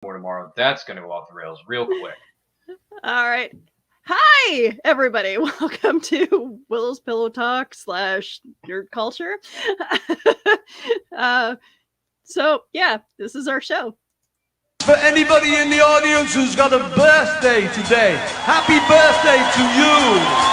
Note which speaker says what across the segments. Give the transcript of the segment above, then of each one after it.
Speaker 1: more tomorrow. That's going to go off the rails real quick.
Speaker 2: All right. Hi, everybody. Welcome to Willow's Pillow Talk / Nerd Culture. This is our show.
Speaker 3: For anybody in the audience who's got a birthday today, happy birthday to you!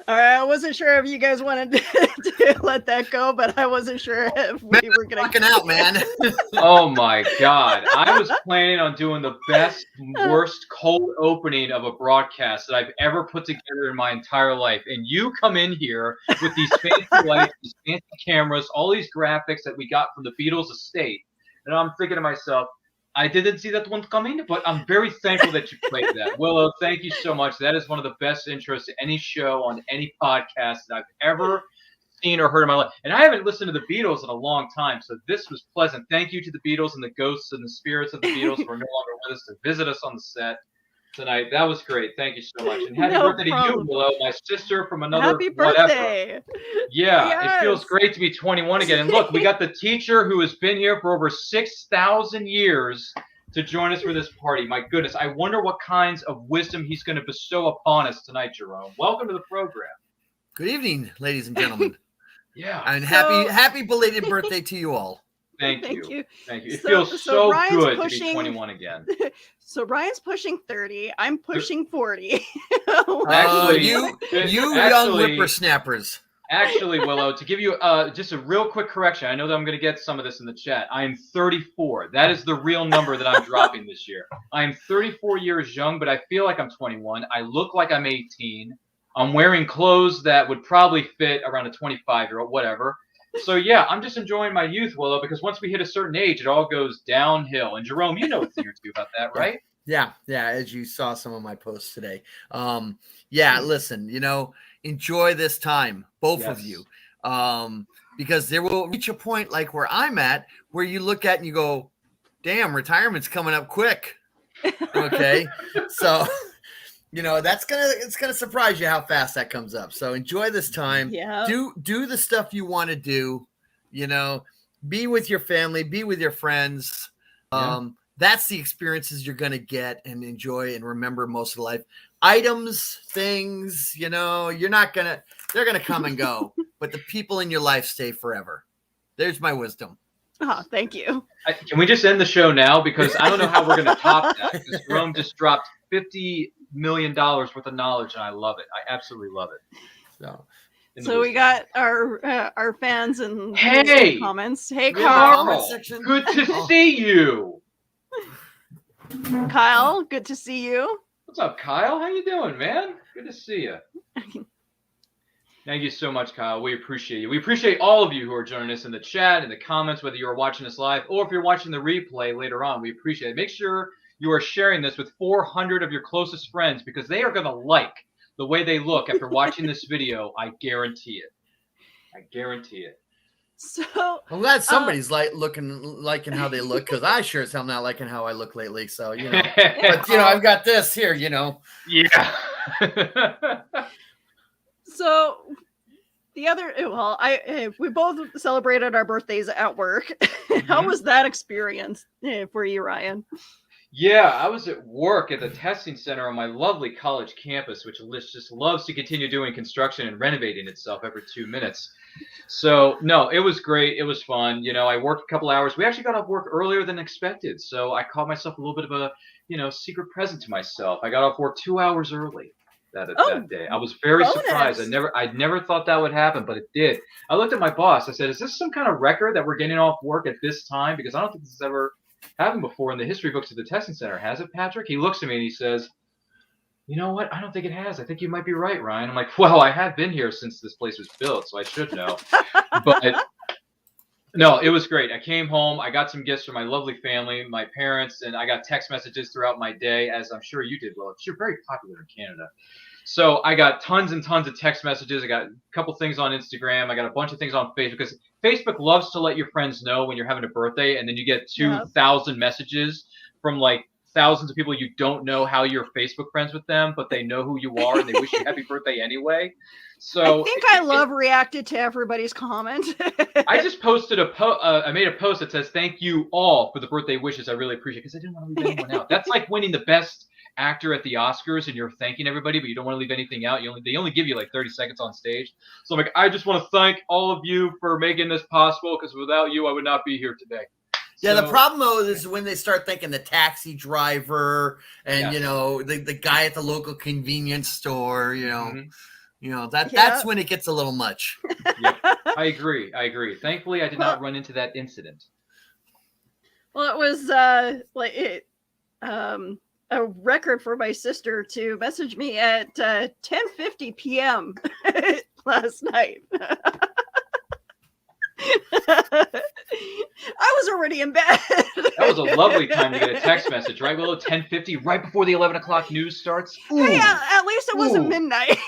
Speaker 2: I wasn't sure if you guys wanted to let that go, but I wasn't sure if we were going
Speaker 4: to out, man.
Speaker 1: Oh my God. I was planning on doing the best, worst cold opening of a broadcast that I've ever put together in my entire life. And you come in here with these fancy lights, these fancy cameras, all these graphics that we got from the Beatles estate. And I'm thinking to myself, I didn't see that one coming, but I'm very thankful that you played that. Willow, thank you so much. That is one of the best intros to any show on any podcast that I've ever seen or heard in my life. And I haven't listened to the Beatles in a long time, so this was pleasant. Thank you to the Beatles and the ghosts and the spirits of the Beatles who are no longer with us to visit us on the set tonight. That was great. Thank you so much. And happy birthday to you, Willow, my sister from another
Speaker 2: Happy birthday.
Speaker 1: Whatever. Yeah,
Speaker 2: yes.
Speaker 1: It feels great to be 21 again. And look, we got the teacher who has been here for over 6,000 years to join us for this party. My goodness, I wonder what kinds of wisdom he's going to bestow upon us tonight, Jerome. Welcome to the program.
Speaker 4: Good evening, ladies and gentlemen.
Speaker 1: Yeah.
Speaker 4: And happy belated birthday to you all.
Speaker 1: Thank you. It feels so good to be 21 again.
Speaker 2: So Ryan's pushing 30. I'm pushing 40.
Speaker 4: Actually, you young whippersnappers.
Speaker 1: Actually, Willow, to give you just a real quick correction, I know that I'm going to get some of this in the chat. I am 34. That is the real number that I'm dropping this year. I am 34 years young, but I feel like I'm 21. I look like I'm 18. I'm wearing clothes that would probably fit around a 25-year-old, whatever. So, yeah, I'm just enjoying my youth, Willow, because once we hit a certain age, it all goes downhill. And, Jerome, you know a thing or two about that, right?
Speaker 4: Yeah, as you saw some of my posts today. Listen, enjoy this time, both of you, because there will reach a point like where I'm at, where you look at and you go, damn, retirement's coming up quick. Okay. So, it's going to surprise you how fast that comes up. So enjoy this time.
Speaker 2: Yeah.
Speaker 4: Do the stuff you want to do, be with your family, be with your friends. Yeah. That's the experiences you're going to get and enjoy and remember most of life. Items, things, they're going to come and go, but the people in your life stay forever. There's my wisdom.
Speaker 2: Oh, thank you.
Speaker 1: Can we just end the show now? Because I don't know how we're going to top that. Because Jerome just dropped $50 million worth of knowledge, and I love it. I absolutely love it.
Speaker 2: So we got our fans and comments. Hey,
Speaker 1: Carl. Good to see you.
Speaker 2: Kyle, good to see you.
Speaker 1: What's up, Kyle? How you doing, man? Good to see you. Thank you so much, Kyle. We appreciate you. We appreciate all of you who are joining us in the chat, in the comments, whether you're watching us live or if you're watching the replay later on. We appreciate it. Make sure you are sharing this with 400 of your closest friends because they are going to like the way they look after watching this video. I guarantee it. I guarantee it.
Speaker 2: So
Speaker 4: I'm glad somebody's liking how they look, because I sure as hell not liking how I look lately. So but I've got this here.
Speaker 1: Yeah.
Speaker 2: So we both celebrated our birthdays at work. How was that experience for you, Ryan?
Speaker 1: Yeah, I was at work at the testing center on my lovely college campus, which just loves to continue doing construction and renovating itself every 2 minutes. So, no, it was great. It was fun. I worked a couple hours. We actually got off work earlier than expected. So I called myself a little bit of a, secret present to myself. I got off work 2 hours early that day. I was very surprised. I'd never thought that would happen, but it did. I looked at my boss. I said, is this some kind of record that we're getting off work at this time? Because I don't think this has ever happened before in the history books of the testing center. Has it, Patrick? He looks at me and he says, you know what? I don't think it has. I think you might be right, Ryan. I'm like, well, I have been here since this place was built, so I should know. But no, it was great. I came home. I got some gifts from my lovely family, my parents, and I got text messages throughout my day, as I'm sure you did, Willow. You're very popular in Canada. So I got tons and tons of text messages. I got a couple things on Instagram. I got a bunch of things on Facebook, because Facebook loves to let your friends know when you're having a birthday, and then you get 2,000 messages from like thousands of people you don't know how you're Facebook friends with them, but they know who you are and they wish you happy birthday anyway. So
Speaker 2: I think I love reacted to everybody's comment.
Speaker 1: I just posted I made a post that says, thank you all for the birthday wishes. I really appreciate it, because I didn't want to leave anyone out. That's like winning the best actor at the Oscars and you're thanking everybody, but you don't want to leave anything out. They only give you like 30 seconds on stage. So I'm like, I just want to thank all of you for making this possible, because without you, I would not be here today.
Speaker 4: Yeah, the problem though is when they start thinking the taxi driver and you know the guy at the local convenience store, you know that's when it gets a little much.
Speaker 1: Yep. I agree. Thankfully, I did not run into that incident.
Speaker 2: Well, it was a record for my sister to message me at 10:50 p.m. last night. I was already in bed.
Speaker 1: That was a lovely time to get a text message, right, Willow? 10:50, right before the 11 o'clock news starts.
Speaker 2: Hey, at least it wasn't midnight.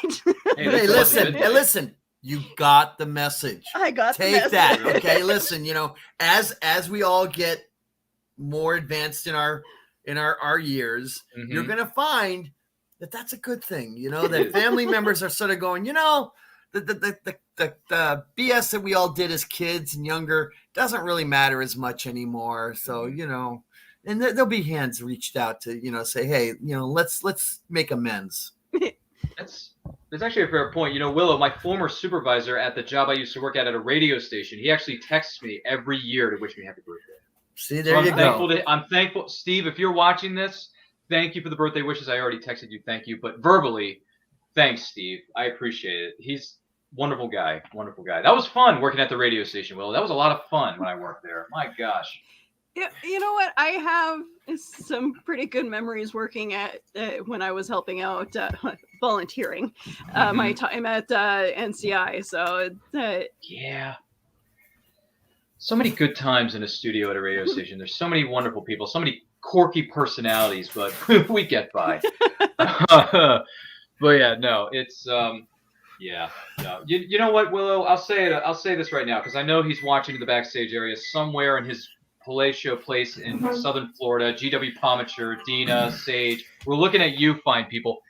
Speaker 4: Hey, listen. You got the message.
Speaker 2: I got the
Speaker 4: message. Take that, okay? Listen, as we all get more advanced in our years, you're gonna find that that's a good thing. That family members are sort of going, the BS that we all did as kids and younger doesn't really matter as much anymore. So, and there'll be hands reached out to, say, hey, let's make amends.
Speaker 1: That's actually a fair point. Willow, my former supervisor at the job I used to work at a radio station, he actually texts me every year to wish me happy birthday.
Speaker 4: See, there you go.
Speaker 1: I'm thankful. Steve, if you're watching this, thank you for the birthday wishes. I already texted you. Thank you. But verbally, thanks, Steve. I appreciate it. He's wonderful guy. That was fun working at the radio station, Will. That was a lot of fun when I worked there. My gosh.
Speaker 2: Yeah, you know what? I have some pretty good memories working at when I was helping out, volunteering, my time at NCI. So
Speaker 1: yeah, so many good times in a studio at a radio station. There's so many wonderful people, so many quirky personalities, but we get by. But yeah, no, it's yeah, no. You know what, Willow? I'll say this right now, because I know he's watching in the backstage area somewhere in his palatial place in Southern Florida. GW Pomature, Dina, Sage, we're looking at you, fine people.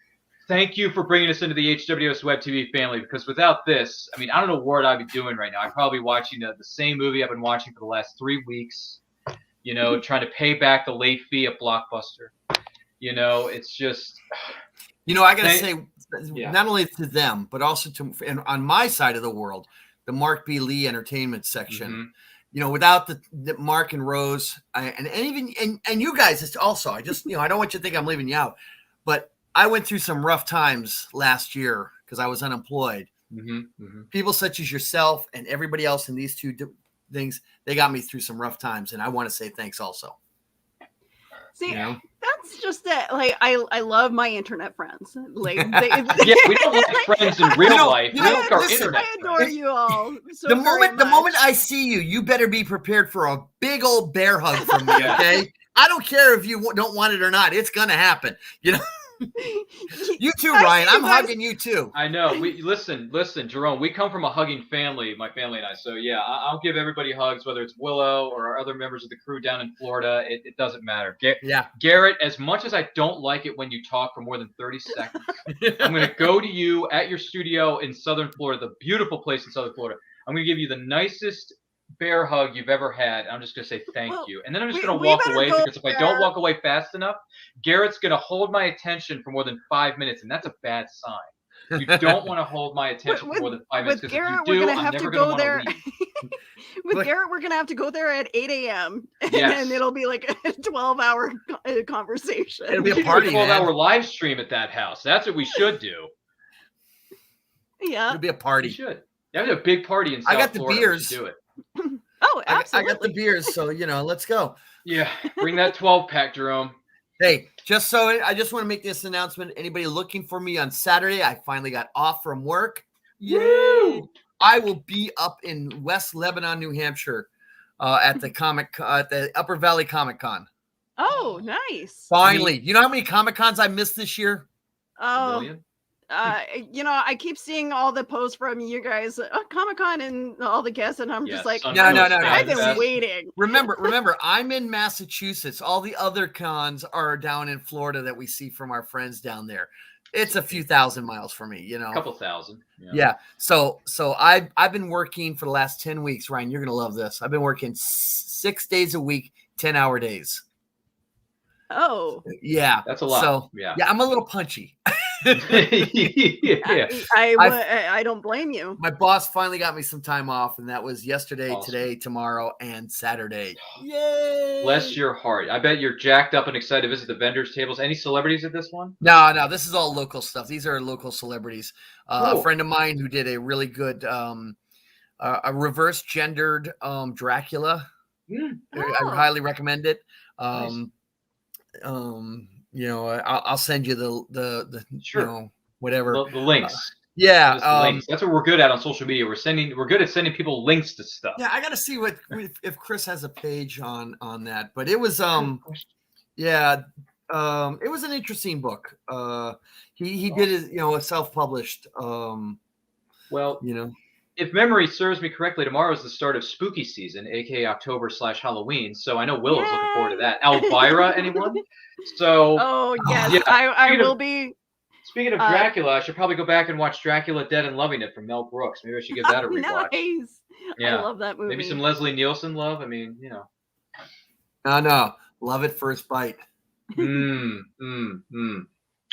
Speaker 1: Thank you for bringing us into the HWS Web TV family, because without this, I mean, I don't know what I'd be doing right now. I'd probably be watching the same movie I've been watching for the last 3 weeks, trying to pay back the late fee at Blockbuster. It's just...
Speaker 4: I got to say, not only to them, but also and on my side of the world, the Mark B. Lee Entertainment section. Without the Mark and Rose, and you guys, it's also, I just, I don't want you to think I'm leaving you out, but I went through some rough times last year because I was unemployed. People such as yourself and everybody else in these two things, they got me through some rough times, and I want to say thanks also.
Speaker 2: See, that's just it. Like, I love my internet friends. Like,
Speaker 1: yeah, we don't like friends in real life. We like our internet
Speaker 2: I adore you all.
Speaker 4: The moment I see you, you better be prepared for a big old bear hug from me. Okay, I don't care if you don't want it or not. It's gonna happen. You too, Ryan. I'm hugging you too.
Speaker 1: I know. We listen, Jerome. We come from a hugging family, my family and I. So yeah, I'll give everybody hugs, whether it's Willow or our other members of the crew down in Florida. It doesn't matter. Garrett, as much as I don't like it when you talk for more than 30 seconds, I'm going to go to you at your studio in Southern Florida, the beautiful place in Southern Florida. I'm going to give you the nicest bear hug you've ever had. I'm just going to say thank you. And then I'm just going to walk away, because if I don't walk away fast enough, Garrett's going to hold my attention for more than 5 minutes, and that's a bad sign. You don't want to hold my attention for more than 5 minutes, because if you do, I'm never going to want to leave.
Speaker 2: With Garrett, we're going to have to go there at 8 a.m. And it'll be like a 12-hour conversation.
Speaker 4: It'll be a party,
Speaker 1: 12-hour live stream at that house. That's what we should do.
Speaker 2: Yeah.
Speaker 4: It'll be a party.
Speaker 1: We should. That was a big party in South
Speaker 4: I got the
Speaker 1: Florida.
Speaker 4: beers.
Speaker 1: Do it.
Speaker 2: Oh, absolutely.
Speaker 4: I got the beers, so let's go.
Speaker 1: Yeah, bring that 12-pack, Jerome.
Speaker 4: Hey, I just want to make this announcement. Anybody looking for me on Saturday? I finally got off from work. Yay! I will be up in West Lebanon, New Hampshire, at the Upper Valley Comic Con.
Speaker 2: Oh, nice.
Speaker 4: Finally, you know how many Comic Cons I missed this year?
Speaker 2: Oh, I keep seeing all the posts from you guys, Comic-Con and all the guests, and I'm just like,
Speaker 4: no.
Speaker 2: I've been waiting.
Speaker 4: Remember, I'm in Massachusetts. All the other cons are down in Florida that we see from our friends down there. It's a few thousand miles for me,
Speaker 1: a couple thousand.
Speaker 4: Yeah. So I've been working for the last 10 weeks. Ryan, you're gonna love this. I've been working 6 days a week, 10-hour days.
Speaker 2: Oh,
Speaker 4: yeah,
Speaker 1: that's a lot.
Speaker 4: So yeah, I'm a little punchy.
Speaker 1: Yeah.
Speaker 2: I don't blame you.
Speaker 4: My boss finally got me some time off, and that was yesterday, today, tomorrow, and Saturday. Yay!
Speaker 1: Bless your heart. I bet you're jacked up and excited to visit the vendors' tables. Any celebrities at this one?
Speaker 4: No, this is all local stuff. These are local celebrities. A friend of mine who did a really good a reverse gendered Dracula. I would highly recommend it.
Speaker 1: Nice.
Speaker 4: I'll send you the
Speaker 1: sure.
Speaker 4: Whatever
Speaker 1: the links.
Speaker 4: Links.
Speaker 1: That's what we're good at on social media. We're good at sending people links to stuff.
Speaker 4: Yeah, I got to see if Chris has a page on that. But it was it was an interesting book. He did it, a self-published.
Speaker 1: If memory serves me correctly, tomorrow is the start of spooky season, aka October/Halloween. So I know Willow's looking forward to that. Elvira, anyone? So.
Speaker 2: Oh yes, yeah. I will be.
Speaker 1: Speaking of Dracula, I should probably go back and watch Dracula Dead and Loving It from Mel Brooks. Maybe I should give that a rewatch.
Speaker 2: Nice. Yeah. I love that movie.
Speaker 1: Maybe some Leslie Nielsen love. I mean,
Speaker 4: No. Love at first bite.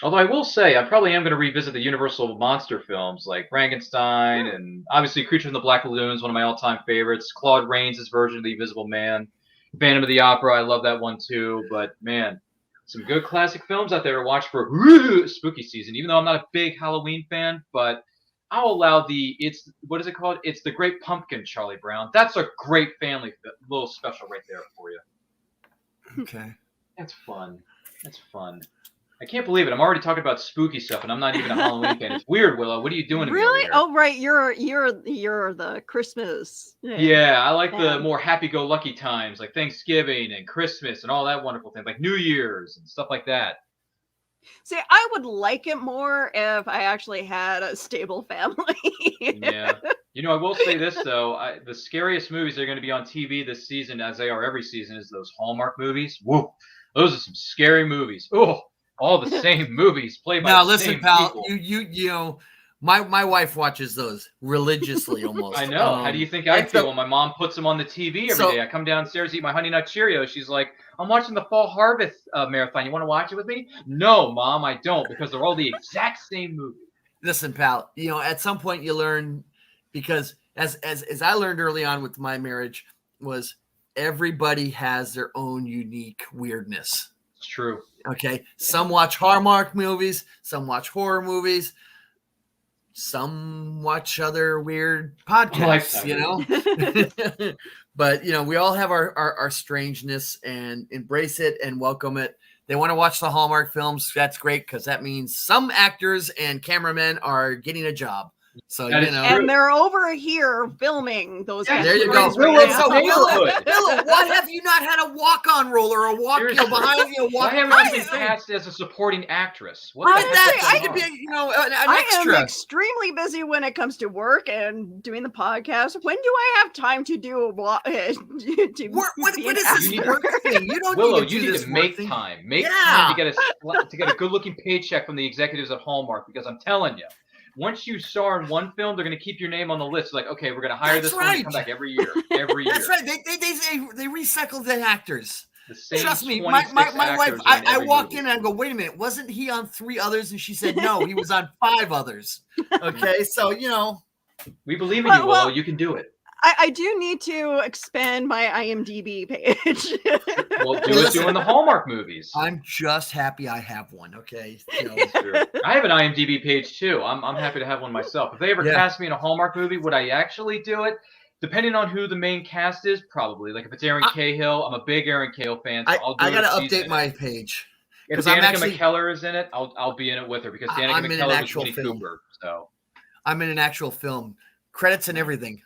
Speaker 1: Although I will say, I probably am going to revisit the Universal monster films like Frankenstein and obviously Creature from the Black Lagoon is one of my all-time favorites. Claude Rains' version of The Invisible Man. Phantom of the Opera, I love that one too. But man, some good classic films out there to watch for spooky season. Even though I'm not a big Halloween fan, but I'll allow what is it called? It's The Great Pumpkin, Charlie Brown. That's a great family little special right there for you.
Speaker 4: Okay.
Speaker 1: That's fun. I can't believe it. I'm already talking about spooky stuff, and I'm not even a Halloween fan. It's weird, Willow. What are you doing to me over here?
Speaker 2: Oh, right. You're the Christmas.
Speaker 1: Yeah, I like the more happy-go-lucky times, like Thanksgiving and Christmas and all that wonderful thing, like New Year's and stuff like that.
Speaker 2: See, I would like it more if I actually had a stable family.
Speaker 1: Yeah. I will say this, though. The scariest movies that are going to be on TV this season, as they are every season, is those Hallmark movies. Whoa. Those are some scary movies. Oh. All the same movies played by the same people.
Speaker 4: You my wife watches those religiously almost.
Speaker 1: I know. How do you think I feel when my mom puts them on the TV every day? I come downstairs, eat my Honey Nut Cheerios. She's like, I'm watching the Fall Harvest marathon. You want to watch it with me? No, Mom, I don't, because they're all the exact same movie.
Speaker 4: Listen, pal, at some point you learn, because as I learned early on with my marriage, was everybody has their own unique weirdness.
Speaker 1: It's true.
Speaker 4: Okay, some watch Hallmark movies, some watch horror movies, some watch other weird podcasts, But we all have our strangeness, and embrace it and welcome it. They want to watch the Hallmark films. That's great, because that means some actors and cameramen are getting a job. So
Speaker 2: and they're over here filming those.
Speaker 4: Yeah, there you go. Willow, why have you not had a walk-on role or a walk behind you?
Speaker 1: Why haven't you been cast as a supporting actress?
Speaker 2: I
Speaker 4: could be an
Speaker 2: I
Speaker 4: extra.
Speaker 2: am extremely busy when it comes to work and doing the podcast. When do I have time to do what is this
Speaker 4: work thing? You don't
Speaker 1: Willow,
Speaker 4: need to
Speaker 1: you need to make time. Make time to get a good-looking paycheck from the executives at Hallmark, because I'm telling you. Once you star in one film, they're going to keep your name on the list. Like, okay, we're going to hire this one to come back every year.
Speaker 4: That's right. They recycle the actors.
Speaker 1: Trust
Speaker 4: me, my wife. I walk in and I go, wait a minute, wasn't he on 3 others? And she said, no, he was on 5 others. Okay, so
Speaker 1: we believe in you, Willow. You can do it.
Speaker 2: I do need to expand my IMDb page.
Speaker 1: Well, doing the Hallmark movies.
Speaker 4: I'm just happy I have one. Okay,
Speaker 1: I have an IMDb page too. I'm happy to have one myself. If they ever cast me in a Hallmark movie, would I actually do it? Depending on who the main cast is, probably. Like if it's Aaron Cahill, I'm a big Aaron Cahill fan. So I'll do
Speaker 4: I
Speaker 1: it
Speaker 4: gotta
Speaker 1: if she's
Speaker 4: update
Speaker 1: in
Speaker 4: my
Speaker 1: it.
Speaker 4: page.
Speaker 1: If
Speaker 4: 'Cause
Speaker 1: Danica
Speaker 4: I'm actually-
Speaker 1: McKellar is in it, I'll be in it with her because Danica
Speaker 4: I'm in an
Speaker 1: McKellar was
Speaker 4: actual
Speaker 1: Winnie
Speaker 4: film.
Speaker 1: Cooper. So
Speaker 4: I'm in an actual film. Credits and everything.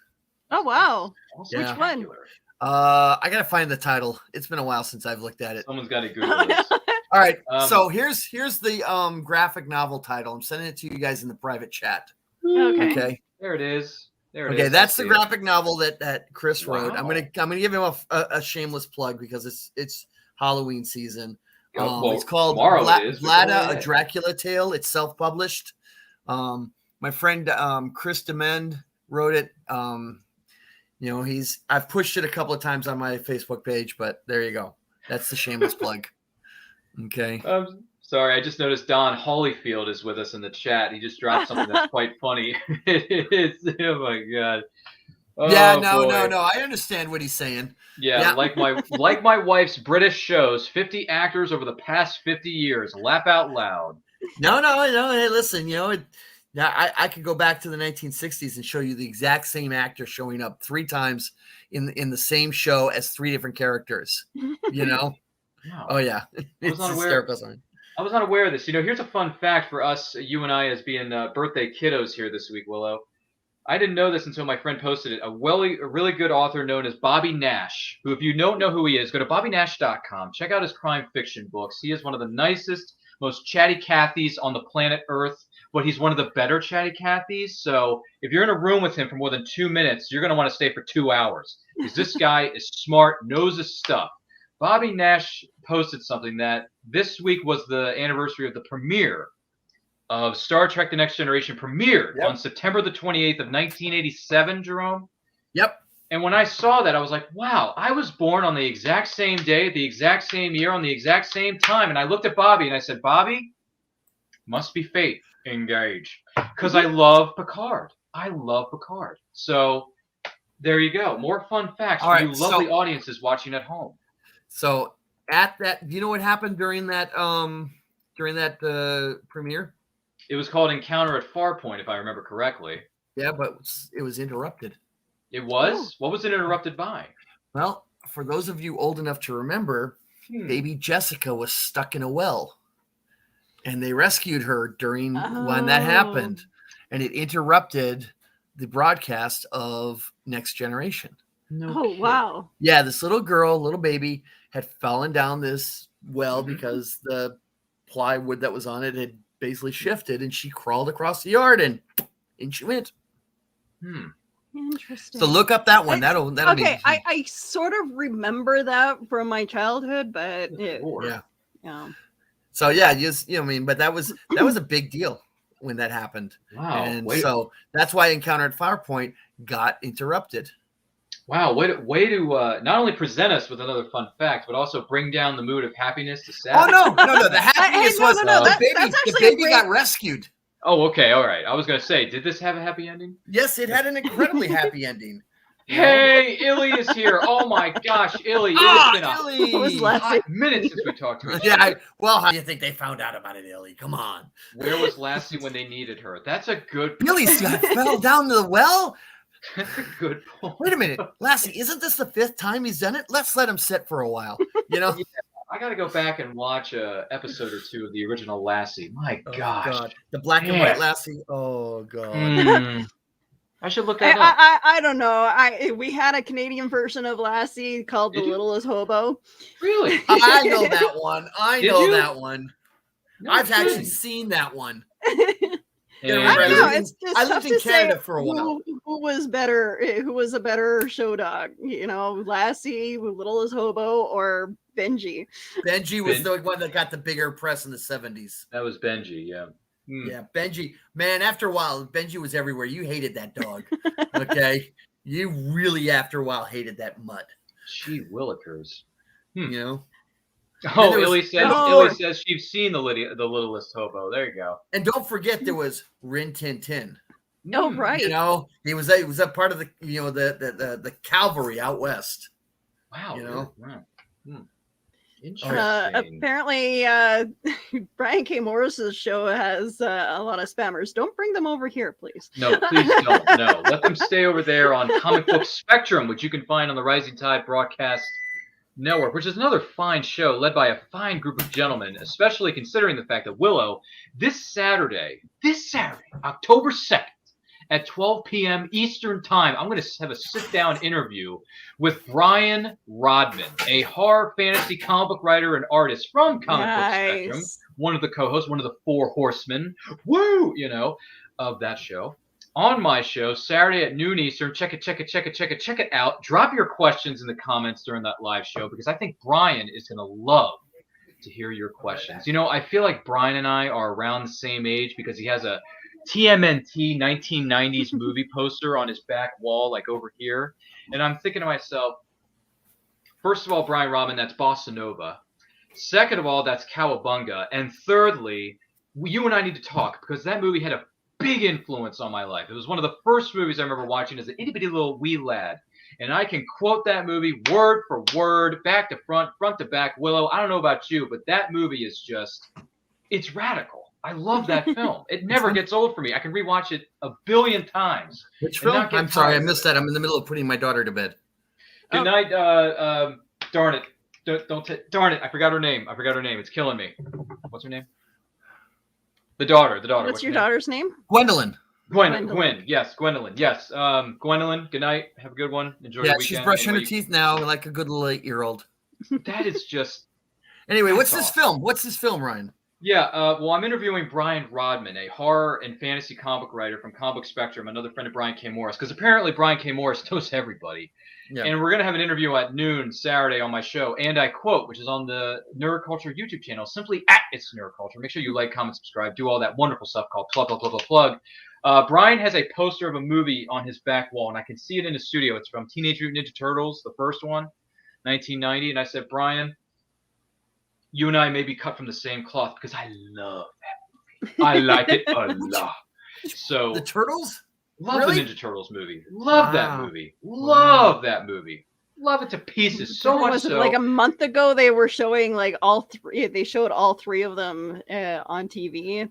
Speaker 2: Oh wow.
Speaker 1: also
Speaker 4: Yeah.
Speaker 2: Which one?
Speaker 1: spectacular.
Speaker 4: I gotta find the title. It's been a while since I've looked at it.
Speaker 1: Someone's got to Google this.
Speaker 4: All right.
Speaker 1: Um,
Speaker 4: So here's the graphic novel title. I'm sending it to you guys in the private chat.
Speaker 2: Okay.
Speaker 4: Okay.
Speaker 1: There it is. There it is.
Speaker 4: Okay,
Speaker 1: I
Speaker 4: that's the
Speaker 1: see it.
Speaker 4: graphic novel that Chris wrote. I'm
Speaker 1: Wow.
Speaker 4: gonna give him a shameless plug because it's Halloween season.
Speaker 1: Well,
Speaker 4: It's called
Speaker 1: tomorrow it is, but go
Speaker 4: Vlada, a
Speaker 1: ahead.
Speaker 4: Dracula Tale. It's self-published. My friend Chris Demend wrote it. I've pushed it a couple of times on my Facebook page, but there you go. That's the shameless plug. Okay.
Speaker 1: Sorry, I just noticed Don Holyfield is with us in the chat. He just dropped something that's quite funny. Oh my god. Oh,
Speaker 4: yeah,
Speaker 1: boy.
Speaker 4: no. I understand what he's saying.
Speaker 1: Yeah, like my wife's British shows, 50 actors over the past 50 years. Laugh out loud.
Speaker 4: No. Hey, listen, I could go back to the 1960s and show you the exact same actor showing up 3 times in the same show as 3 different characters.
Speaker 1: Wow.
Speaker 4: Oh yeah, it's
Speaker 1: not aware.
Speaker 4: hysterical. Something.
Speaker 1: I was not aware of this. Here's a fun fact for us, you and I, as being birthday kiddos here this week, Willow. I didn't know this until my friend posted it. A really good author known as Bobby Nash, who, if you don't know who he is, go to bobbynash.com. Check out his crime fiction books. He is one of the nicest, most chatty Cathys on the planet Earth, but he's one of the better chatty Cathys. So if you're in a room with him for more than 2 minutes, you're going to want to stay for 2 hours because this guy is smart, knows his stuff. Bobby Nash posted something that this week was the anniversary of the premiere of Star Trek The Next Generation premiered on September the 28th of 1987, Jerome.
Speaker 4: Yep.
Speaker 1: And when I saw that, I was like, wow, I was born on the exact same day, the exact same year, on the exact same time. And I looked at Bobby and I said, Bobby, must be fate. Engage. Because I love Picard. So there you go. More fun facts for you lovely audiences watching at home.
Speaker 4: So at that, do you know what happened during that premiere?
Speaker 1: It was called Encounter at Farpoint, if I remember correctly.
Speaker 4: Yeah, but it was interrupted.
Speaker 1: It was? What was it interrupted by?
Speaker 4: Well, for those of you old enough to remember, baby Jessica was stuck in a well. And they rescued her during when that happened. And it interrupted the broadcast of Next Generation.
Speaker 2: Wow.
Speaker 4: Yeah, this little baby had fallen down this well because the plywood that was on it had basically shifted, and she crawled across the yard and in she went.
Speaker 2: Interesting.
Speaker 4: So look up that one. That'll
Speaker 2: okay.
Speaker 4: be
Speaker 2: I sort of remember that from my childhood, but
Speaker 4: yeah. So yeah, but that was a big deal when that happened.
Speaker 1: Wow.
Speaker 4: And so that's why Encounter at Farpoint got interrupted.
Speaker 1: Wow, way to not only present us with another fun fact, but also bring down the mood of happiness to sadness.
Speaker 4: Oh no! The happiness was the baby got rescued.
Speaker 1: Oh, okay, all right. I was gonna say, did this have a happy ending?
Speaker 4: Yes, it had an incredibly happy ending.
Speaker 1: Hey, Illy is here. Oh my gosh, Illy! It has been a hot minute since we talked to each other.
Speaker 4: How do you think they found out about it, Illy? Come on.
Speaker 1: Where was Lassie when they needed her? That's a good point.
Speaker 4: Illy fell down to the well.
Speaker 1: That's a good point.
Speaker 4: Wait a minute, Lassie, isn't this the 5th time he's done it? Let's let him sit for a while.
Speaker 1: Yeah, I got to go back and watch an episode or 2 of the original Lassie. My gosh.
Speaker 4: God. The black and white Lassie. Oh, God.
Speaker 1: I should look that up.
Speaker 2: I don't know. We had a Canadian version of Lassie called The Littlest Hobo.
Speaker 1: Really?
Speaker 4: I know that one. That one.
Speaker 1: No,
Speaker 4: I've actually seen that one.
Speaker 2: I don't know. It's
Speaker 4: I
Speaker 2: tough
Speaker 4: lived in
Speaker 2: to
Speaker 4: Canada
Speaker 2: say
Speaker 4: for a while.
Speaker 2: Who was better? Who was a better show dog? Lassie, Littlest Hobo, or Benji?
Speaker 4: Benji was the one that got the bigger press in the 70s.
Speaker 1: That was Benji, yeah.
Speaker 4: Yeah, Benji. Man, after a while, Benji was everywhere. You hated that dog. Okay? You really, after a while, hated that mutt.
Speaker 1: Gee willikers.
Speaker 4: Oh,
Speaker 1: Illy says she's seen the Littlest Hobo. There you go.
Speaker 4: And don't forget there was Rin Tin Tin.
Speaker 2: Oh, right.
Speaker 4: He was a part of the cavalry out west.
Speaker 1: Wow.
Speaker 4: Wow.
Speaker 1: Interesting.
Speaker 2: Apparently, Brian K. Morris's show has a lot of spammers. Don't bring them over here, please.
Speaker 1: No, please don't. No, let them stay over there on Comic Book Spectrum, which you can find on the Rising Tide Broadcast Network, which is another fine show led by a fine group of gentlemen, especially considering the fact that Willow, this Saturday, October 2nd, at 12 p.m. Eastern Time, I'm going to have a sit-down interview with Brian Rodman, a horror fantasy comic book writer and artist from Comic Book Spectrum, one of the co-hosts, one of the four horsemen, of that show. On my show, Saturday at noon Eastern, check it out. Drop your questions in the comments during that live show, because I think Brian is going to love to hear your questions. I feel like Brian and I are around the same age, because he has a TMNT 1990s movie poster on his back wall, like over here. And I'm thinking to myself, first of all, Brian Rodman, that's Bossa Nova. Second of all, that's Cowabunga. And thirdly, you and I need to talk, because that movie had a big influence on my life. It was one of the first movies I remember watching as an itty-bitty little wee lad. And I can quote that movie word for word, back to front, front to back. Willow, I don't know about you, but that movie is just, it's radical. I love that film. It never gets old for me. I can rewatch it a billion times.
Speaker 4: Which film? I'm sorry, I missed that. I'm in the middle of putting my daughter to bed.
Speaker 1: Good night. Darn it. Darn it. I forgot her name. It's killing me. What's her name? The daughter.
Speaker 2: What's your daughter's name?
Speaker 4: Gwendolyn.
Speaker 1: Gwen. Yes, Gwendolyn. Yes. Gwendolyn, good night. Have a good one. Enjoy your weekend.
Speaker 4: She's brushing her teeth now like a good little 8-year-old.
Speaker 1: That is just...
Speaker 4: Anyway, what's this film? What's this film, Ryan?
Speaker 1: Yeah, well, I'm interviewing Brian Rodman, a horror and fantasy comic writer from Comic Book Spectrum, another friend of Brian K. Morris, because apparently Brian K. Morris knows everybody. Yeah. And we're going to have an interview at noon Saturday on my show, and I quote, which is on the Nerd Culture YouTube channel, simply at It's Nerd Culture. Make sure you like, comment, subscribe, do all that wonderful stuff called plug. Brian has a poster of a movie on his back wall, and I can see it in the studio. It's from Teenage Mutant Ninja Turtles, the first one, 1990, and I said, Brian, you and I may be cut from the same cloth, because I love that movie. I like it a lot. So
Speaker 4: the Turtles?
Speaker 1: Love the Ninja Turtles movie. Love that movie. Love that movie. Love it to pieces. So much so.
Speaker 2: Like a month ago, they were showing like all three. They showed all three of them on TV.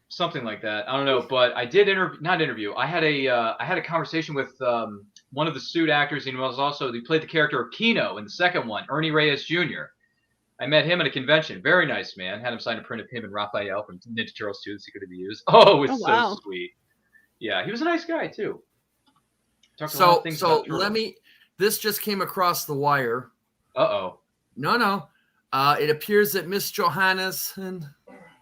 Speaker 1: Something like that. I don't know, but I did not interview. I had a conversation with one of the suit actors. He played the character of Keno in the second one, Ernie Reyes Jr. I met him at a convention. Very nice man. Had him sign a print of him and Raphael from Ninja Turtles 2, The Secret of the Use. Oh, it's so sweet. Yeah, he was a nice guy too.
Speaker 4: So this just came across the wire.
Speaker 1: Uh-oh.
Speaker 4: No. It appears that Miss Johannes and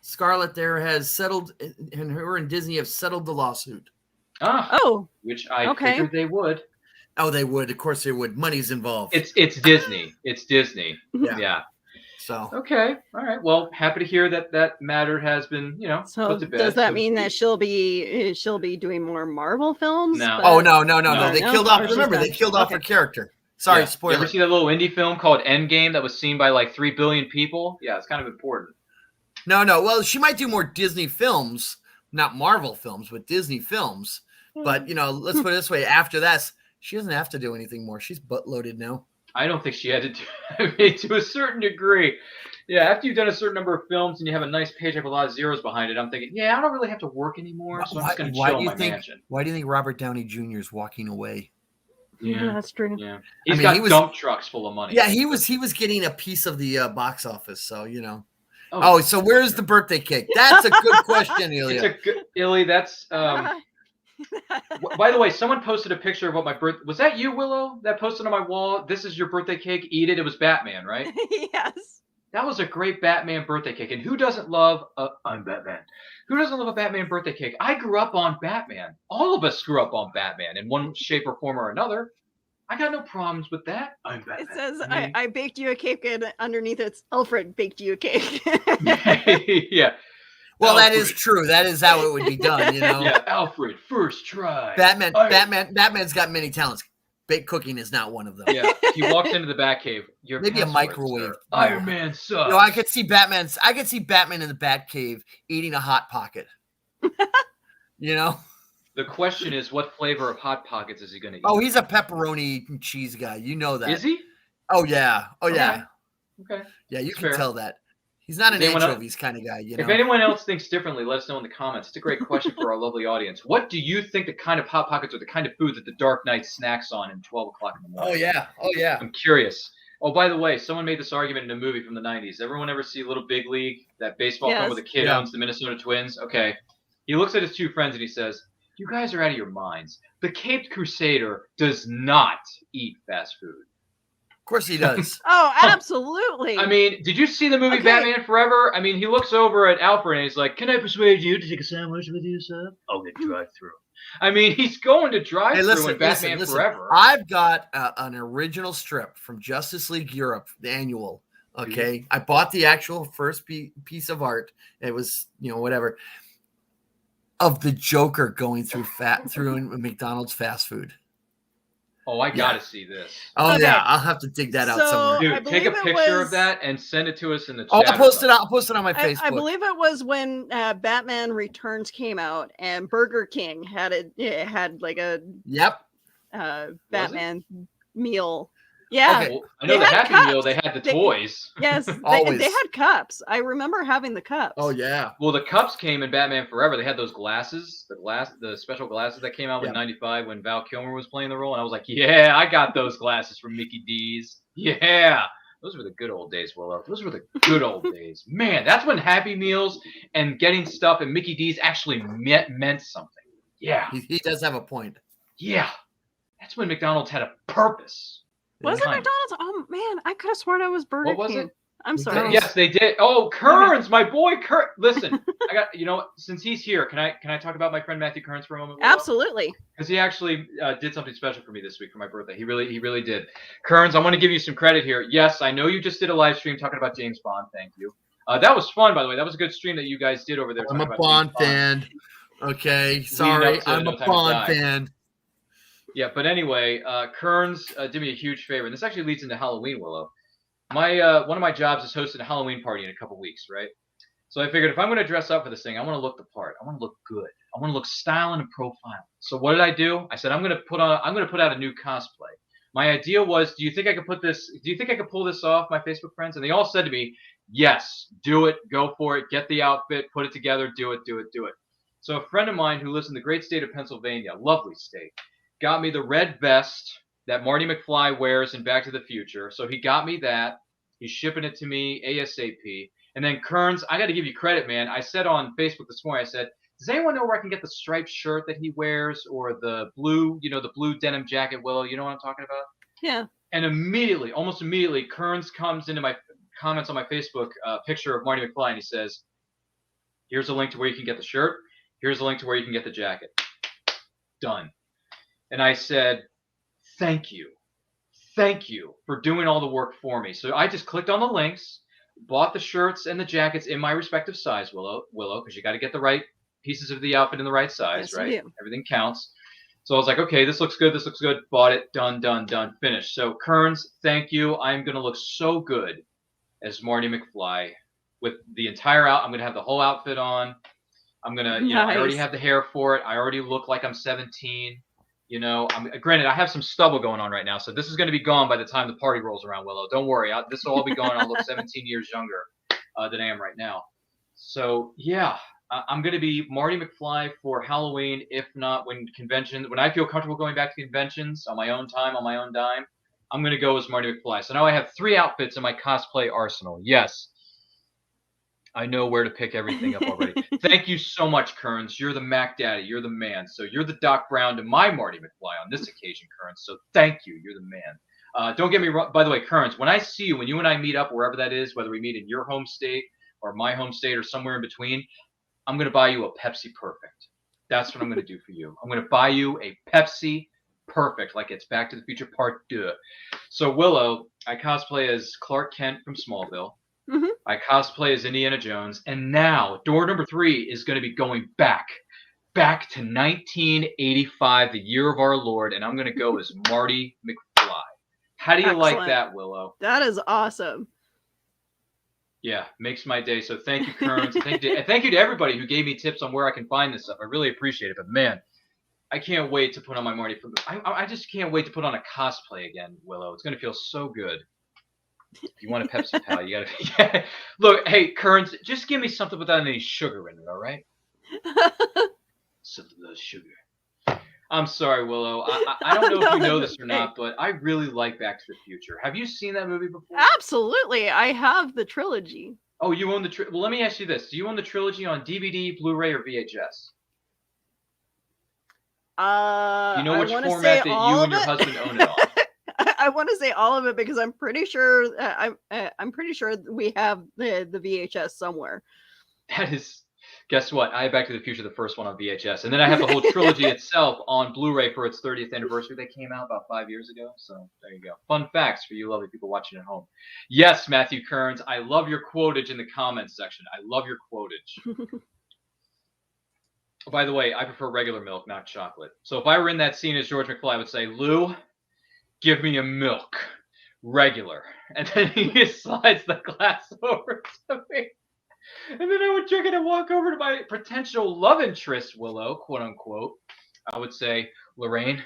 Speaker 4: Scarlett there has settled, and her and Disney have settled the lawsuit.
Speaker 1: Which I figured they would.
Speaker 4: Oh, they would. Of course they would. Money's involved.
Speaker 1: It's Disney. It's Disney. Yeah.
Speaker 4: So
Speaker 1: okay, all right. Well, happy to hear that matter has been, put to bed.
Speaker 2: Does that mean that she'll be doing more Marvel films?
Speaker 1: No.
Speaker 4: Oh no. They killed off. Remember, they killed off her character. Sorry, spoiler.
Speaker 1: You ever see that little indie film called Endgame that was seen by like 3 billion people? Yeah, it's kind of important.
Speaker 4: No. Well, she might do more Disney films, not Marvel films, but Disney films. But let's put it this way: after that, she doesn't have to do anything more. She's butt loaded now.
Speaker 1: I don't think she had to do it to a certain degree. Yeah, after you've done a certain number of films and you have a nice paycheck with a lot of zeros behind it, I'm thinking, I don't really have to work anymore, so I'm just going to chill in my mansion.
Speaker 4: Why do you think Robert Downey Jr. is walking away?
Speaker 2: Yeah, that's true.
Speaker 1: Yeah, he was dump trucks full of money.
Speaker 4: Yeah, he was getting a piece of the box office, so so where's the birthday cake? That's a good question, Ilya.
Speaker 1: Ilya, that's by the way, someone posted a picture of what my birthday was. That you, Willow? That posted on my wall. This is your birthday cake. Eat it. It was Batman, right?
Speaker 2: Yes.
Speaker 1: That was a great Batman birthday cake. And who doesn't love? I'm Batman. Who doesn't love a Batman birthday cake? I grew up on Batman. All of us grew up on Batman in one shape or form or another. I got no problems with that. I'm Batman.
Speaker 2: It says, I baked you a cake, and underneath it's Alfred baked you a cake.
Speaker 1: Yeah.
Speaker 4: Well,
Speaker 1: Alfred.
Speaker 4: That is true. That is how it would be done,
Speaker 1: Yeah, Alfred, first try.
Speaker 4: Batman's got many talents. Baked cooking is not one of them.
Speaker 1: Yeah, he walks into the Batcave.
Speaker 4: Maybe a microwave.
Speaker 1: Iron Man sucks.
Speaker 4: I could see Batman in the Batcave eating a Hot Pocket.
Speaker 1: The question is, what flavor of Hot Pockets is he going to eat?
Speaker 4: Oh, he's a pepperoni cheese guy. You know that.
Speaker 1: Is he?
Speaker 4: Oh yeah.
Speaker 1: Okay. Okay.
Speaker 4: Yeah, you
Speaker 1: That's
Speaker 4: can
Speaker 1: fair.
Speaker 4: tell that. He's not an
Speaker 1: Does anyone else-
Speaker 4: anchovies kind of guy, you know.
Speaker 1: If anyone else thinks differently, let us know in the comments. It's a great question for our lovely audience. What do you think the kind of Hot Pockets or the kind of food that the Dark Knight snacks on at 12 o'clock in the morning?
Speaker 4: Oh yeah.
Speaker 1: I'm curious. Oh, by the way, someone made this argument in a movie from the 90s. Everyone ever see Little Big League, that baseball film where the kid owns the Minnesota Twins? Okay. He looks at his two friends and he says, "You guys are out of your minds. The Caped Crusader does not eat fast food."
Speaker 4: Of course he does.
Speaker 2: Oh, absolutely.
Speaker 1: I mean, did you see the movie
Speaker 2: Okay.
Speaker 1: Batman Forever? I mean, he looks over at Alfred and he's like, "Can I persuade you to take a sandwich with you, sir?" "Oh, the drive-through." I mean, he's going to drive-through in Batman Forever.
Speaker 4: I've got an original strip from Justice League Europe, the annual. Okay, I bought the actual first piece of art. It was, whatever, of the Joker going through McDonald's fast food.
Speaker 1: Oh, I gotta see this.
Speaker 4: Oh
Speaker 2: Okay.
Speaker 4: yeah, I'll have to dig that out somewhere.
Speaker 1: Dude,
Speaker 2: I
Speaker 1: take a
Speaker 2: believe it
Speaker 1: picture
Speaker 2: was-
Speaker 1: of that and send it to us in the chat.
Speaker 4: Oh, I'll post it out. I'll post it on my Facebook.
Speaker 2: I believe it was when Batman Returns came out and Burger King had like a
Speaker 4: Yep.
Speaker 2: Batman meal. Yeah.
Speaker 4: Okay.
Speaker 1: Well, I know
Speaker 2: They
Speaker 1: the
Speaker 2: had
Speaker 1: Happy Meal,
Speaker 2: cups.
Speaker 1: they had the
Speaker 2: They-
Speaker 1: toys.
Speaker 2: Yes.
Speaker 4: Always.
Speaker 2: They had cups. I remember having the cups.
Speaker 4: Oh yeah.
Speaker 1: Well, the cups came in Batman Forever. They had those glasses, the special glasses that came out in
Speaker 4: Yep.
Speaker 1: '95 when Val Kilmer was playing the role, and I was like, yeah, I got those glasses from Mickey D's. Yeah, those were the good old days, Willow. Those were the good old days. Man, that's when Happy Meals and getting stuff at Mickey D's actually meant something. Yeah,
Speaker 4: He does have a point.
Speaker 1: yeah. That's when McDonald's had a purpose.
Speaker 2: Was it
Speaker 1: Kind of.
Speaker 2: McDonald's? Oh man, I could have sworn it was Burger
Speaker 1: What was
Speaker 2: King.
Speaker 1: it?
Speaker 2: I'm sorry.
Speaker 1: Yes, they did. Oh, Kearns, my boy Kearns. Listen, I got since he's here, can I talk about my friend Matthew Kearns for a moment? Willow?
Speaker 2: Absolutely.
Speaker 1: Because he actually did something special for me this week for my birthday. He really did. Kearns, I want to give you some credit here. Yes, I know you just did a live stream talking about James Bond. Thank you. That was fun, by the way. That was a good stream that you guys did over there.
Speaker 4: I'm
Speaker 1: talking
Speaker 4: a
Speaker 1: about
Speaker 4: Bond
Speaker 1: James
Speaker 4: fan. Okay,
Speaker 1: up
Speaker 4: sorry.
Speaker 1: to
Speaker 4: I'm
Speaker 1: No
Speaker 4: a
Speaker 1: Time to
Speaker 4: Bond
Speaker 1: Die.
Speaker 4: fan.
Speaker 1: Yeah, but anyway, Kearns did me a huge favor, and this actually leads into Halloween, Willow. My one of my jobs is hosting a Halloween party in a couple weeks, right? So I figured if I'm going to dress up for this thing, I want to look the part. I want to look good. I want to look styling and profile. So what did I do? I said I'm going to put out a new cosplay. My idea was, do you think I could pull this off, my Facebook friends? And they all said to me, yes, do it, go for it, get the outfit, put it together, do it. So a friend of mine who lives in the great state of Pennsylvania, lovely state, got me the red vest that Marty McFly wears in Back to the Future. So he got me that. He's shipping it to me ASAP. And then Kearns, I got to give you credit, man. I said on Facebook this morning, I said, does anyone know where I can get the striped shirt that he wears or the blue denim jacket, Willow? You know what I'm talking about?
Speaker 2: Yeah.
Speaker 1: And almost immediately, Kearns comes into my comments on my Facebook picture of Marty McFly, and he says, here's a link to where you can get the shirt. Here's a link to where you can get the jacket. Done. And I said, thank you for doing all the work for me. So I just clicked on the links, bought the shirts and the jackets in my respective size, Willow, because you got to get the right pieces of the outfit in the right size,
Speaker 2: Yes, you
Speaker 1: right?
Speaker 2: do.
Speaker 1: Everything counts. So I was like, okay, this looks good, bought it, done, finished. So Kearns, thank you. I'm going to look so good as Marty McFly with the entire I'm going to have the whole outfit on. I'm going to, I already
Speaker 2: Nice.
Speaker 1: have the hair for it. I already look like I'm 17. Granted, I have some stubble going on right now, so this is going to be gone by the time the party rolls around, Willow. Don't worry. This will all be gone. I'll look 17 years younger than I am right now. So, yeah, I'm going to be Marty McFly for Halloween, if not when I feel comfortable going back to conventions on my own time, on my own dime, I'm going to go as Marty McFly. So now I have 3 outfits in my cosplay arsenal. Yes. I know where to pick everything up already. Thank you so much, Kearns. You're the Mac Daddy. You're the man. So you're the Doc Brown to my Marty McFly on this occasion, Kearns. So thank you. You're the man. Don't get me wrong. By the way, Kearns, when you and I meet up, wherever that is, whether we meet in your home state or my home state or somewhere in between, I'm going to buy you a Pepsi Perfect. That's what I'm going to do for you. I'm going to buy you a Pepsi Perfect, like it's Back to the Future Part 2. So Willow, I cosplay as Clark Kent from Smallville.
Speaker 2: Mm-hmm.
Speaker 1: I cosplay as Indiana Jones, and now door number 3 is going to be going back to 1985, the year of our Lord, and I'm going to go as Marty McFly. How do you like
Speaker 2: Excellent.
Speaker 1: that, Willow?
Speaker 2: That is awesome.
Speaker 1: Yeah, makes my day. So thank you, Kearns. Thank you to everybody who gave me tips on where I can find this stuff. I really appreciate it. But man, I can't wait to put on my Marty. I just can't wait to put on a cosplay again, Willow. It's going to feel so good. If you want a Pepsi Pal, you gotta. Yeah. Look, hey, Kearns, just give me something without any sugar in it, all right? Something without sugar. I'm sorry, Willow. I don't know if you know this or not, but I really like Back to the Future. Have you seen that movie before?
Speaker 2: Absolutely. I have the trilogy.
Speaker 1: Oh, you own the well, let me ask you this. Do you own the trilogy on DVD, Blu-ray, or VHS? You know which format that you and your husband own it on?
Speaker 2: I want to say all of it because I'm pretty sure I'm pretty sure we have the VHS somewhere.
Speaker 1: That is, guess what? I have Back to the Future, the first one on VHS, and then I have the whole trilogy itself on Blu-ray for its 30th anniversary. That came out about 5 years ago. So there you go. Fun facts for you lovely people watching at home. Yes, Matthew Kearns, I love your quotage in the comments section. I love your quotage. By the way, I prefer regular milk, not chocolate. So if I were in that scene as George McFly, I would say, Lou, give me a milk, regular. And then he slides the glass over to me. And then I would drink it and walk over to my potential love interest, Willow, quote unquote. I would say, Lorraine,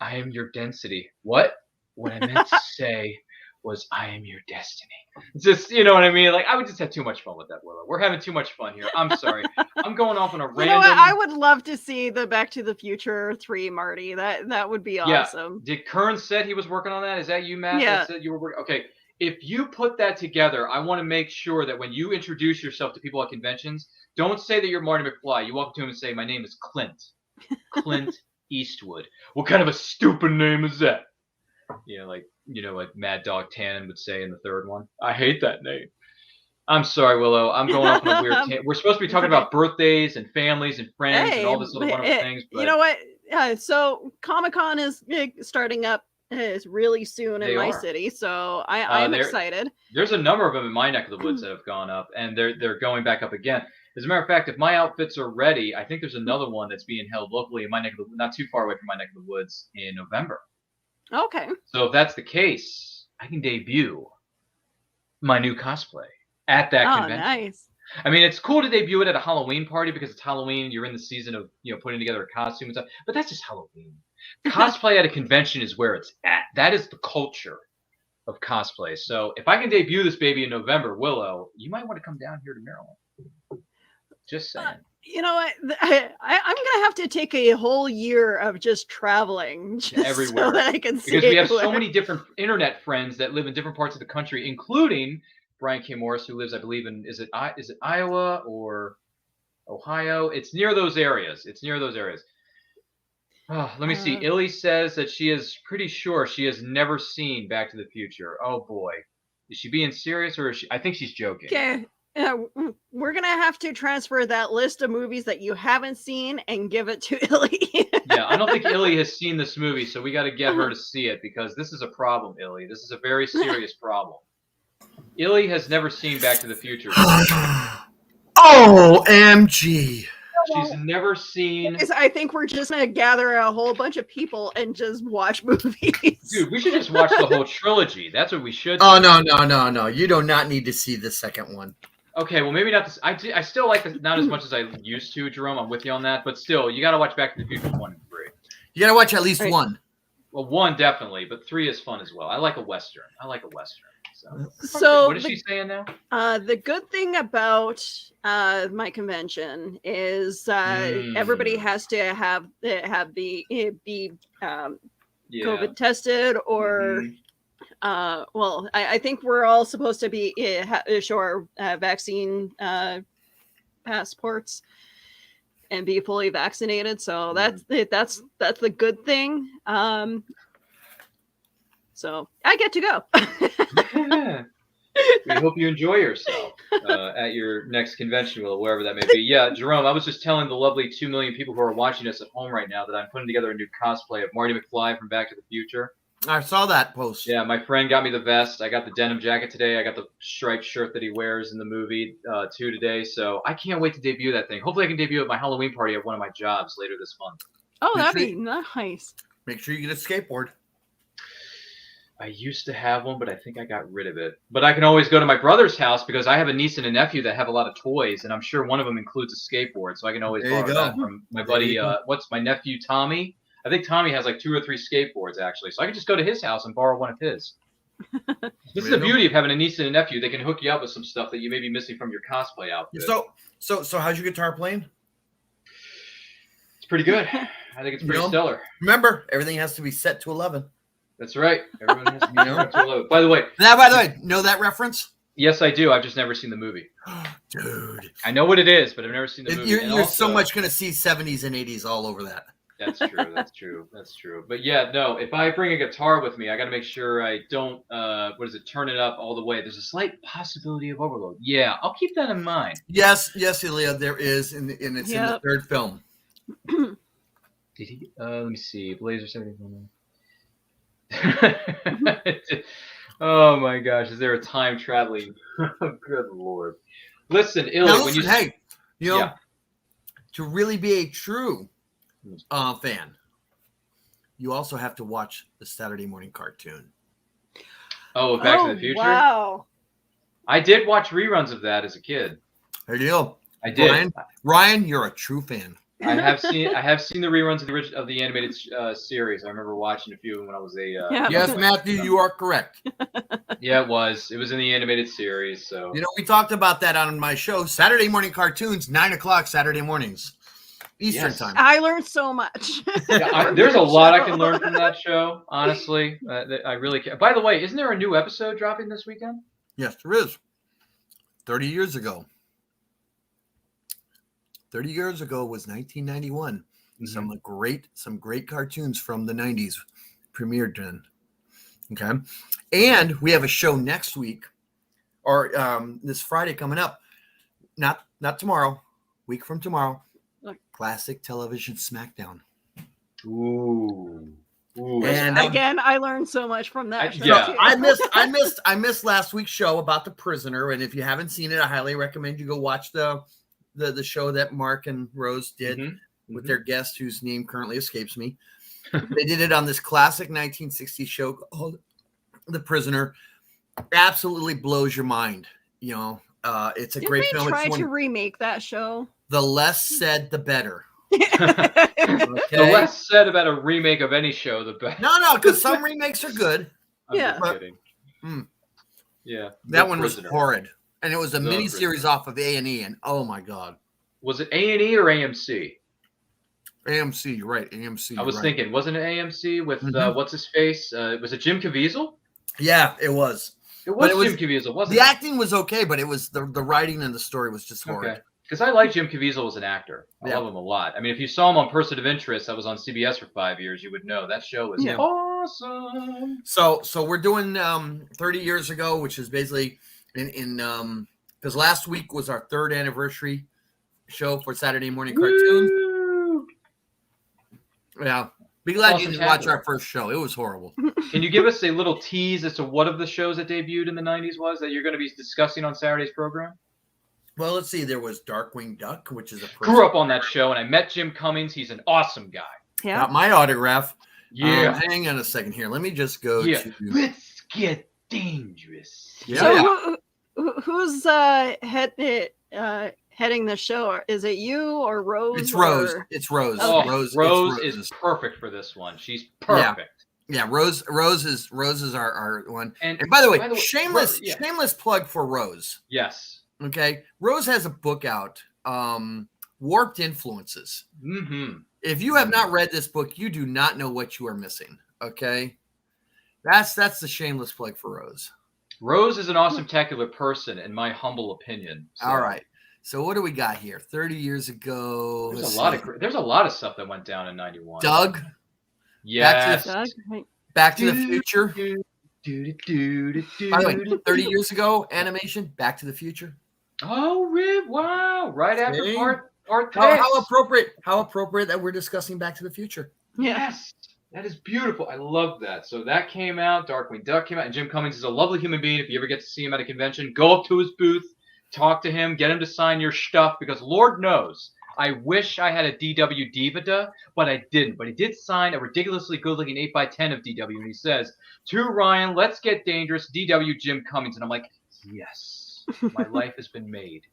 Speaker 1: I am your density. What? What I meant to say was I am your destiny. Just, you know what I mean? Like, I would just have too much fun with that, Willow. We're having too much fun here. I'm sorry. I'm going off on a random...
Speaker 2: You know what? I would love to see the Back to the Future 3, Marty. That would be awesome.
Speaker 1: Yeah. Did Kearns said he was working on that? Is that you, Matt?
Speaker 2: Yeah.
Speaker 1: That said you were working? Okay. If you put that together, I want to make sure that when you introduce yourself to people at conventions, don't say that you're Marty McFly. You walk up to him and say, my name is Clint. Clint Eastwood. What kind of a stupid name is that? Like Mad Dog Tannen would say in the third one. I hate that name. I'm sorry, Willow. I'm going off on a weird tangent. We're supposed to be talking about birthdays and families and friends and all this other wonderful things. But...
Speaker 2: You know what? So Comic-Con is starting up really soon in my city, so I'm excited.
Speaker 1: There's a number of them in my neck of the woods that have gone up, and they're going back up again. As a matter of fact, if my outfits are ready, I think there's another one that's being held locally in my neck of the, not too far away from my neck of the woods, in November.
Speaker 2: Okay.
Speaker 1: So if that's the case, I can debut my new cosplay at that convention.
Speaker 2: Nice.
Speaker 1: I mean, it's cool to debut it at a Halloween party because it's Halloween. You're in the season of putting together a costume and stuff. But that's just Halloween. Cosplay at a convention is where it's at. That is the culture of cosplay. So if I can debut this baby in November, Willow, you might want to come down here to Maryland. Just saying.
Speaker 2: You know what? I'm gonna have to take a whole year of just traveling
Speaker 1: everywhere
Speaker 2: so that I can see.
Speaker 1: Because we have so many different internet friends that live in different parts of the country, including Brian K. Morris, who lives, I believe, in is it Iowa or Ohio? It's near those areas. Oh, let me see. Illy says that she is pretty sure she has never seen Back to the Future. Oh boy, is she being serious or is she? I think she's joking.
Speaker 2: Okay. We're gonna have to transfer that list of movies that you haven't seen and give it to Illy.
Speaker 1: Yeah, I don't think Illy has seen this movie, so we got to get her to see it because this is a problem, Illy. This is a very serious problem. Illy has never seen Back to the Future.
Speaker 4: OMG.
Speaker 1: She's never seen...
Speaker 2: I think we're just going to gather a whole bunch of people and just watch movies.
Speaker 1: Dude, we should just watch the whole trilogy. That's what we should do.
Speaker 4: Oh, no. You do not need to see the second one.
Speaker 1: Okay, well, maybe not this. I still like this not as much as I used to, Jerome. I'm with you on that. But still, you got to watch Back to the Future 1 and 3.
Speaker 4: You got to watch at least one.
Speaker 1: Well, 1 definitely, but 3 is fun as well. I like a Western.
Speaker 2: So
Speaker 1: what is she saying now?
Speaker 2: The good thing about my convention is everybody has to have be COVID tested or well, I think we're all supposed to be show our vaccine passports and be fully vaccinated. So that's the good thing. So I get to go.
Speaker 1: Yeah. We hope you enjoy yourself at your next convention, wherever that may be. Yeah, Jerome, I was just telling the lovely 2 million people who are watching us at home right now that I'm putting together a new cosplay of Marty McFly from Back to the Future.
Speaker 4: I saw that post.
Speaker 1: Yeah, my friend got me the vest. I got the denim jacket today. I got the striped shirt that he wears in the movie too today. So I can't wait to debut that thing. Hopefully I can debut at my Halloween party at one of my jobs later this month.
Speaker 2: Oh, that'd be nice.
Speaker 4: Make sure you get a skateboard.
Speaker 1: I used to have one, but I think I got rid of it. But I can always go to my brother's house because I have a niece and a nephew that have a lot of toys, and I'm sure one of them includes a skateboard. So I can always borrow that from my buddy. What's my nephew, Tommy? I think Tommy has like 2 or 3 skateboards, actually. So I can just go to his house and borrow one of his. This is the beauty of having a niece and a nephew. They can hook you up with some stuff that you may be missing from your cosplay outfit.
Speaker 4: So how's your guitar playing?
Speaker 1: It's pretty good. I think it's pretty stellar.
Speaker 4: Remember, everything has to be set to 11.
Speaker 1: That's right. Everyone has to be set to 11. By the way,
Speaker 4: know that reference?
Speaker 1: Yes, I do. I've just never seen the movie.
Speaker 4: Dude.
Speaker 1: I know what it is, but I've never seen the movie.
Speaker 4: You're so much going to see 70s and 80s all over that.
Speaker 1: That's true. That's true. That's true. But yeah, no, if I bring a guitar with me, I got to make sure I don't, turn it up all the way. There's a slight possibility of overload. Yeah, I'll keep that in mind.
Speaker 4: Yes, Ilya, there is, and it's in the third film.
Speaker 1: Did he? Let me see. Blazer 71. Oh my gosh, is there a time traveling? Good Lord. Listen, Ilya, to really be a true fan, you also have to watch the Saturday morning cartoon. Oh, Back to the Future?
Speaker 2: Wow.
Speaker 1: I did watch reruns of that as a kid.
Speaker 4: There you go.
Speaker 1: I did.
Speaker 4: Ryan, you're a true fan.
Speaker 1: I have seen the reruns of the animated series. I remember watching a few of them when I was a
Speaker 4: Yes, Matthew, you are correct.
Speaker 1: Yeah, it was in the animated series. So
Speaker 4: we talked about that on my show, Saturday morning cartoons, 9:00 Saturday mornings, Eastern time.
Speaker 2: I learned so much.
Speaker 1: There's a lot I can learn from that show. Honestly, I really can. By the way, isn't there a new episode dropping this weekend?
Speaker 4: Yes, there is. 30 years ago. 30 years ago was 1991. Mm-hmm. Some great cartoons from the 90s premiered then. Okay. And we have a show next week or this Friday coming up. Not tomorrow, week from tomorrow. Classic Television Smackdown.
Speaker 1: Ooh.
Speaker 4: And
Speaker 2: again, I learned so much from that show.
Speaker 1: Yeah.
Speaker 2: Too.
Speaker 4: I missed last week's show about the prisoner, and if you haven't seen it, I highly recommend you go watch the show that Mark and Rose did with their guest, whose name currently escapes me. They did it on this classic 1960s show called The Prisoner. Absolutely blows your mind. It's a great film.
Speaker 2: Did they try to remake that show?
Speaker 4: The less said, the better.
Speaker 1: The less said about a remake of any show, the better.
Speaker 4: No, because some remakes are good.
Speaker 2: I'm
Speaker 1: just kidding. Yeah.
Speaker 4: That one was horrid. And it was a miniseries off of A&E, and oh my God.
Speaker 1: Was it A&E or AMC?
Speaker 4: AMC, you're right. AMC.
Speaker 1: I was thinking, wasn't it AMC with what's his face? Was it Jim Caviezel?
Speaker 4: Yeah, it was.
Speaker 1: It was Jim Caviezel, wasn't it?
Speaker 4: The acting was okay, but it was the writing and the story was just horrid. Okay.
Speaker 1: Because I like Jim Caviezel as an actor. I love him a lot. I mean, if you saw him on Person of Interest, that was on CBS for 5 years, you would know that show was awesome.
Speaker 4: So we're doing 30 years ago, which is basically in because last week was our 3rd anniversary show for Saturday morning cartoons.
Speaker 1: Woo!
Speaker 4: Yeah. Be glad you didn't watch our first show. It was horrible.
Speaker 1: Can you give us a little tease as to what of the shows that debuted in the 90s was that you're going to be discussing on Saturday's program?
Speaker 4: Well, let's see. There was Darkwing Duck, which is
Speaker 1: grew up on that show, and I met Jim Cummings. He's an awesome guy.
Speaker 2: Yeah.
Speaker 4: Got my autograph.
Speaker 1: Yeah.
Speaker 4: Hang on a second here. Let me just go to...
Speaker 1: Let's get dangerous.
Speaker 2: Yeah. So who's heading the show? Is it you or Rose?
Speaker 4: It's Rose. It's Rose.
Speaker 1: Oh, Rose is perfect for this one. She's perfect.
Speaker 4: Yeah, Rose is our one. And by the way, shameless plug for Rose.
Speaker 1: Yes.
Speaker 4: Okay. Rose has a book out, Warped Influences.
Speaker 1: Mm-hmm.
Speaker 4: If you have not read this book, you do not know what you are missing. Okay. That's the shameless plug for Rose.
Speaker 1: Rose is an awesome-tacular person, in my humble opinion. So.
Speaker 4: All right. So what do we got here? 30 years ago.
Speaker 1: There's a lot of stuff that went down in 91.
Speaker 4: Doug.
Speaker 1: Yes.
Speaker 4: Back to the Future. By the way, 30 years ago, animation, Back to the Future.
Speaker 1: Oh, Rib! Wow! Right after part 6.
Speaker 4: How appropriate that we're discussing Back to the Future.
Speaker 1: Yes, that is beautiful. I love that. So that came out. Darkwing Duck came out, and Jim Cummings is a lovely human being. If you ever get to see him at a convention, go up to his booth, talk to him, get him to sign your stuff. Because Lord knows, I wish I had a DW Divida, but I didn't. But he did sign a ridiculously good-looking 8x10 of DW, and he says, "To Ryan, let's get dangerous. DW Jim Cummings," and I'm like, yes. My life has been made.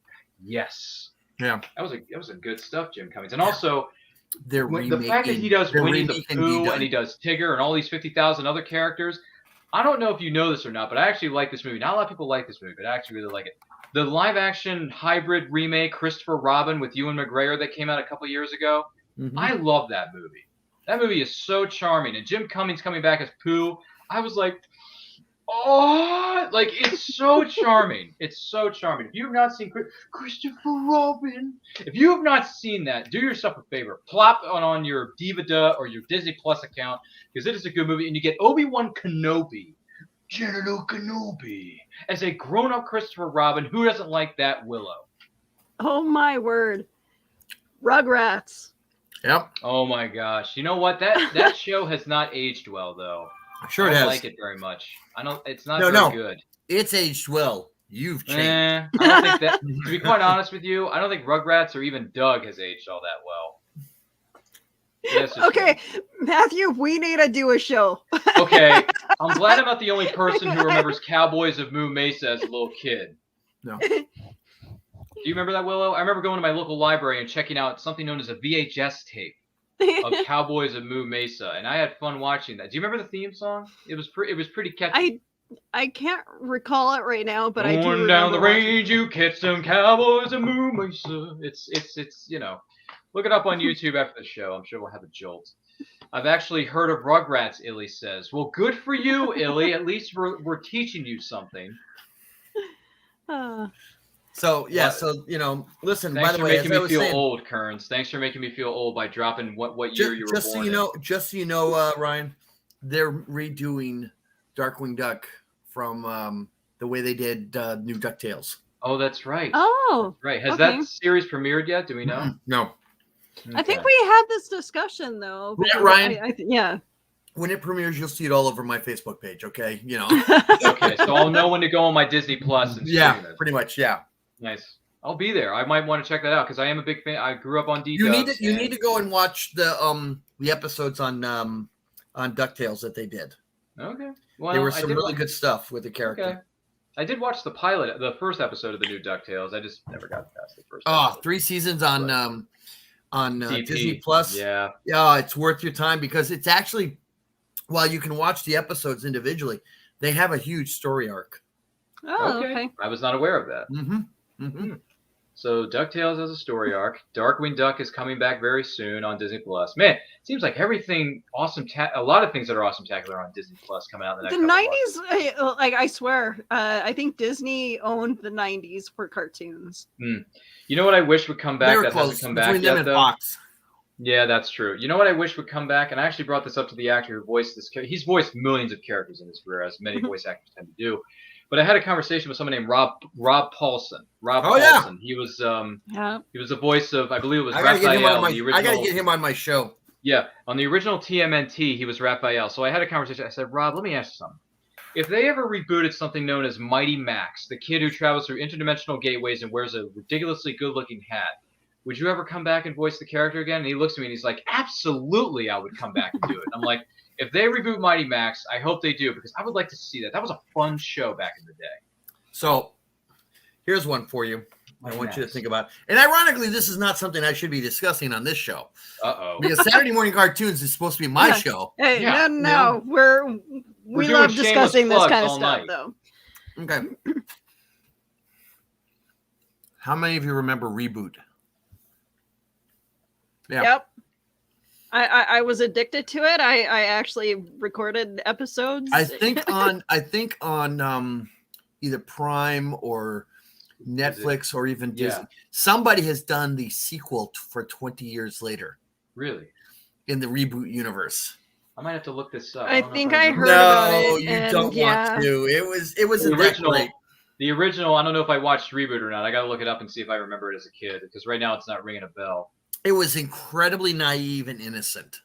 Speaker 1: Yes.
Speaker 4: Yeah.
Speaker 1: That was a good stuff, Jim Cummings. And also
Speaker 4: the
Speaker 1: fact that he does Winnie the Pooh and he does Tigger and all these 50,000 other characters, I don't know if you know this or not, but I actually like this movie. Not a lot of people like this movie, but I actually really like it. The live-action hybrid remake, Christopher Robin with Ewan McGregor, that came out a couple years ago.
Speaker 4: Mhm.
Speaker 1: I love that movie. That movie is so charming. And Jim Cummings coming back as Pooh, I was like, oh, like, it's so charming. It's so charming. If you have not seen Christopher Robin, if you have not seen that, do yourself a favor. Plop on your DivaDa or your Disney Plus account, because it is a good movie. And you get Obi-Wan Kenobi, General Kenobi, as a grown-up Christopher Robin. Who doesn't like that Willow?
Speaker 2: Oh my word. Rugrats.
Speaker 4: Yep.
Speaker 1: Oh my gosh. You know what? That show has not aged well, though.
Speaker 4: Sure it
Speaker 1: I
Speaker 4: has.
Speaker 1: don't like it very much. It's not
Speaker 4: No,
Speaker 1: very
Speaker 4: no.
Speaker 1: good.
Speaker 4: It's aged well. You've changed.
Speaker 1: I don't think that, to be quite honest with you, I don't think Rugrats or even Doug has aged all that well. That's just
Speaker 2: Okay,
Speaker 1: me.
Speaker 2: Matthew, we need to do a show.
Speaker 1: Okay, I'm glad I'm not the only person who remembers Cowboys of Moo Mesa as a little kid.
Speaker 4: No.
Speaker 1: Do you remember that, Willow? I remember going to my local library and checking out something known as a VHS tape of Cowboys of Moo Mesa, and I had fun watching that. Do you remember the theme song? It was pretty catchy.
Speaker 2: I can't recall it right now, but I do
Speaker 1: Going
Speaker 2: remember
Speaker 1: down the
Speaker 2: watching
Speaker 1: range, you catch some Cowboys of Moo Mesa. It's you know, look it up on YouTube after the show. I'm sure we'll have a jolt. I've actually heard of Rugrats, Illy says. Well, good for you, Illy. At least we're teaching you something.
Speaker 4: So yeah, so listen.
Speaker 1: Thanks
Speaker 4: by the
Speaker 1: for
Speaker 4: way,
Speaker 1: making
Speaker 4: as I
Speaker 1: me
Speaker 4: was
Speaker 1: feel
Speaker 4: saying,
Speaker 1: old, Kearns. Thanks for making me feel old by dropping what year you were
Speaker 4: just
Speaker 1: born.
Speaker 4: so you know, Ryan, they're redoing Darkwing Duck from the way they did new DuckTales.
Speaker 1: Oh, that's right.
Speaker 2: Oh,
Speaker 1: Right. Has
Speaker 2: okay.
Speaker 1: that series premiered yet? Do we know?
Speaker 4: No.
Speaker 2: I think
Speaker 1: Okay.
Speaker 2: we had this discussion though.
Speaker 4: Yeah,
Speaker 2: because
Speaker 4: Ryan.
Speaker 2: Yeah.
Speaker 4: When it premieres, you'll see it all over my Facebook page. Okay,
Speaker 1: Okay, so I'll know when to go on my Disney Plus and
Speaker 4: yeah,
Speaker 1: stream it.
Speaker 4: pretty much. Yeah.
Speaker 1: Nice. I'll be there. I might want to check that out because I am a big fan. I grew up on D.
Speaker 4: You need to go and watch the episodes on DuckTales that they did.
Speaker 1: Okay. Well,
Speaker 4: There was some really good stuff with the character.
Speaker 1: Okay. I did watch the pilot, the first episode of the new DuckTales. I just never got past the first.
Speaker 4: Oh,
Speaker 1: episode.
Speaker 4: 3 seasons on
Speaker 1: DP.
Speaker 4: Disney Plus.
Speaker 1: Yeah.
Speaker 4: Yeah, it's worth your time because it's actually, while you can watch the episodes individually, they have a huge story arc.
Speaker 2: Oh, okay.
Speaker 1: I was not aware of that.
Speaker 4: Mm-hmm. Mm-hmm.
Speaker 1: So DuckTales has a story arc. Darkwing Duck is coming back very soon on Disney Plus. Man, it seems like everything awesome. A lot of things that are awesome tackler on Disney Plus coming out in the next
Speaker 2: The
Speaker 1: couple months.
Speaker 2: 90s, like I swear, I think Disney owned the 90s for cartoons.
Speaker 1: You know what I wish would come back?
Speaker 4: They were
Speaker 1: That
Speaker 4: close
Speaker 1: hasn't come back
Speaker 4: between them
Speaker 1: yet,
Speaker 4: and
Speaker 1: though.
Speaker 4: Fox.
Speaker 1: Yeah, that's true. You know what I wish would come back? And I actually brought this up to the actor who voiced this character. He's voiced millions of characters in his career, as many voice actors tend to do. But I had a conversation with someone named Rob Paulson. Paulson.
Speaker 4: Yeah.
Speaker 1: He was
Speaker 2: Yeah.
Speaker 1: he was the voice of, I believe it was
Speaker 4: I gotta get him
Speaker 1: Raphael.
Speaker 4: on my.
Speaker 1: The original,
Speaker 4: I gotta get him on my show.
Speaker 1: Yeah, on the original TMNT, he was Raphael. So I had a conversation. I said, Rob, let me ask you something. If they ever rebooted something known as Mighty Max, the kid who travels through interdimensional gateways and wears a ridiculously good-looking hat, would you ever come back and voice the character again? And he looks at me and he's like, absolutely, I would come back and do it. I'm like, if they reboot Mighty Max, I hope they do because I would like to see that. That was a fun show back in the day.
Speaker 4: So, here's one for you. I want you to think about. And ironically, this is not something I should be discussing on this show.
Speaker 1: Uh-oh.
Speaker 4: Because Saturday Morning Cartoons is supposed to be my show.
Speaker 2: Hey,
Speaker 1: Yeah,
Speaker 2: no.
Speaker 1: We're
Speaker 2: We
Speaker 1: doing
Speaker 2: love
Speaker 1: shameless
Speaker 2: discussing this
Speaker 1: plugs
Speaker 2: kind of
Speaker 1: all
Speaker 2: stuff,
Speaker 1: night.
Speaker 2: though.
Speaker 4: Okay. How many of you remember Reboot? Yeah.
Speaker 2: Yep. I was addicted to it. I actually recorded episodes.
Speaker 4: I think on either Prime or Netflix or even Disney, somebody has done the sequel for 20 years later
Speaker 1: Really?
Speaker 4: in the Reboot universe.
Speaker 1: I might have to look this up.
Speaker 2: I
Speaker 1: don't know
Speaker 2: think
Speaker 1: if
Speaker 2: I
Speaker 1: remember.
Speaker 2: heard about
Speaker 4: No,
Speaker 2: it,
Speaker 4: you
Speaker 2: and
Speaker 4: don't want to. It was
Speaker 1: The
Speaker 4: a
Speaker 1: original.
Speaker 4: great.
Speaker 1: The original, I don't know if I watched Reboot or not. I got to look it up and see if I remember it as a kid because right now it's not ringing a bell.
Speaker 4: It was incredibly naive and innocent.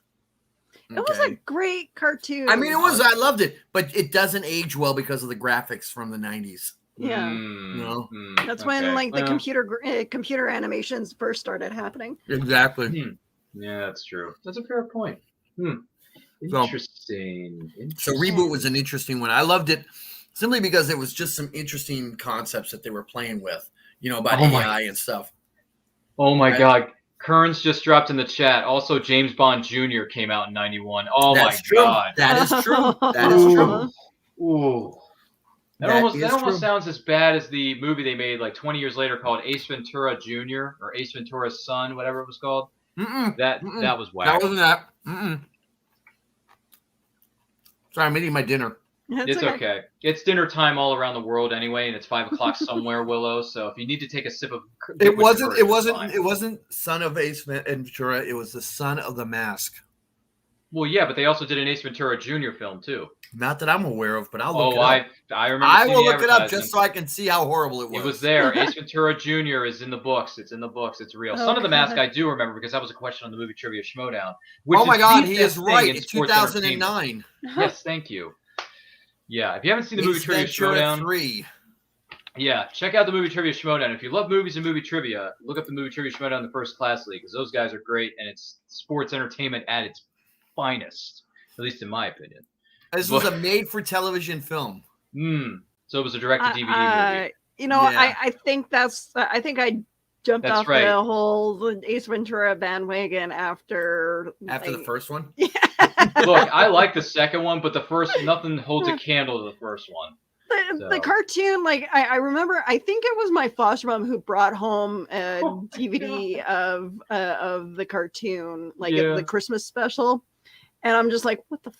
Speaker 2: It was a great cartoon.
Speaker 4: I mean, it was. I loved it, but it doesn't age well because of the graphics from the 90s.
Speaker 2: Yeah.
Speaker 4: No.
Speaker 2: That's when the computer animations first started happening.
Speaker 4: Exactly.
Speaker 1: Yeah, that's true. That's a fair point.
Speaker 4: So-
Speaker 1: Interesting.
Speaker 4: So Reboot was an interesting one. I loved it simply because it was just some interesting concepts that they were playing with, about AI and stuff.
Speaker 1: Oh my
Speaker 4: Right.
Speaker 1: God. Kearns just dropped in the chat. Also, James Bond Jr. came out in 91. Oh
Speaker 4: That's
Speaker 1: my
Speaker 4: true.
Speaker 1: God.
Speaker 4: That is true. That is true.
Speaker 1: Ooh. That almost sounds as bad as the movie they made like 20 years later called Ace Ventura Jr. or Ace Ventura's Son, whatever it was called. That was whack.
Speaker 4: That wasn't that. Sorry, I'm eating my dinner.
Speaker 1: It's okay. It's dinner time all around the world anyway, and it's 5 o'clock somewhere, Willow. So if you need to take a sip of,
Speaker 4: it wasn't Son of Ace Ventura. It was the Son of the Mask.
Speaker 1: Well, yeah, but they also did an Ace Ventura Jr. film too.
Speaker 4: Not that I'm aware of, but I'll look it up.
Speaker 1: I remember.
Speaker 4: I will look it up just so I can see how horrible it was.
Speaker 1: It was there. Ace Ventura Jr. is in the books. It's in the books. It's real. Son of the Mask, I do remember because that was a question on the movie Trivia Schmodown.
Speaker 4: Oh my God, he is right. 2009.
Speaker 1: Yes, thank you. Yeah, if you haven't seen the movie Trivia Schmodown,
Speaker 4: 3.
Speaker 1: Yeah, check out the movie Trivia Schmodown. If you love movies and movie trivia, look up the movie Trivia Schmodown, the First Class League, because those guys are great, and it's sports entertainment at its finest, at least in my opinion.
Speaker 4: This was a made-for-television film.
Speaker 1: So it was a direct-to-DVD movie.
Speaker 2: You know, yeah. I think I jumped off the whole Ace Ventura bandwagon after
Speaker 4: the first one.
Speaker 2: Yeah.
Speaker 1: Look, I like the second one, but the first, nothing holds a candle to the first one.
Speaker 2: The cartoon, like I remember, I think it was my foster mom who brought home a DVD of the cartoon, like the Christmas special, and I'm just like, what the f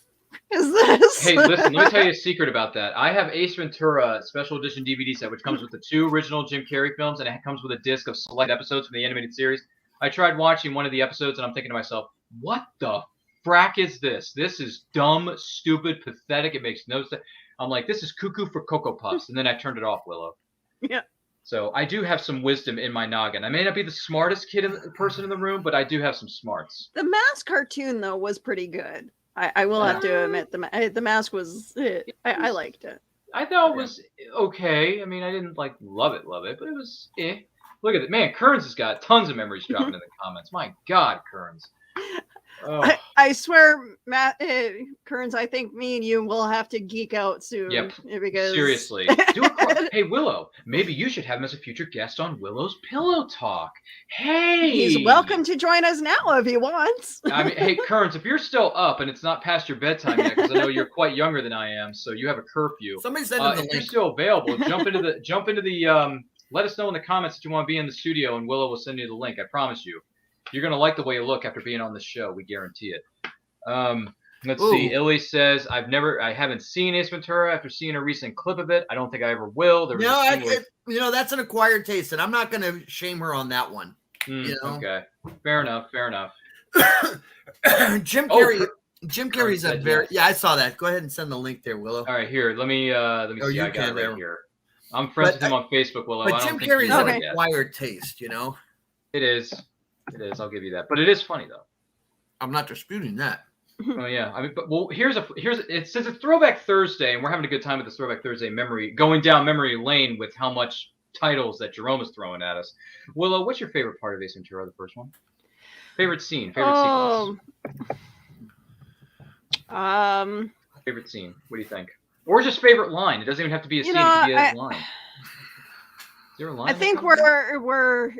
Speaker 2: is this?
Speaker 1: Hey, listen, let me tell you a secret about that. I have Ace Ventura special edition DVD set, which comes with the 2 original Jim Carrey films, and it comes with a disc of select episodes from the animated series. I tried watching one of the episodes, and I'm thinking to myself, what the frack is this? This is dumb, stupid, pathetic. It makes no sense. I'm like, this is cuckoo for Cocoa Puffs. And then I turned it off, Willow.
Speaker 2: Yeah.
Speaker 1: So I do have some wisdom in my noggin. I may not be the smartest person in the room, but I do have some smarts.
Speaker 2: The Mask cartoon, though, was pretty good. I will have to admit, the Mask was, I liked it.
Speaker 1: I thought it was okay. I mean, I didn't like love it, but it was Look at it. Man, Kearns has got tons of memories dropping in the comments. My God, Kearns. Oh.
Speaker 2: I swear, Matt, Kearns, I think me and you will have to geek out soon.
Speaker 1: Yep.
Speaker 2: Because...
Speaker 1: Seriously. Hey, Willow, maybe you should have him as a future guest on Willow's Pillow Talk. Hey!
Speaker 2: He's welcome to join us now if he wants.
Speaker 1: I mean, hey, Kearns, if you're still up and it's not past your bedtime yet, because I know you're quite younger than I am, so you have a curfew.
Speaker 4: Somebody send him the link.
Speaker 1: If you're still available, jump into the let us know in the comments that you want to be in the studio, and Willow will send you the link. I promise you. You're going to like the way you look after being on the show. We guarantee it. Let's see. Illy says, I haven't seen Ace Ventura after seeing a recent clip of it. I don't think I ever will.
Speaker 4: That's an acquired taste, and I'm not going to shame her on that one.
Speaker 1: Okay. Fair enough.
Speaker 4: Jim Carrey's a very... Yeah, I saw that. Go ahead and send the link there, Willow.
Speaker 1: All right, here. Let me see. I got it right here. I'm friends with him on Facebook, Willow.
Speaker 4: But Jim Carrey's an acquired taste, you know?
Speaker 1: It is. I'll give you that. But it is funny though.
Speaker 4: I'm not disputing that.
Speaker 1: Oh yeah. I mean, but since it's Throwback Thursday and we're having a good time with this Throwback Thursday going down memory lane with how much titles that Jerome is throwing at us. Willow, what's your favorite part of Ace Ventura, the first one? Favorite scene, sequence. Favorite scene. What do you think? Or just favorite line? It doesn't even have to be a scene. It could be a line. Is there a line?
Speaker 2: I think we're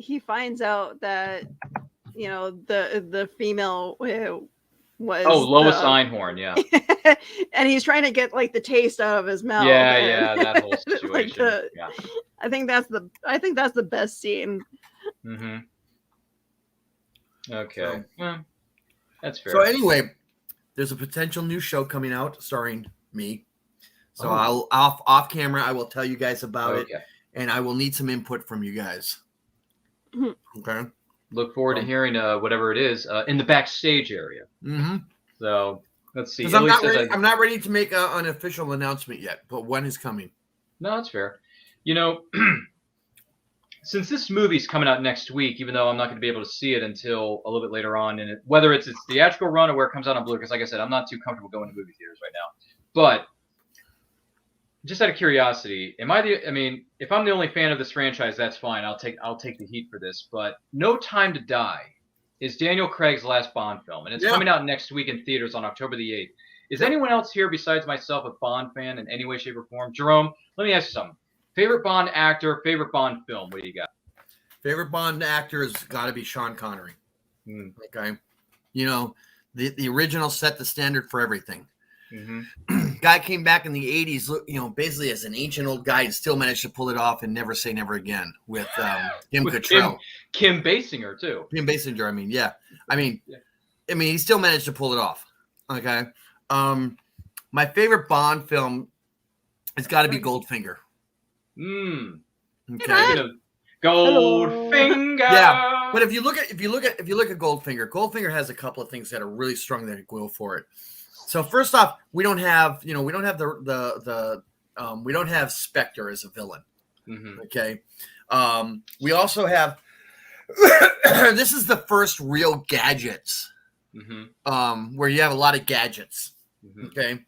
Speaker 2: he finds out that the female was
Speaker 1: Lois Einhorn, yeah.
Speaker 2: And he's trying to get like the taste out of his mouth.
Speaker 1: Yeah, that whole situation.
Speaker 2: I think that's the best scene.
Speaker 1: Mm-hmm. Okay. Well, that's fair.
Speaker 4: So anyway, there's a potential new show coming out starring me. So I'll off camera I will tell you guys about it, and I will need some input from you guys. Okay.
Speaker 1: Look forward to hearing whatever it is in the backstage area.
Speaker 4: Mm-hmm.
Speaker 1: So let's see.
Speaker 4: I'm not ready to make an official announcement yet, but when is coming?
Speaker 1: No, that's fair. Since this movie's coming out next week, even though I'm not going to be able to see it until a little bit later on, and whether it's theatrical run or where it comes out on Blue, because like I said, I'm not too comfortable going to movie theaters right now. But just out of curiosity, if I'm the only fan of this franchise, that's fine. I'll take the heat for this. But No Time to Die is Daniel Craig's last Bond film, and it's coming out next week in theaters on October the 8th. Is anyone else here besides myself a Bond fan in any way, shape, or form? Jerome, let me ask you something. Favorite Bond actor, favorite Bond film. What do you got?
Speaker 4: Favorite Bond actor has got to be Sean Connery. Okay, the original set the standard for everything. Guy came back in the 80s, basically as an ancient old guy and still managed to pull it off and Never Say Never Again with Kim Cattrall.
Speaker 1: Kim Basinger, too.
Speaker 4: Kim Basinger, I mean, yeah. I mean, he still managed to pull it off. Okay. My favorite Bond film has got to be Goldfinger.
Speaker 1: Okay. Goldfinger.
Speaker 4: Yeah, but if you look at Goldfinger, Goldfinger has a couple of things that are really strong that go for it. So first off, we don't have Spectre as a villain. Okay. We also have this is the first real gadgets. Where you have a lot of gadgets. Okay.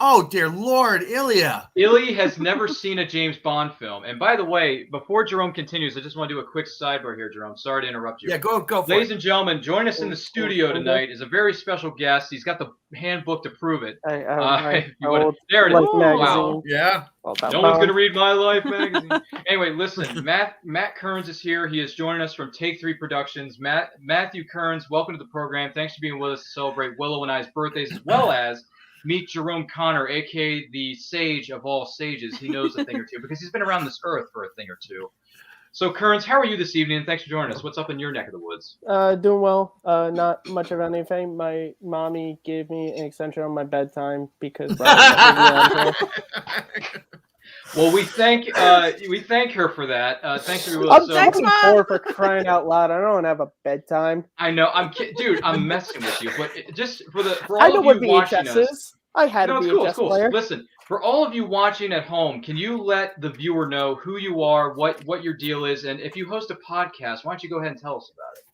Speaker 4: Oh, dear Lord, Ilya.
Speaker 1: Ilya has never seen a James Bond film. And by the way, before Jerome continues, I just want to do a quick sidebar here, Jerome. Sorry to interrupt you.
Speaker 4: Yeah, go for
Speaker 1: Ladies
Speaker 4: it.
Speaker 1: and gentlemen, join us in the studio tonight is a very special guest. He's got the handbook to prove it. There it is. Wow.
Speaker 4: Yeah.
Speaker 1: No one's going to read My Life magazine. Anyway, listen, Matt Kearns is here. He is joining us from Take 3 Productions. Matthew Kearns, welcome to the program. Thanks for being with us to celebrate Willow and I's birthdays, as well as meet Jerome Connor, a.k.a. the sage of all sages. He knows a thing or two because he's been around this earth for a thing or two. So, Kearns, how are you this evening? Thanks for joining us. What's up in your neck of the woods?
Speaker 5: Doing well. Not much of anything. My mommy gave me an extension on my bedtime because
Speaker 1: well, we thank her for that. Thanks for being with us.
Speaker 5: I'm 24 for crying out loud. I don't have a bedtime.
Speaker 1: I know. Dude, I'm messing with you. But just for all
Speaker 5: I know
Speaker 1: of
Speaker 5: what
Speaker 1: you watching
Speaker 5: VHS
Speaker 1: us,
Speaker 5: is. I had a VHS player.
Speaker 1: Listen, for all of you watching at home, can you let the viewer know who you are, what your deal is, and if you host a podcast, why don't you go ahead and tell us about it?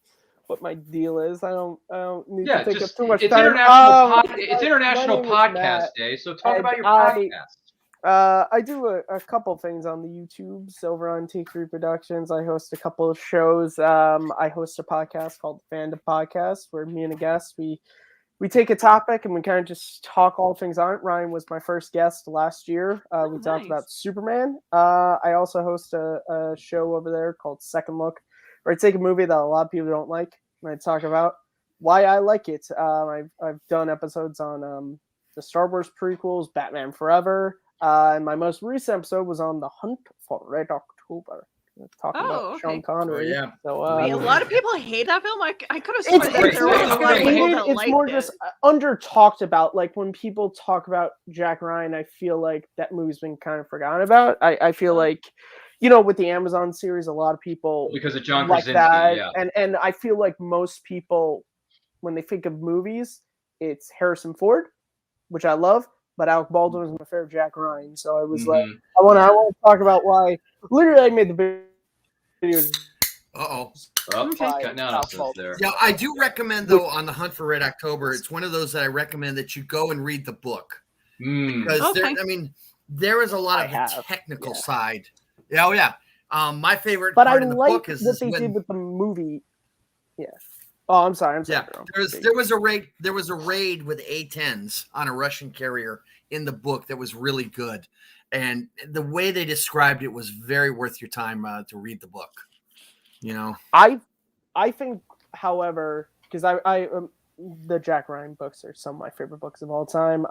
Speaker 5: What my deal is? I don't need to think of too much
Speaker 1: it's
Speaker 5: time.
Speaker 1: It's International Podcast Day, so talk about your podcast.
Speaker 5: I do a couple things on the YouTubes over on Take 3 Productions. I host a couple of shows. I host a podcast called the Fandom Podcast, where me and a guest we take a topic and we kind of just talk all things on it. Ryan was my first guest last year. We talked about Superman. I also host a show over there called Second Look, where I take a movie that a lot of people don't like and I talk about why I like it. I've done episodes on the Star Wars prequels, Batman Forever. And my most recent episode was on The Hunt for Red October. Talking about Sean Connery.
Speaker 4: Yeah.
Speaker 5: So,
Speaker 2: a lot of people hate that film. I could have sworn there were a lot of people that liked it.
Speaker 5: It's more just under talked about. Like when people talk about Jack Ryan, I feel like that movie's been kind of forgotten about. I feel like, with the Amazon series, a lot of people
Speaker 1: because of John
Speaker 5: like
Speaker 1: Krasinski,
Speaker 5: that. Yeah. And I feel like most people, when they think of movies, it's Harrison Ford, which I love. But Alec Baldwin was my favorite Jack Ryan, so I was like, I want to talk about why. Literally, I made the video.
Speaker 1: Got nonsense there.
Speaker 4: Yeah, I do recommend though on The Hunt for Red October. It's one of those that I recommend that you go and read the book because there is a lot of the technical side. Yeah, my favorite part of the book is
Speaker 5: what they did with the movie. Yeah. Oh, I'm sorry.
Speaker 4: Yeah, there was a raid. There was a raid with A-10s on a Russian carrier in the book that was really good, and the way they described it was very worth your time to read the book.
Speaker 5: I think, however, because I the Jack Ryan books are some of my favorite books of all time.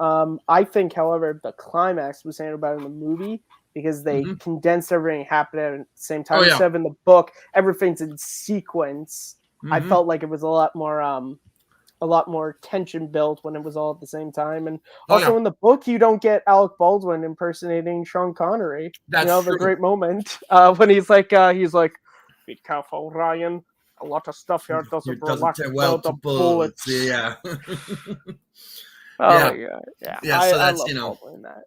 Speaker 5: I think, however, the climax was handled better in the movie because they condensed everything happening at the same time. Instead of in the book, everything's in sequence. I felt like it was a lot more tension built when it was all at the same time. And also in the book, you don't get Alec Baldwin impersonating Sean Connery.
Speaker 4: That's
Speaker 5: the great moment when he's like, be careful, Ryan. A lot of stuff here doesn't relax well the bullets.
Speaker 4: Yeah.
Speaker 5: Yeah.
Speaker 4: So that's
Speaker 5: Baldwin in that.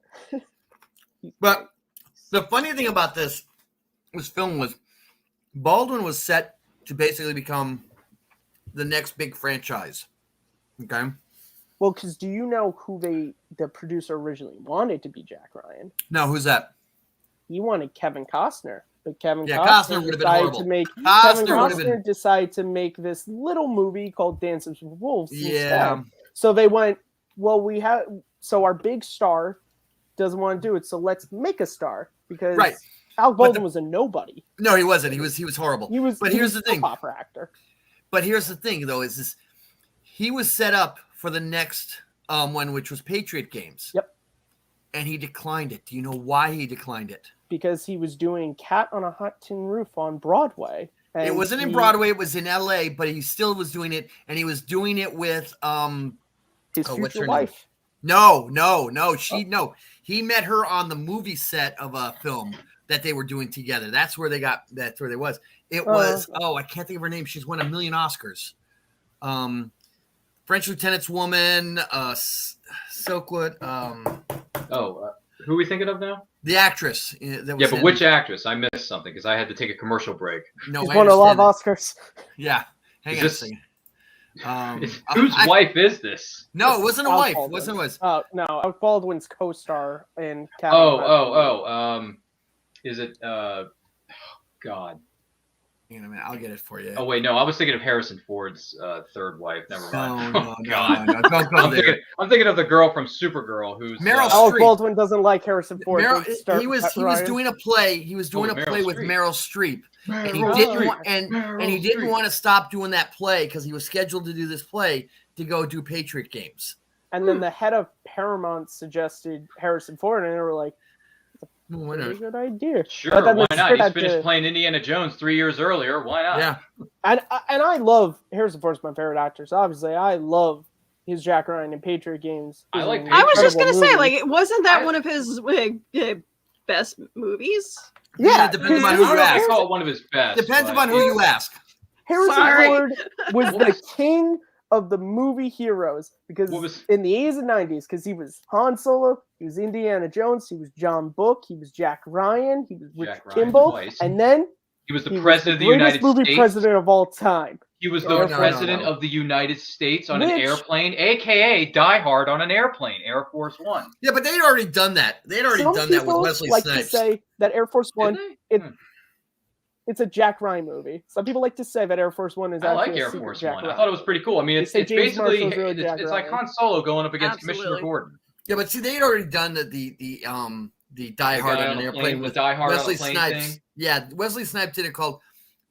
Speaker 4: But the funny thing about this film was Baldwin was set to basically become the next big franchise. Okay.
Speaker 5: Well, because do you know who the producer originally wanted to be Jack Ryan?
Speaker 4: No, who's that?
Speaker 5: He wanted Kevin Costner, but
Speaker 4: Costner would have been horrible.
Speaker 5: Kevin Costner decided to make this little movie called Dances with Wolves.
Speaker 4: Yeah.
Speaker 5: Instead. So they went, so our big star doesn't want to do it, so let's make a star because Alec Baldwin was a nobody.
Speaker 4: No, he wasn't. He was horrible. Here's the thing.
Speaker 5: Opera actor.
Speaker 4: But here's the thing, though, is he was set up for the next one, which was Patriot Games.
Speaker 5: Yep.
Speaker 4: And he declined it. Do you know why he declined it?
Speaker 5: Because he was doing Cat on a Hot Tin Roof on Broadway.
Speaker 4: It wasn't in Broadway. It was in L.A., but he still was doing it, and he was doing it with
Speaker 5: his future wife.
Speaker 4: No. He met her on the movie set of a film that they were doing together. That's where they was. It was I can't think of her name. She's won 1 million Oscars. French Lieutenant's Woman, Silkwood.
Speaker 1: Who are we thinking of now?
Speaker 4: The actress.
Speaker 1: But which actress? I missed something because I had to take a commercial break.
Speaker 4: No,
Speaker 5: she's won a lot of Oscars.
Speaker 4: Yeah. Hang on a second.
Speaker 1: Whose wife is this?
Speaker 4: No, it wasn't a wife.
Speaker 5: Baldwin.
Speaker 4: It wasn't his.
Speaker 5: No, Alec Baldwin's co-star in Cat.
Speaker 1: Is it? God.
Speaker 4: Hang on a minute, I'll get it for you.
Speaker 1: Oh wait, no, I was thinking of Harrison Ford's third wife. Never mind.
Speaker 4: No,
Speaker 1: Don't go there. I'm thinking of the girl from Supergirl, who's
Speaker 4: Meryl
Speaker 5: Alec
Speaker 4: Streep.
Speaker 5: Baldwin doesn't like Harrison Ford.
Speaker 4: He was doing a play. He was doing a play with Meryl Streep, and he didn't want to stop doing that play because he was scheduled to do this play to go do Patriot Games.
Speaker 5: And then the head of Paramount suggested Harrison Ford, and they were like, "Pretty good idea."
Speaker 1: Sure, why not? He's finished playing Indiana Jones 3 years earlier. Why not?
Speaker 5: Yeah, and I love Harrison Ford's my favorite actor. So obviously, I love his Jack Ryan in Patriot Games.
Speaker 2: I was just gonna say, like, wasn't that one of his best movies?
Speaker 5: Yeah,
Speaker 4: it depends on who you ask.
Speaker 1: I call it one of his best.
Speaker 4: Depends upon who you ask.
Speaker 5: Harrison Ford was the king of the movie heroes because in the 80s and 90s, because he was Han Solo, he was Indiana Jones, he was John Book, he was Jack Ryan, he was Rich Kimball, and then
Speaker 1: he was the president of the United States.
Speaker 5: President of all time.
Speaker 1: He was the president of the United States on an airplane, aka Die Hard on an airplane, Air Force One.
Speaker 4: Yeah, but they'd already done that. They'd already done that with Wesley Snipes.
Speaker 5: To say that Air Force One, it's a Jack Ryan movie. Some people like to say that Air Force One is actually
Speaker 1: like Air Force One. I thought it was pretty cool. I mean, it's basically it's like Han Solo going up against Commissioner Gordon.
Speaker 4: Yeah, but see, they'd already done the Die Hard on an airplane with Wesley Snipes. Yeah, Wesley Snipes did it called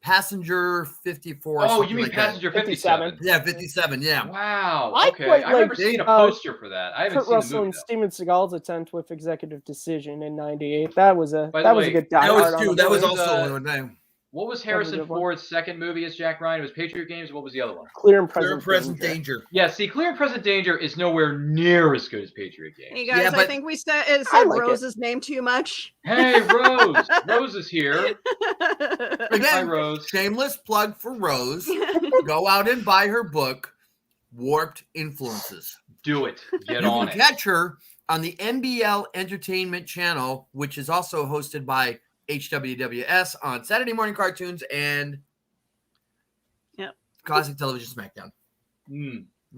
Speaker 4: Passenger 54.
Speaker 1: Oh, you mean Passenger 57?
Speaker 4: Yeah, 57. Yeah.
Speaker 1: Wow. Okay, I remember seeing a poster for that. I haven't
Speaker 5: Kurt
Speaker 1: seen
Speaker 5: Russell
Speaker 1: the movie,
Speaker 5: and Steven Seagal's attempt with Executive Decision in '98. That was a good Die Hard.
Speaker 4: That was also one name.
Speaker 1: What was Harrison Ford's second movie as Jack Ryan? It was Patriot Games. What was the other one?
Speaker 5: Clear and Present Danger.
Speaker 1: Yeah, see, Clear and Present Danger is nowhere near as good as Patriot Games.
Speaker 2: Hey guys, I think we said Rose's name too much.
Speaker 1: Hey, Rose. Rose is here.
Speaker 4: Again,
Speaker 1: hi, Rose.
Speaker 4: Shameless plug for Rose. Go out and buy her book, Warped Influences.
Speaker 1: Do it. Get
Speaker 4: you
Speaker 1: on
Speaker 4: can
Speaker 1: it.
Speaker 4: Catch her on the NBL Entertainment Channel, which is also hosted by HWWS on Saturday morning cartoons and Classic Television SmackDown.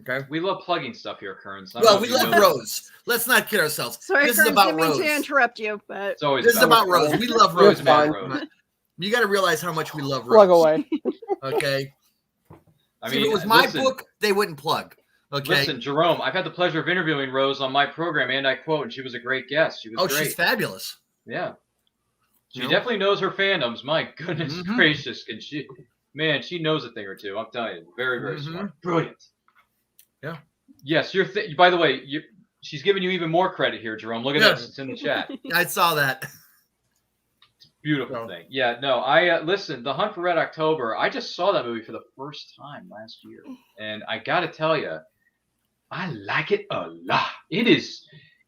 Speaker 4: Okay,
Speaker 1: we love plugging stuff here, Kearns.
Speaker 4: Well, we love Rose. Let's not kid ourselves.
Speaker 2: Sorry,
Speaker 4: this
Speaker 2: Kearns,
Speaker 4: is about
Speaker 2: didn't mean
Speaker 4: Rose.
Speaker 2: to interrupt you, but
Speaker 4: this is about Rose. We love Rose, man. You got to realize how much we love Rose.
Speaker 5: Plug away.
Speaker 4: Okay.
Speaker 1: I mean,
Speaker 4: if it was my book, they wouldn't plug. Okay.
Speaker 1: Listen, Jerome, I've had the pleasure of interviewing Rose on my program, and I quote, and she was a great guest. She was great.
Speaker 4: She's fabulous.
Speaker 1: Yeah. She definitely knows her fandoms. My goodness gracious. Can she? Man, she knows a thing or two. I'm telling you. Very, very smart. Brilliant.
Speaker 4: Yeah.
Speaker 1: Yes, by the way, she's giving you even more credit here, Jerome. Look at this. It's in the chat.
Speaker 4: I saw that.
Speaker 1: It's a beautiful thing. Yeah, no, listen, The Hunt for Red October, I just saw that movie for the first time last year. And I got to tell you, I like it a lot.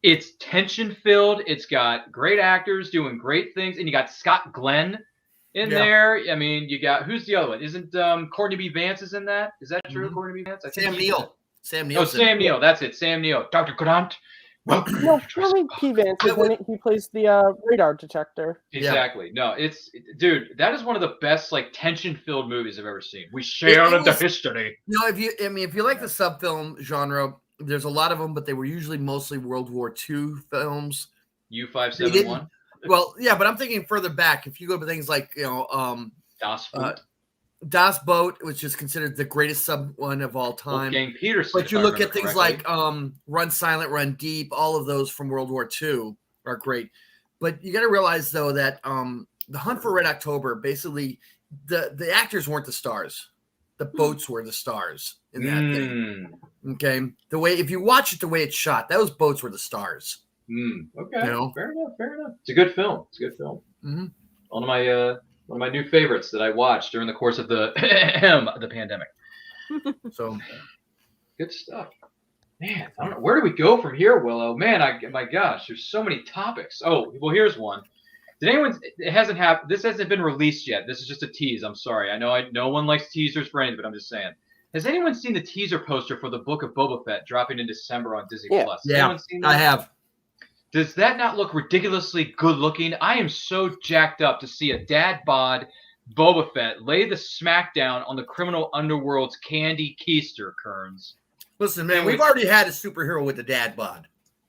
Speaker 1: It's tension-filled. It's got great actors doing great things. And you got Scott Glenn in there. I mean, you got, who's the other one? Isn't Courtney B. Vance is in that? Is that true, Courtney B. Vance?
Speaker 4: Sam Neill. Sam Neill.
Speaker 1: Oh, Sam Neill. That's it. Sam Neill. Dr. Grant.
Speaker 5: No, Courtney P. Vance is in it. He plays the radar detector.
Speaker 1: Exactly. No, dude, that is one of the best, like, tension-filled movies I've ever seen. We share the history.
Speaker 4: No, if you like the sub-film genre, there's a lot of them, but they were usually mostly World War II films.
Speaker 1: U-571?
Speaker 4: Well, yeah, but I'm thinking further back. If you go to things like, Das Boot, which is considered the greatest sub one of all time.
Speaker 1: Wolfgang Peterson.
Speaker 4: But you look at things like Run Silent, Run Deep, all of those from World War II are great. But you got to realize, though, that The Hunt for Red October, basically, the actors weren't the stars. The boats were the stars in that thing. Okay, the way if you watch it, the way it's shot, those boats were the stars.
Speaker 1: Okay,
Speaker 4: You know?
Speaker 1: fair enough. It's a good film.
Speaker 4: Mm-hmm.
Speaker 1: One of my new favorites that I watched during the course of the the pandemic.
Speaker 4: So
Speaker 1: good stuff. Man, I don't know. Where do we go from here, Willow? Man, my gosh, there's so many topics. Oh, well, here's one. Did anyone? It hasn't happened. This hasn't been released yet. This is just a tease. I'm sorry. I know no one likes teasers for anything, but I'm just saying. Has anyone seen the teaser poster for the Book of Boba Fett dropping in December on Disney Plus?
Speaker 4: Yeah,
Speaker 1: Anyone seen that?
Speaker 4: I have.
Speaker 1: Does that not look ridiculously good looking? I am so jacked up to see a dad bod Boba Fett lay the smackdown on the criminal underworld's candy keister, Kearns.
Speaker 4: Listen, man, we've already had a superhero with a dad bod.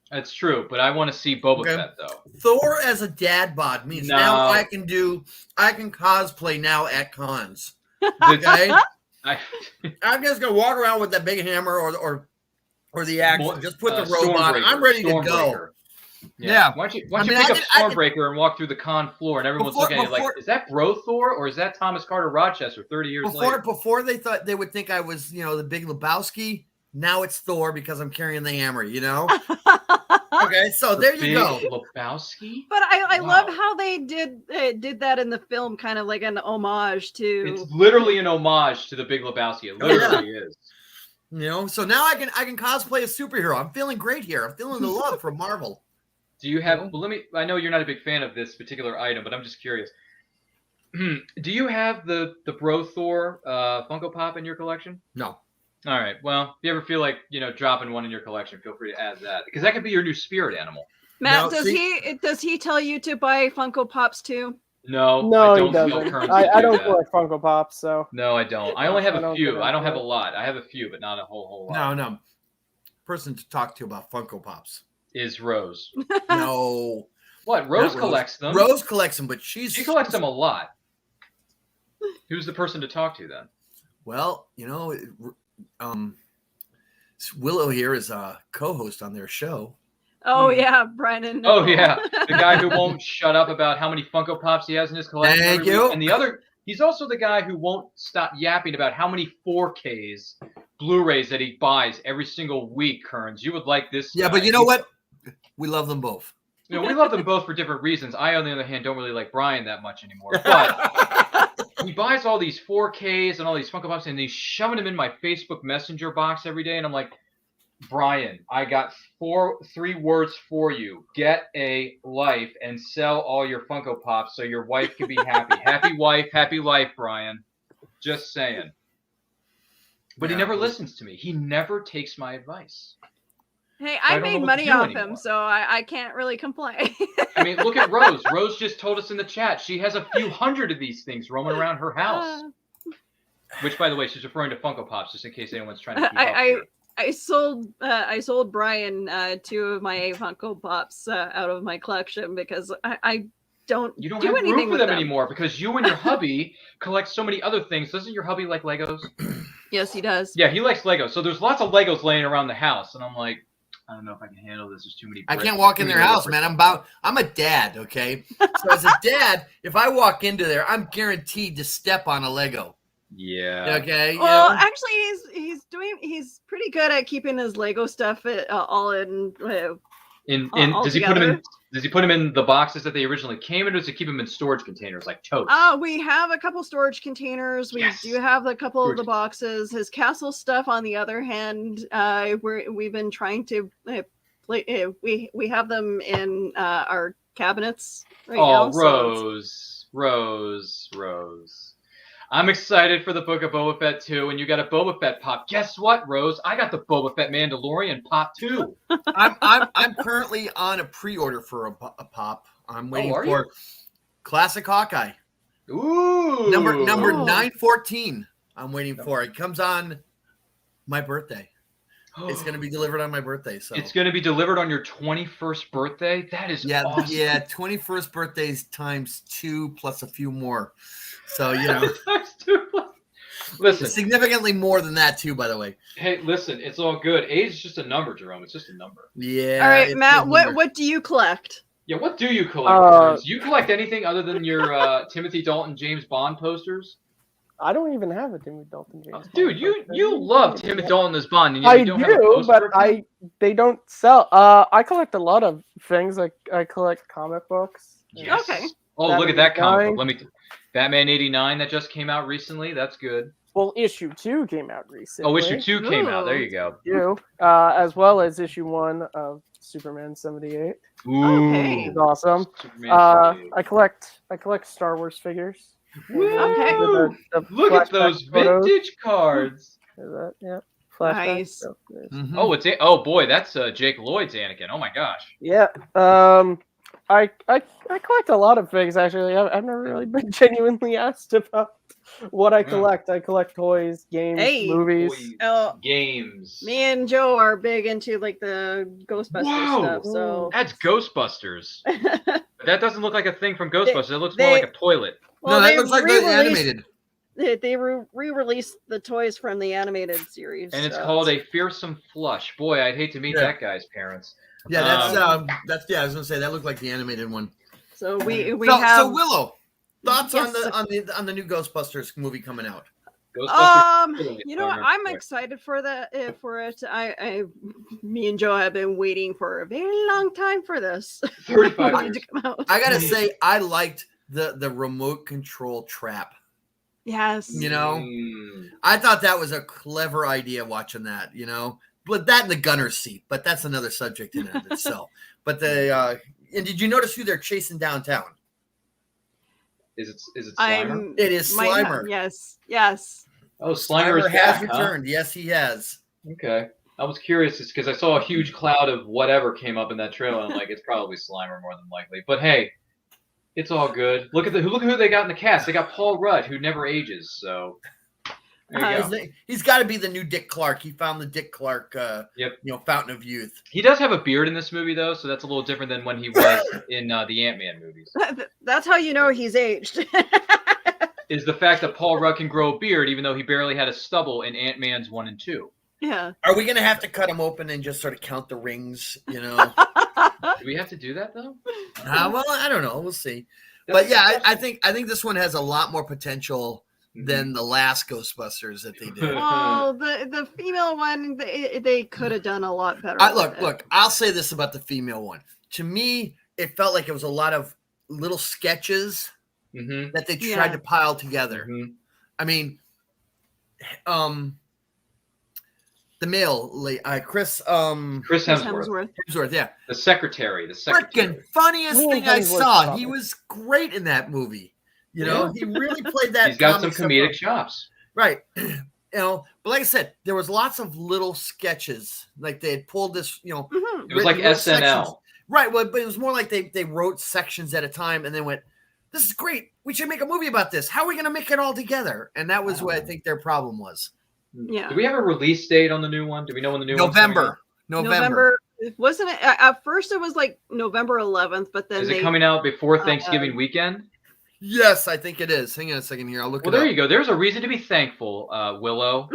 Speaker 1: That's true, but I want to see Boba Fett though.
Speaker 4: Thor as a dad bod means now I can cosplay now at cons. Okay, I'm just gonna walk around with that big hammer or the axe, just put the robe on. I'm ready to go. Yeah.
Speaker 1: Why don't you pick up Stormbreaker and walk through the con floor, and everyone's looking at you like, is that Bro Thor or is that Thomas Carter Rochester 30 years later?
Speaker 4: Before they thought they would think I was, the Big Lebowski. Now it's Thor because I'm carrying the hammer, Okay, so there you go.
Speaker 1: Lebowski?
Speaker 2: But I love how they did that in the film, kind of like an homage to.
Speaker 1: It's literally an homage to the Big Lebowski. It literally is.
Speaker 4: So now I can cosplay a superhero. I'm feeling great here. I'm feeling the love from Marvel.
Speaker 1: Do you have? Well, I know you're not a big fan of this particular item, but I'm just curious. Do you have the Bro Thor Funko Pop in your collection?
Speaker 4: No.
Speaker 1: All right. Well, if you ever feel like dropping one in your collection, feel free to add that because that could be your new spirit animal.
Speaker 2: Matt, does he tell you to buy Funko Pops too?
Speaker 1: No,
Speaker 5: I
Speaker 1: don't.
Speaker 5: He doesn't. I don't collect Funko Pops, so.
Speaker 1: No, I don't. I only have a few. I don't have a lot. I have a few, but not a whole lot.
Speaker 4: No. Person to talk to about Funko Pops
Speaker 1: is Rose.
Speaker 4: No.
Speaker 1: What? Rose collects them.
Speaker 4: Rose collects them, but she
Speaker 1: collects them a lot. Who's the person to talk to then?
Speaker 4: Well, Willow here is a co-host on their show.
Speaker 2: Oh yeah, Brian.
Speaker 1: Oh yeah, the guy who won't shut up about how many Funko Pops he has in his collection.
Speaker 4: Thank you.
Speaker 1: And he's also the guy who won't stop yapping about how many 4Ks Blu-rays that he buys every single week. Kearns, you would like this.
Speaker 4: Yeah, but you know what? We love them both.
Speaker 1: We love them both for different reasons. I, on the other hand, don't really like Brian that much anymore. But he buys all these 4Ks and all these Funko Pops, and he's shoving them in my Facebook Messenger box every day. And I'm like, Brian, I got 3 words for you. Get a life and sell all your Funko Pops so your wife can be happy. Happy wife, happy life, Brian. Just saying. But he never listens to me. He never takes my advice.
Speaker 2: Hey, I made money off him, so I can't really complain.
Speaker 1: I mean, look at Rose. Rose just told us in the chat she has a few hundred of these things roaming around her house. Which, by the way, she's referring to Funko Pops, just in case anyone's trying to keep up here.
Speaker 2: I sold Brian 2 of my Funko Pops out of my collection because I don't
Speaker 1: do
Speaker 2: anything
Speaker 1: have room for
Speaker 2: with
Speaker 1: them anymore because you and your hubby collect so many other things. Doesn't your hubby like Legos?
Speaker 2: Yes, he does.
Speaker 1: Yeah, he likes Legos. So there's lots of Legos laying around the house, and I'm like, I don't know if I can handle this. There's too many.
Speaker 4: I can't walk in their house, man. I'm a dad, okay? So as a dad, if I walk into there, I'm guaranteed to step on a Lego.
Speaker 1: Yeah.
Speaker 4: Okay.
Speaker 2: Well, actually, he's pretty good at keeping his Lego stuff all in.
Speaker 1: Does he put them in the boxes that they originally came in, or does he keep them in storage containers like toast?
Speaker 2: We have a couple storage containers. We do have a couple of the boxes. His castle stuff, on the other hand, we've been trying to we have them in our cabinets right now.
Speaker 1: Rose. I'm excited for the Book of Boba Fett 2, and you got a Boba Fett pop. Guess what, Rose? I got the Boba Fett Mandalorian pop too.
Speaker 4: I'm currently on a pre-order for a pop. I'm waiting for Classic Hawkeye.
Speaker 1: Ooh,
Speaker 4: number 914. I'm waiting for it. It comes on my birthday. It's going to be delivered on my birthday. So
Speaker 1: it's going to be delivered on your 21st birthday. That is awesome.
Speaker 4: Yeah, 21st birthdays times 2 plus a few more. So,
Speaker 1: listen,
Speaker 4: significantly more than that too, by the way.
Speaker 1: Hey, listen, it's all good. Age is just a number, Jerome. It's just a number.
Speaker 4: Yeah.
Speaker 2: All right, Matt, what do you collect?
Speaker 1: Yeah, what do you collect? Do you collect anything other than your Timothy Dalton James Bond posters?
Speaker 5: I don't even have a Timothy Dalton James Bond.
Speaker 1: Dude, you love Timothy Dalton as Bond, and
Speaker 5: I
Speaker 1: you don't have a
Speaker 5: do,
Speaker 1: poster
Speaker 5: but
Speaker 1: of him?
Speaker 5: they don't sell. I collect a lot of things. I collect comic books.
Speaker 1: Yes.
Speaker 2: Okay.
Speaker 1: Oh, look at that comic book.
Speaker 5: 89.
Speaker 1: Batman 89 that just came out recently. That's good.
Speaker 5: Well, issue 2 came out recently.
Speaker 1: Oh, issue 2 came out. There you go.
Speaker 5: As well as issue 1 of Superman 78.
Speaker 2: Okay.
Speaker 5: It's awesome.
Speaker 1: Superman 78.
Speaker 5: I collect Star Wars figures.
Speaker 2: Okay.
Speaker 5: The
Speaker 1: Look at
Speaker 5: flashback
Speaker 1: those
Speaker 5: photos.
Speaker 1: vintage cards.
Speaker 5: Is that, yeah. Flashback.
Speaker 2: Nice.
Speaker 5: So, there's-
Speaker 4: Mhm.
Speaker 1: Oh boy, that's Jake Lloyd's Anakin. Oh my gosh.
Speaker 5: Yeah. I collect a lot of things actually. I've never really been genuinely asked about what I collect. I collect toys, games,
Speaker 2: Hey.
Speaker 5: movies.
Speaker 1: Toys,
Speaker 2: Oh,
Speaker 1: games.
Speaker 2: me and Joe are big into like the Ghostbusters
Speaker 1: Whoa.
Speaker 2: stuff. So
Speaker 1: That's Ghostbusters. But that doesn't look like a thing from Ghostbusters. It looks
Speaker 2: they-
Speaker 1: more like a toilet.
Speaker 2: well,
Speaker 4: No, that
Speaker 2: they
Speaker 4: looks like the
Speaker 2: re-released-
Speaker 4: animated.
Speaker 2: They re-released the toys from the animated series.
Speaker 1: And it's
Speaker 2: so
Speaker 1: called a fearsome flush. Boy, I'd hate to meet
Speaker 4: Yeah.
Speaker 1: that guy's parents.
Speaker 4: Yeah, that's yeah. I was gonna say that looked like the animated one.
Speaker 2: So we
Speaker 4: So
Speaker 2: have
Speaker 4: Willow, thoughts
Speaker 2: Yes.
Speaker 4: on the new Ghostbusters movie coming out?
Speaker 1: Ghostbusters.
Speaker 2: you know what, I'm excited for that for it. Me and Joe have been waiting for a very long time for this
Speaker 1: 35
Speaker 2: movie
Speaker 1: years.
Speaker 2: to come out.
Speaker 4: I gotta say, I liked the remote control trap.
Speaker 2: Yes.
Speaker 4: You know,
Speaker 1: Mm.
Speaker 4: I thought that was a clever idea watching that. You know, but that in the gunner's seat, but that's another subject in and of itself. But and did you notice who they're chasing downtown?
Speaker 1: Is it Slimer?
Speaker 4: It is
Speaker 2: might have-
Speaker 4: Slimer.
Speaker 2: yes.
Speaker 1: Oh, Slimer is
Speaker 4: has
Speaker 1: back, huh?
Speaker 4: returned. Yes, he has.
Speaker 1: Okay. I was curious because I saw a huge cloud of whatever came up in that trailer. I'm like, it's probably Slimer more than likely. But hey, it's all good. Look at who they got in the cast. They got Paul Rudd, who never ages. So there you go.
Speaker 4: He's got to be the new Dick Clark. He found the Dick Clark, fountain of youth.
Speaker 1: He does have a beard in this movie, though, so that's a little different than when he was in the Ant-Man movies.
Speaker 2: That's how you know he's aged.
Speaker 1: Is the fact that Paul Rudd can grow a beard, even though he barely had a stubble in Ant-Man's 1 and 2.
Speaker 2: Yeah.
Speaker 4: Are we going to have to cut him open and just sort of count the rings, you know?
Speaker 1: Do we have to do that, though?
Speaker 4: Well, I don't know. We'll see. But yeah, I think this one has a lot more potential than the last Ghostbusters that they did.
Speaker 2: Well, the female one, they could have done a lot better.
Speaker 4: Look, I'll say this about the female one. To me, it felt like it was a lot of little sketches that they tried to pile together. I mean, the male, Chris
Speaker 1: Hemsworth.
Speaker 4: Yeah.
Speaker 1: The secretary.
Speaker 4: Freaking funniest thing I saw. He was great in that movie. You know, he really played that.
Speaker 1: He's got some comedic chops.
Speaker 4: Right. You know, but like I said, there was lots of little sketches. Like they had pulled this, you know.
Speaker 1: It was like SNL.
Speaker 4: Sections. Right. Well, but it was more like they wrote sections at a time and then went, this is great. We should make a movie about this. How are we going to make it all together? And that was what I think their problem was.
Speaker 2: Yeah.
Speaker 1: Do we have a release date on the new one? Do we know when the new
Speaker 4: November.
Speaker 2: Wasn't it? At first, it was like November 11th, but then
Speaker 1: is it coming out before Thanksgiving weekend?
Speaker 4: Yes, I think it is. Hang on a second here. I'll look.
Speaker 1: Well, there you go. There's a reason to be thankful, Willow.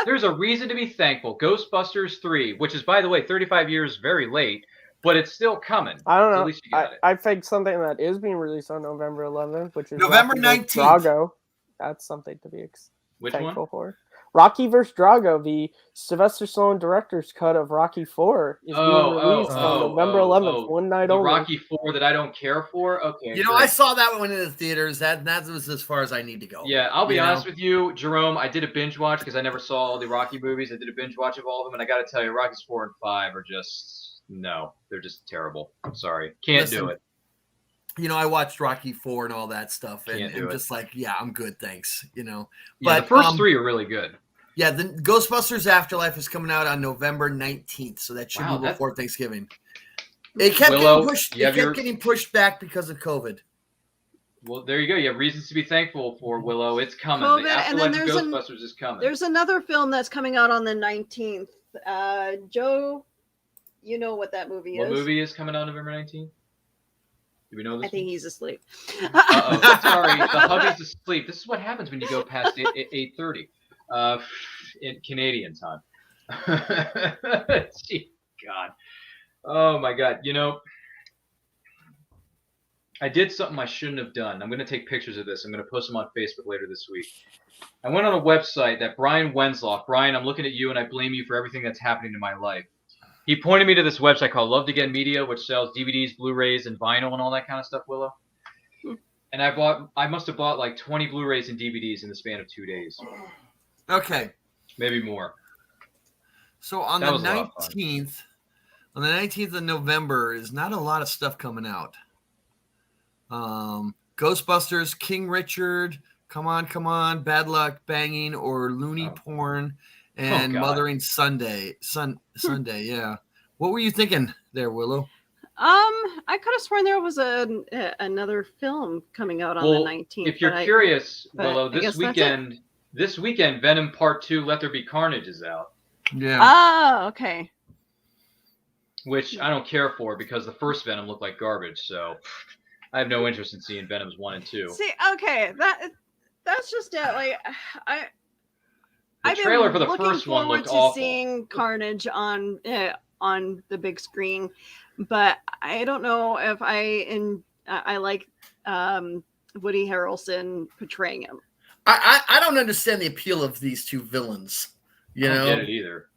Speaker 1: There's a reason to be thankful. Ghostbusters 3, which is, by the way, 35 years very late, but it's still coming.
Speaker 5: I don't know.
Speaker 1: So at least you got it.
Speaker 5: I think something that is being released on November 11th, which is
Speaker 4: November
Speaker 5: Rocky
Speaker 4: 19th.
Speaker 5: vs. Drago. That's something to be
Speaker 1: Which
Speaker 5: thankful
Speaker 1: one?
Speaker 5: for. Rocky vs. Drago, the Sylvester Stallone director's cut of Rocky 4 is being released on November 11th, one night only.
Speaker 1: Rocky 4 that I don't care for? Okay.
Speaker 4: You know, I saw that one in the theaters. That was as far as I need to go.
Speaker 1: Yeah, I'll be honest with you, Jerome. I did a binge watch because I never saw all the Rocky movies. I did a binge watch of all of them, and I got to tell you, Rockies 4 and 5 are just they're just terrible. I'm sorry, can't do it.
Speaker 4: You know, I watched Rocky 4 and all that stuff, and
Speaker 1: it.
Speaker 4: just like, yeah, I'm good, thanks. You know,
Speaker 1: but the first 3 are really good.
Speaker 4: Yeah, the Ghostbusters Afterlife is coming out on November 19th, so that should be before Thanksgiving. It kept getting pushed back because of COVID.
Speaker 1: Well, there you go. You have reasons to be thankful for, Willow. It's coming.
Speaker 2: COVID,
Speaker 1: the Afterlife
Speaker 2: and then
Speaker 1: of Ghostbusters is coming.
Speaker 2: There's another film that's coming out on the 19th. Joe, you know what that movie is.
Speaker 1: What movie is coming out November 19th? Do we know this?
Speaker 2: I think he's asleep.
Speaker 1: Uh-oh. Sorry, the hubby's asleep. This is what happens when you go past 8:30 in Canadian time. Gee, God. Oh, my God. You know, I did something I shouldn't have done. I'm going to take pictures of this. I'm going to post them on Facebook later this week. I went on a website that Brian Wenslock. Brian, I'm looking at you, and I blame you for everything that's happening in my life. He pointed me to this website called Love to Get Media, which sells DVDs, Blu-rays, and vinyl and all that kind of stuff, Willow. And I must have bought like 20 Blu-rays and DVDs in the span of 2 days.
Speaker 4: Okay.
Speaker 1: Maybe more.
Speaker 4: So on the 19th of November is not a lot of stuff coming out. Ghostbusters, King Richard, Come On, Bad Luck, Banging, or Looney Porn, and Mothering Sunday. Sunday, yeah. What were you thinking there, Willow?
Speaker 2: I could have sworn there was another film coming out on the 19th.
Speaker 1: If you're curious, Willow, this weekend, Venom Part 2, Let There Be Carnage is out.
Speaker 4: Yeah.
Speaker 2: Oh, okay.
Speaker 1: Which I don't care for because the first Venom looked like garbage, so I have no interest in seeing Venoms 1 and 2.
Speaker 2: See, okay, that's just it. Like,
Speaker 1: the trailer for the first one looked awful.
Speaker 2: Seeing Carnage on the big screen, but I don't know if I like Woody Harrelson portraying him.
Speaker 4: I don't understand the appeal of these two villains.
Speaker 1: I don't get it either.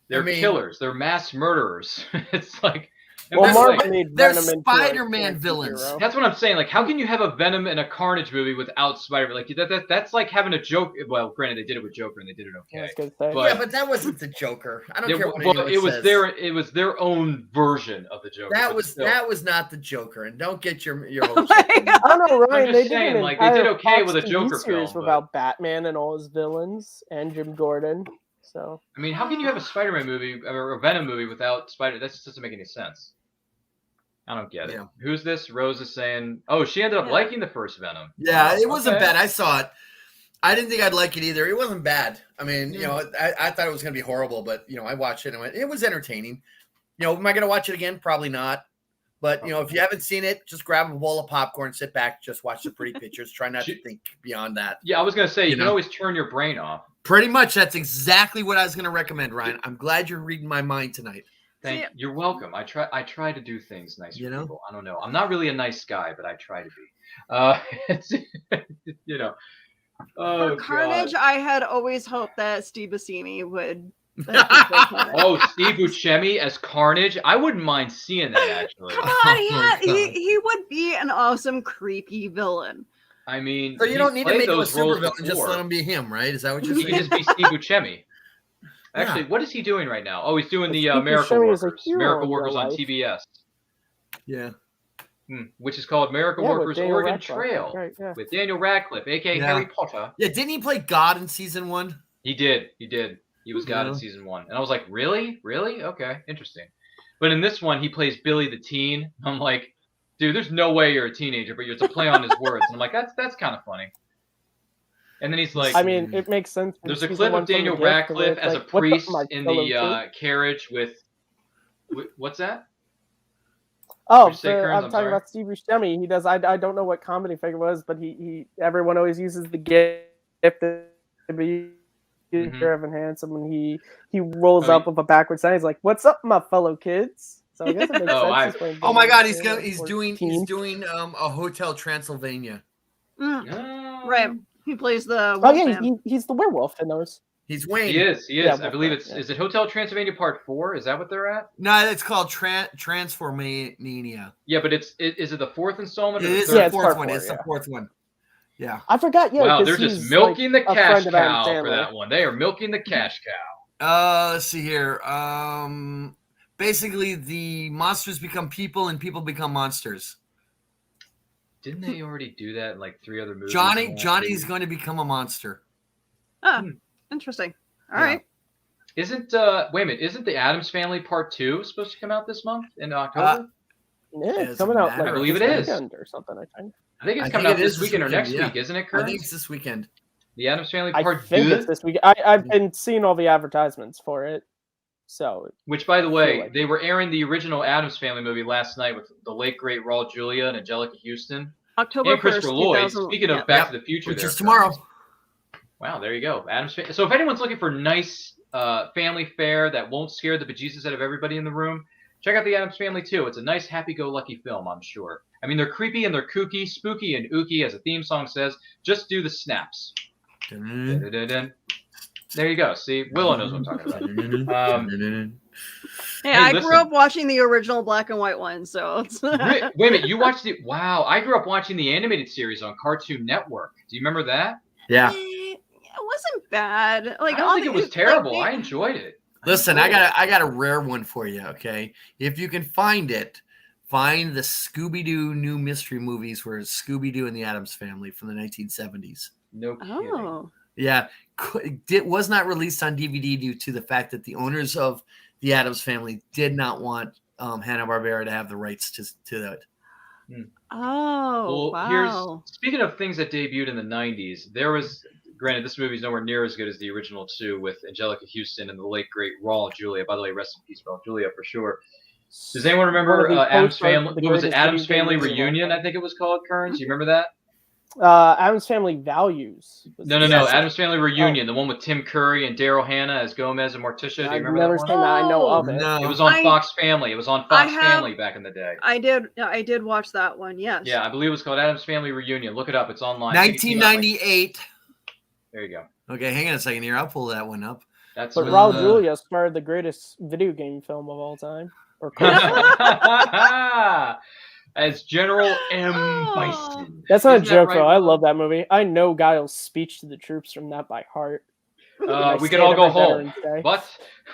Speaker 1: They're killers. They're mass murderers. It's like,
Speaker 4: they're Spider-Man villains.
Speaker 1: That's what I'm saying. Like, how can you have a Venom and a Carnage movie without Spider-Man? Like, that's like having a joke. Well, granted, they did it with Joker and they did it okay.
Speaker 4: But that wasn't the Joker. I don't care what
Speaker 1: it was their own version of the Joker.
Speaker 4: That was not the Joker. And don't get your
Speaker 5: hopes up. I don't know, Ryan.
Speaker 1: They did okay with a Joker film
Speaker 5: about Batman and all his villains and Jim Gordon. So
Speaker 1: I mean, how can you have a Spider-Man movie or a Venom movie without Spider? That just doesn't make any sense. I don't get it. Yeah. Who's this? Rose is saying, oh, she ended up liking the first Venom.
Speaker 4: Yeah, it wasn't bad. I saw it. I didn't think I'd like it either. It wasn't bad. I mean, I thought it was going to be horrible, but, I watched it and I went, it was entertaining. Am I going to watch it again? Probably not. But, if you haven't seen it, just grab a bowl of popcorn, sit back, just watch the pretty pictures. Try not to think beyond that.
Speaker 1: Yeah, I was going to say, you can always turn your brain off.
Speaker 4: Pretty much. That's exactly what I was going to recommend, Ryan. I'm glad you're reading my mind tonight.
Speaker 1: You're welcome. I try to do things nice for people. I don't know. I'm not really a nice guy, but I try to be. Oh,
Speaker 2: for Carnage, God. I had always hoped that Steve Buscemi would.
Speaker 1: Steve Buscemi as Carnage. I wouldn't mind seeing that actually.
Speaker 2: Come on, he would be an awesome creepy villain.
Speaker 1: I mean,
Speaker 4: so you don't need to make him a super villain. Just let him be him, right? Is that what you're saying?
Speaker 1: He can just be Steve Buscemi. Actually, what is he doing right now? Oh, he's doing the Miracle Workers. Miracle Workers on TBS.
Speaker 4: Yeah.
Speaker 1: Which is called Miracle Workers Oregon Trail with Daniel Radcliffe, a.k.a. Harry Potter.
Speaker 4: Yeah, didn't he play God in season 1?
Speaker 1: He did. He was God in season 1. And I was like, really? Really? Okay, interesting. But in this one, he plays Billy the Teen. I'm like, dude, there's no way you're a teenager, but you have to play on his words. And I'm like, that's kind of funny. And then he's like,
Speaker 5: I mean, it makes sense.
Speaker 1: There's a clip of Daniel Radcliffe as a priest in the carriage with what's that?
Speaker 5: Oh, I'm talking about Steve Buscemi. He does. I don't know what comedy figure was, but everyone always uses the gift to be and handsome, and he rolls up with a backwards sign. He's like, "What's up, my fellow kids?" So I guess it makes sense.
Speaker 4: Oh my God, he's doing a Hotel Transylvania.
Speaker 2: Right. He plays the
Speaker 5: he's the werewolf in those.
Speaker 4: He's Wayne.
Speaker 1: He is. Yeah, I believe is it Hotel Transylvania Part 4? Is that what they're at?
Speaker 4: No, it's called Transformania.
Speaker 1: Yeah, but is it the 4th installment?
Speaker 4: It is the fourth one. It's the 4th one. Yeah.
Speaker 5: I forgot. Yeah.
Speaker 1: Wow, they're just milking the cash cow for that one. They are milking the cash cow.
Speaker 4: Let's see here. Basically, the monsters become people and people become monsters.
Speaker 1: Didn't they already do that in like 3 other movies?
Speaker 4: Johnny's going to become a monster.
Speaker 2: Oh, interesting. All right.
Speaker 1: Isn't wait a minute? Isn't the Addams Family Part 2 supposed to come out this month in October?
Speaker 5: Yeah, it's coming out.
Speaker 1: I believe it is
Speaker 5: or something.
Speaker 1: I think it's coming out this weekend or next week, isn't it, Kurt?
Speaker 4: I think it's this weekend.
Speaker 1: The Addams Family Part 2.
Speaker 5: I think it's this week. I've been seeing all the advertisements for it. So,
Speaker 1: which, by the way, they were airing the original Addams Family movie last night with the late great Raul Julia and Angelica Houston.
Speaker 2: October
Speaker 1: and Christopher Lloyd. Speaking of Back to the Future,
Speaker 4: which is tomorrow.
Speaker 1: Wow, there you go. So if anyone's looking for nice family fare that won't scare the bejesus out of everybody in the room, Check out The Addams Family too. It's a nice, happy-go-lucky film, I'm sure. I mean, they're creepy and they're kooky, spooky and ooky, as the theme song says. Just do the snaps. Dun-dun-dun-dun. There you go. See, Willow knows what I'm talking about.
Speaker 2: Hey, I grew up watching the original black and white one, so it's...
Speaker 1: Wait a minute, you watched it? Wow, I grew up watching the animated series on Cartoon Network. Do you remember that?
Speaker 4: Yeah.
Speaker 2: It wasn't bad. Like,
Speaker 1: I don't think it was terrible. I enjoyed it.
Speaker 4: Listen, I got a rare one for you, okay? If you can find it, find the Scooby-Doo new mystery movies where it's Scooby-Doo and the Addams Family from the 1970s.
Speaker 1: No kidding.
Speaker 2: Oh.
Speaker 4: Yeah. It was not released on DVD due to the fact that the owners of the Addams Family did not want Hanna-Barbera to have the rights to that.
Speaker 2: Oh, wow.
Speaker 1: Speaking of things that debuted in the 90s, there was, granted, this movie's nowhere near as good as the original two with Angelica Houston and the late, great Raul Julia. By the way, rest in peace, Raul Julia, for sure. Does anyone remember Addams Family? What was it? Addams Family Reunion, I think it was called, Kearns. You remember that?
Speaker 5: Addams Family Values.
Speaker 1: No. Addams Family Reunion, the one with Tim Curry and Daryl Hannah as Gomez and Morticia. Do you remember
Speaker 5: never
Speaker 1: that one?
Speaker 5: seen that. I know of it.
Speaker 4: No.
Speaker 1: It was on Fox Family. It was on Fox Family back in the day.
Speaker 2: I did watch that one. Yes.
Speaker 1: Yeah, I believe it was called Addams Family Reunion. Look it up. It's online.
Speaker 4: 1998.
Speaker 1: There you go.
Speaker 4: Okay, hang on a second here. I'll pull that one up.
Speaker 1: That's
Speaker 5: But Raul Julia starred the greatest video game film of all time. Or
Speaker 1: as General M. Bison.
Speaker 5: That's not a joke,
Speaker 1: right,
Speaker 5: though. I love that movie. I know Guile's speech to the troops from that by heart.
Speaker 1: We can all go home, but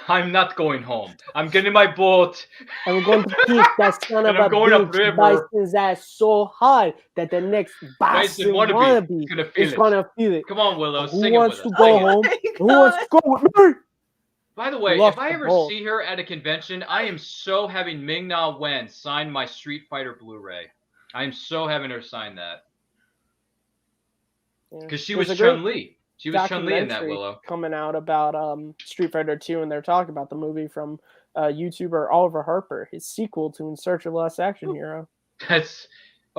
Speaker 1: I'm not going home. I'm getting my boat.
Speaker 5: I'm going to kick that son of a bitch Bison's ass so hard that the next Bison wannabe is gonna feel it.
Speaker 1: Come on, Willow,
Speaker 5: Who
Speaker 1: sing
Speaker 5: wants
Speaker 1: it
Speaker 5: to
Speaker 1: with
Speaker 5: go
Speaker 1: us.
Speaker 5: home? Who wants to go with me?
Speaker 1: By the way,
Speaker 5: Love
Speaker 1: if I
Speaker 5: the
Speaker 1: ever
Speaker 5: ball.
Speaker 1: see her at a convention, I am so having Ming-Na Wen sign my Street Fighter Blu-ray. I am so having her sign that. Because she was Chun-Li. She was Chun-Li in that, Willow.
Speaker 5: Coming out about Street Fighter 2, and they're talking about the movie from YouTuber Oliver Harper, his sequel to In Search of the Last Action Hero.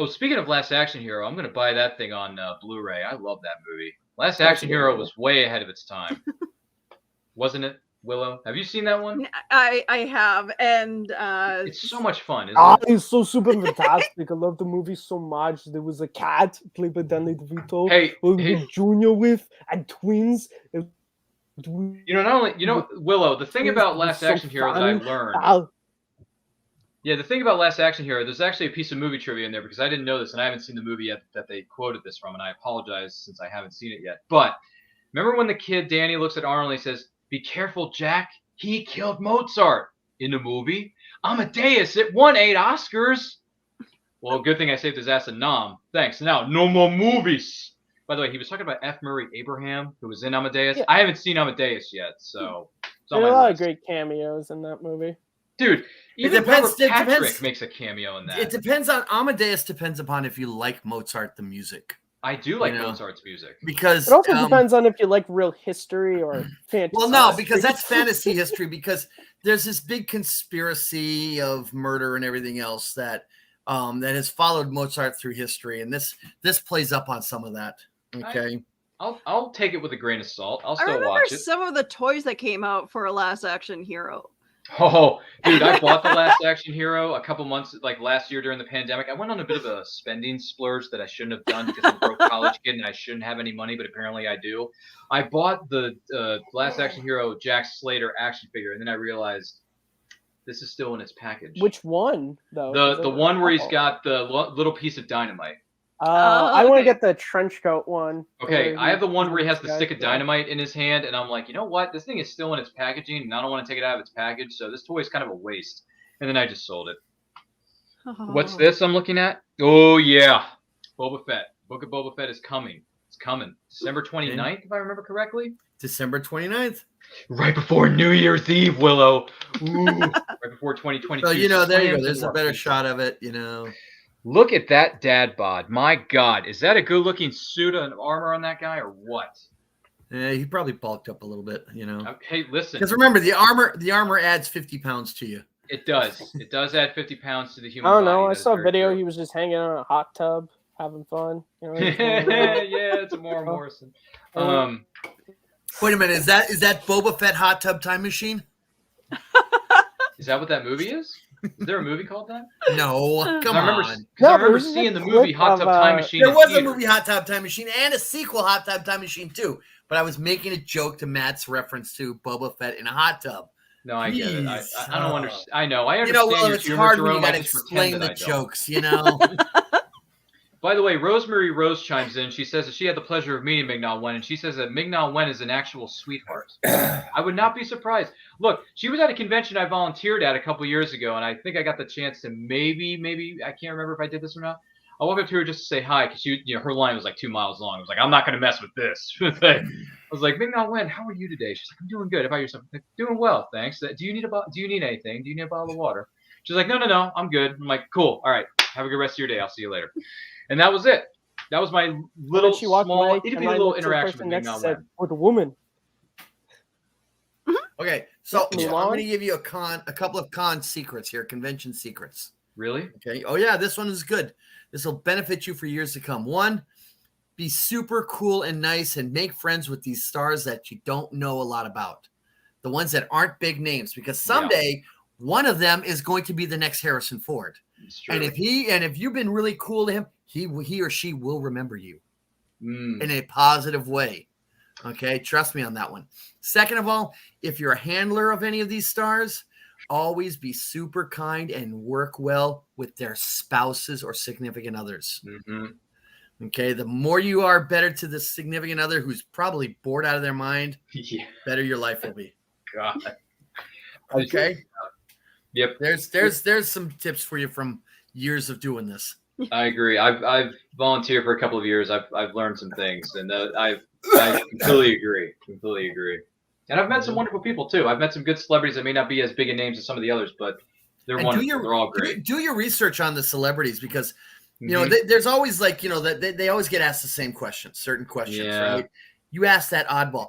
Speaker 1: Speaking of Last Action Hero, I'm going to buy that thing on Blu-ray. I love that movie. Last Action Hero was way ahead of its time. Wasn't it, Willow? Have you seen that one?
Speaker 2: I have, and
Speaker 1: it's so much fun, isn't it?
Speaker 5: It's so super fantastic. I love the movie so much. There was a cat played by Danny DeVito.
Speaker 1: Hey.
Speaker 5: Junior with and twins.
Speaker 1: Willow, the thing about Last Action Hero that I learned. Yeah, the thing about Last Action Hero, there's actually a piece of movie trivia in there because I didn't know this and I haven't seen the movie yet that they quoted this from, and I apologize since I haven't seen it yet. But remember when the kid Danny looks at Arnold and he says, "Be careful, Jack. He killed Mozart." In the movie, Amadeus, it won 8 Oscars. Well, good thing I saved his ass a nom. Thanks. Now, no more movies. By the way, he was talking about F. Murray Abraham, who was in Amadeus. Yeah. I haven't seen Amadeus yet, so
Speaker 5: there are a lot of great cameos in that movie.
Speaker 1: Dude, even Robert Patrick makes a cameo in that.
Speaker 4: It depends on Amadeus. Depends upon if you like Mozart the music.
Speaker 1: I do like Mozart's music.
Speaker 4: Because
Speaker 5: it also depends on if you like real history or fantasy.
Speaker 4: Well, no, because that's fantasy history, because there's this big conspiracy of murder and everything else that has followed Mozart through history, and this plays up on some of that. Okay.
Speaker 1: I'll take it with a grain of salt. I'll still watch it.
Speaker 2: I remember some of the toys that came out for a Last Action Hero.
Speaker 1: Oh, dude, I bought the Last Action Hero a couple months, like last year during the pandemic. I went on a bit of a spending splurge that I shouldn't have done because I'm a broke college kid and I shouldn't have any money, but apparently I do. I bought the Last Action Hero Jack Slater action figure, and then I realized this is still in its package.
Speaker 5: Which one, though?
Speaker 1: The one where he's got the little piece of dynamite.
Speaker 5: I want to get the trench coat one.
Speaker 1: Okay, I have the one where he has the stick of dynamite in his hand, and I'm like, you know what? This thing is still in its packaging, and I don't want to take it out of its package, so this toy is kind of a waste. And then I just sold it. What's this I'm looking at? Oh, yeah. Boba Fett. Book of Boba Fett is coming. It's coming. December 29th, if I remember correctly.
Speaker 4: December 29th.
Speaker 1: Right before New Year's Eve, Willow. Ooh, right before 2022.
Speaker 4: So, there you go. There's a better shot of it,
Speaker 1: Look at that dad bod. My God. Is that a good-looking suit and armor on that guy or what?
Speaker 4: Yeah, he probably bulked up a little bit,
Speaker 1: Hey, listen.
Speaker 4: Because remember, the armor adds 50 pounds to you.
Speaker 1: It does. It does add 50 pounds to the human
Speaker 5: body. I don't know.
Speaker 1: Body.
Speaker 5: I saw a video. True. He was just hanging out in a hot tub, having fun.
Speaker 1: Yeah, it's a Maura Morrison.
Speaker 4: Wait a minute. Is that Boba Fett hot tub time machine?
Speaker 1: Is that what that movie is? Is there a movie called that?
Speaker 4: No, come
Speaker 1: I
Speaker 4: on.
Speaker 1: remember seeing the movie Hot Tub Time Machine.
Speaker 4: There was a movie Hot Tub Time Machine and a sequel Hot Tub Time Machine 2. But I was making a joke to Matt's reference to Boba Fett in a hot tub.
Speaker 1: No, I get it. I don't understand. I understand.
Speaker 4: Well,
Speaker 1: your
Speaker 4: it's
Speaker 1: humor,
Speaker 4: hard when
Speaker 1: Jerome.
Speaker 4: you got to
Speaker 1: I just
Speaker 4: explain
Speaker 1: pretend
Speaker 4: the
Speaker 1: that I
Speaker 4: jokes,
Speaker 1: By the way, Rosemary Rose chimes in. She says that she had the pleasure of meeting Ming-Na Wen, and she says that Ming-Na Wen is an actual sweetheart. I would not be surprised. Look, she was at a convention I volunteered at a couple years ago, and I think I got the chance to maybe, I can't remember if I did this or not. I walked up to her just to say hi because her line was like 2 miles long. I was like, I'm not going to mess with this. I was like, Ming-Na Wen, how are you today? She's like, I'm doing good. How about yourself? I'm like, doing well, thanks. Do you need anything? Do you need a bottle of water? She's like, no, I'm good. I'm like, cool. All right. Have a good rest of your day. I'll see you later. And that was it. That was my little small little interaction with Ming-Na Wen.
Speaker 5: With a woman.
Speaker 4: Okay, so I'm going to give you a couple of con secrets here, convention secrets.
Speaker 1: Really?
Speaker 4: Okay. Oh yeah, this one is good. This will benefit you for years to come. One, be super cool and nice and make friends with these stars that you don't know a lot about. The ones that aren't big names, because someday one of them is going to be the next Harrison Ford. And if you've been really cool to him, he or she will remember you in a positive way. Okay, trust me on that one. Second of all, if you're a handler of any of these stars, always be super kind and work well with their spouses or significant others. Okay, the more you are better to the significant other who's probably bored out of their mind, better your life will be.
Speaker 1: God.
Speaker 4: Okay.
Speaker 1: Yep.
Speaker 4: There's some tips for you from years of doing this.
Speaker 1: I agree. I've volunteered for a couple of years. I've learned some things, and I completely agree. And I've met some wonderful people too. I've met some good celebrities that may not be as big a names as some of the others, but they're wonderful. They're all great. Do
Speaker 4: your research on the celebrities because there's always that they always get asked the same questions, certain questions, right? You ask that oddball.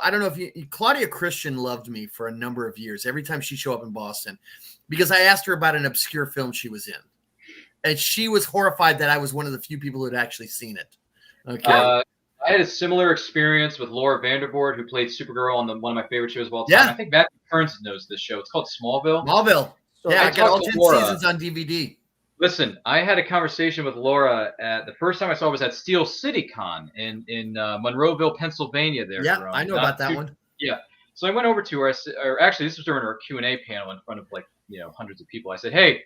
Speaker 4: I don't know if Claudia Christian loved me for a number of years. Every time she showed up in Boston, because I asked her about an obscure film she was in, and she was horrified that I was one of the few people who had actually seen it. Okay.
Speaker 1: I had a similar experience with Laura Vandervoort, who played Supergirl on one of my favorite shows of all time.
Speaker 4: Yeah.
Speaker 1: I think Matthew Kearns knows this show. It's called Smallville.
Speaker 4: Yeah, I got all 10 seasons on DVD.
Speaker 1: Listen, I had a conversation with Laura the first time I saw her was at Steel City Con in Monroeville, Pennsylvania.
Speaker 4: Yeah, I know about that one.
Speaker 1: Yeah. So I went over to her, or actually this was during our Q&A panel in front of hundreds of people. I said, hey,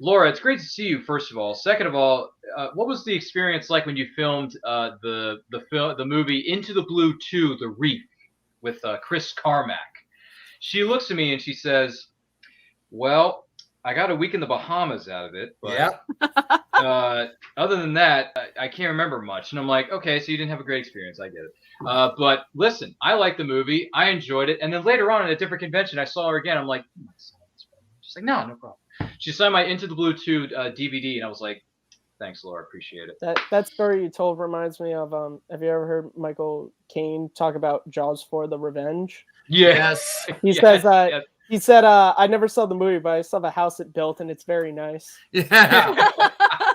Speaker 1: Laura, it's great to see you, first of all. Second of all, what was the experience like when you filmed the movie Into the Blue 2, The Reef, with Chris Carmack? She looks at me and she says, well, I got a week in the Bahamas out of it, but other than that, I can't remember much. And I'm like, okay, so you didn't have a great experience. I get it. But listen, I liked the movie. I enjoyed it. And then later on at a different convention, I saw her again. I'm like, she's like, no problem. She signed my Into the Blue 2 DVD, and I was like, thanks, Laura. Appreciate it.
Speaker 5: That story you told reminds me of, have you ever heard Michael Caine talk about Jaws 4: The Revenge?
Speaker 4: Yes.
Speaker 5: He says that. He said, I never saw the movie, but I saw the house it built, and it's very nice.
Speaker 4: Yeah.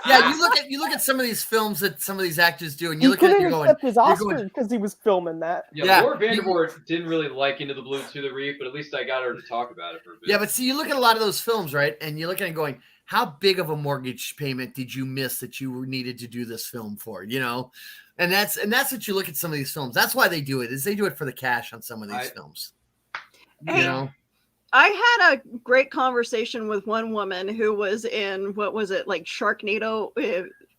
Speaker 4: Yeah, you look at some of these films that some of these actors do, and you look at it, you're going,
Speaker 5: his Oscar because he was filming that.
Speaker 1: Yeah, Laura Vandervoort didn't really like Into the Blue to the Reef, but at least I got her to talk about it for a bit.
Speaker 4: Yeah, but see, you look at a lot of those films, right? And you look at it going, how big of a mortgage payment did you miss that you needed to do this film for? And that's what you look at some of these films. That's why they do it, is they do it for the cash on some of these films.
Speaker 2: I had a great conversation with one woman who was in, what was it, like Sharknado?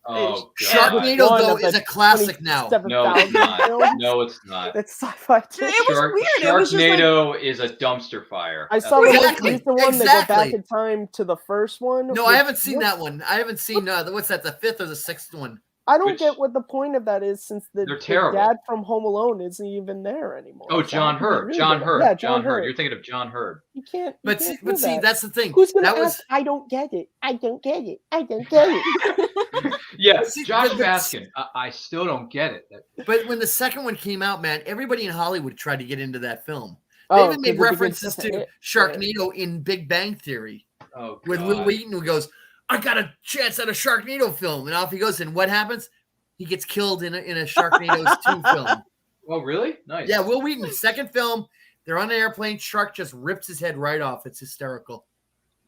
Speaker 4: Sharknado, though, is a classic now.
Speaker 1: No, it's not. No, it's not.
Speaker 5: It's sci-fi too.
Speaker 2: It was weird.
Speaker 1: Sharknado is a dumpster fire.
Speaker 5: I saw the one that go back in time to the first one.
Speaker 4: No, I haven't seen that one. I haven't seen, what's that, the fifth or the sixth one?
Speaker 5: I don't get what the point of that is, since the dad from Home Alone isn't even there anymore.
Speaker 1: Oh, John Hurd. John Hurd. Yeah, John Hurd. You're thinking of John Hurd.
Speaker 5: You can't.
Speaker 4: But see, that's the thing.
Speaker 5: Who's going to ask? I don't get it. I don't get it. I don't get it.
Speaker 1: Yeah, Josh Baskin. I still don't get it.
Speaker 4: But when the second one came out, man, everybody in Hollywood tried to get into that film. They even made references to Sharknado in Big Bang Theory.
Speaker 1: Oh,
Speaker 4: with Will Wheaton, who goes, I got a chance at a Sharknado film. And off he goes. And what happens? He gets killed in a Sharknado's 2 film.
Speaker 1: Oh, really? Nice.
Speaker 4: Yeah, Will Wheaton, second film. They're on an airplane. Shark just rips his head right off. It's hysterical.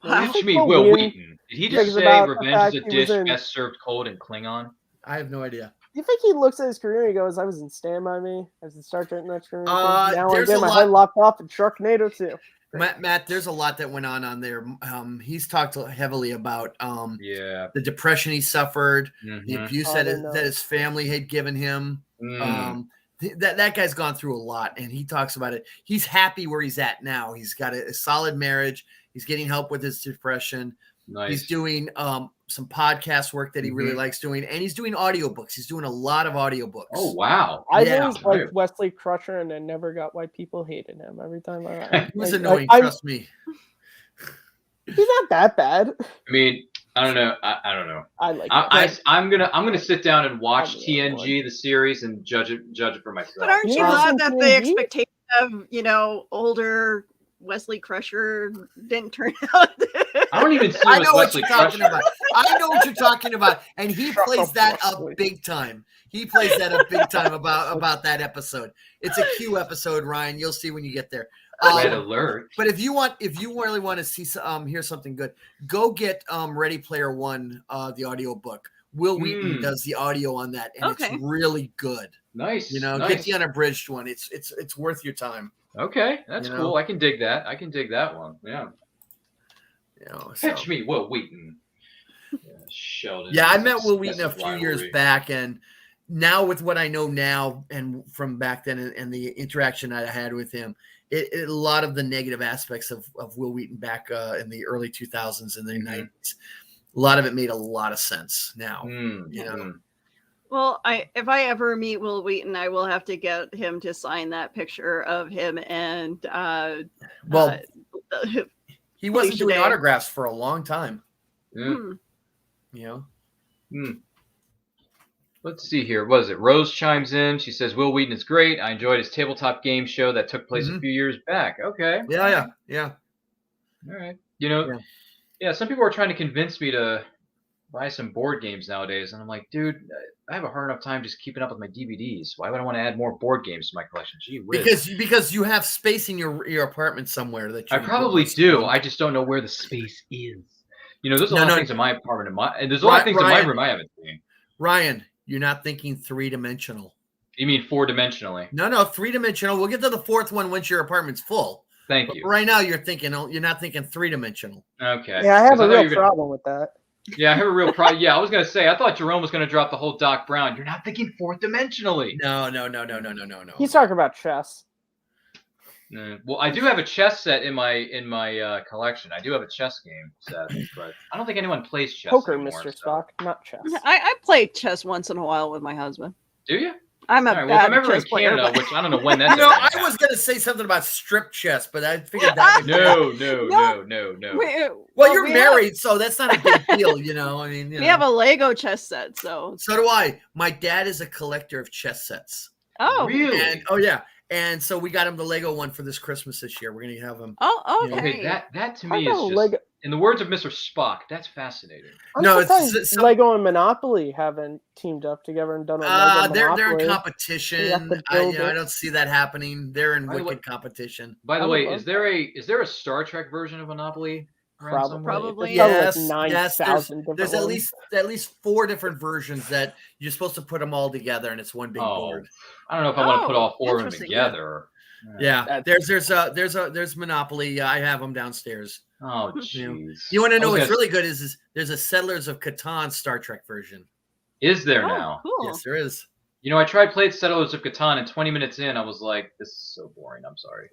Speaker 1: Catch me,
Speaker 5: Well,
Speaker 1: Will
Speaker 5: Wheaton
Speaker 1: Wheaton. Did he just
Speaker 5: thinks
Speaker 1: say
Speaker 5: about the
Speaker 1: revenge
Speaker 5: fact
Speaker 1: is a
Speaker 5: he was
Speaker 1: dish
Speaker 5: in-
Speaker 1: best served cold in Klingon?
Speaker 4: I have no idea.
Speaker 5: Do you think he looks at his career and he goes, I was in Stand By Me as the Star Trek Next Career? Now I
Speaker 4: there's
Speaker 5: get
Speaker 4: a
Speaker 5: my
Speaker 4: lot-
Speaker 5: head lopped off in Sharknado too.
Speaker 4: Matt, there's a lot that went on there. He's talked heavily about the depression he suffered, the abuse that his family had given him. That guy's gone through a lot, and he talks about it. He's happy where he's at now. He's got a solid marriage. He's getting help with his depression.
Speaker 1: Nice.
Speaker 4: He's doing some podcast work that he really likes doing, and he's doing audiobooks. He's doing a lot of audiobooks.
Speaker 1: Oh, wow.
Speaker 5: I've always liked Wesley Crusher, and I never got why people hated him. Every time
Speaker 4: he was annoying, trust me.
Speaker 5: He's not that bad.
Speaker 1: I mean, I don't know. I don't know.
Speaker 5: I like.
Speaker 1: I'm gonna sit down and watch TNG the series and judge it for myself.
Speaker 2: But aren't you glad that the expectation of older Wesley Crusher didn't turn out?
Speaker 1: I don't even see
Speaker 4: I know what
Speaker 1: Wesley
Speaker 4: you're talking
Speaker 1: Crusher.
Speaker 4: about. I know what you're talking about, and he plays that up big time. He plays that up big time about that episode. It's a Q episode, Ryan. You'll see when you get there.
Speaker 1: Red alert.
Speaker 4: But if you really want to see hear something good, go get Ready Player One, the audio book. Will Wheaton does the audio on that, and it's really good.
Speaker 1: Nice.
Speaker 4: Get the unabridged one. It's worth your time.
Speaker 1: Okay, that's cool. I can dig that. I can dig that one. Yeah. Catch me, Will Wheaton. Sheldon.
Speaker 4: Yeah, I met Will Wheaton a few years back, and now with what I know now and from back then and the interaction I had with him, a lot of the negative aspects of Will Wheaton back in the early 2000s and the 90s, a lot of it made a lot of sense now.
Speaker 2: Well, if I ever meet Will Wheaton, I will have to get him to sign that picture of him and
Speaker 4: he wasn't doing autographs for a long time.
Speaker 1: Let's see here. What is it? Rose chimes in. She says, Will Wheaton is great. I enjoyed his tabletop game show that took place a few years back. Okay.
Speaker 4: Yeah.
Speaker 1: All right. Some people are trying to convince me to buy some board games nowadays. And I'm like, dude, I have a hard enough time just keeping up with my DVDs. Why would I want to add more board games to my collection? Gee whiz.
Speaker 4: Because you have space in your apartment somewhere that you
Speaker 1: I probably do. I just don't know where the space is. There's a lot of things in my apartment, and there's a lot of things in my room I haven't seen.
Speaker 4: Ryan, you're not thinking 3-dimensional.
Speaker 1: You mean 4-dimensionally?
Speaker 4: No, 3-dimensional. We'll get to the fourth one once your apartment's full.
Speaker 1: Thank you.
Speaker 4: Right now, you're not thinking 3-dimensional.
Speaker 1: Okay.
Speaker 5: Yeah, I have a real problem with that.
Speaker 1: Yeah, I have a real problem. Yeah, I was going to say, I thought Jerome was going to drop the whole Doc Brown. You're not thinking 4th-dimensionally.
Speaker 4: No.
Speaker 5: He's talking about chess.
Speaker 1: Well, I do have a chess set in my collection. I do have a chess game set, but I don't think anyone plays chess
Speaker 5: Poker,
Speaker 1: anymore,
Speaker 5: Mr. Spock, not chess.
Speaker 2: I play chess once in a while with my husband.
Speaker 1: Do you?
Speaker 2: I'm a
Speaker 1: bad
Speaker 2: if
Speaker 1: I'm ever
Speaker 2: chess
Speaker 1: in
Speaker 2: player,
Speaker 1: Canada,
Speaker 2: but...
Speaker 1: which I don't know when that's
Speaker 4: I was going to say something about strip chess, but I figured that would
Speaker 1: No.
Speaker 4: Well, you're married, so that's not a big deal, I mean,
Speaker 2: we have a Lego chess set, so
Speaker 4: do I. My dad is a collector of chess sets.
Speaker 2: Oh,
Speaker 1: really?
Speaker 4: And so we got him the Lego one for this Christmas this year. We're going to have him.
Speaker 2: Oh, okay.
Speaker 1: Okay, that to me is just, in the words of Mr. Spock, that's fascinating.
Speaker 4: It's
Speaker 5: Lego and Monopoly haven't teamed up together and done a Lego
Speaker 4: they're in competition. I don't see that happening. They're in wicked competition.
Speaker 1: By the way, is there a Star Trek version of Monopoly?
Speaker 2: Probably.
Speaker 4: Yes.
Speaker 5: 9,000
Speaker 4: There's at least 4 different versions that you're supposed to put them all together, and it's one big board.
Speaker 1: I don't know if I want to put all 4 of them together.
Speaker 4: Yeah. There's Monopoly. I have them downstairs.
Speaker 1: Oh, jeez.
Speaker 4: You want to know what's really good is there's a Settlers of Catan Star Trek version.
Speaker 1: Is there now?
Speaker 2: Cool.
Speaker 4: Yes, there is.
Speaker 1: I tried playing Settlers of Catan, and 20 minutes in, I was like, this is so boring. I'm sorry.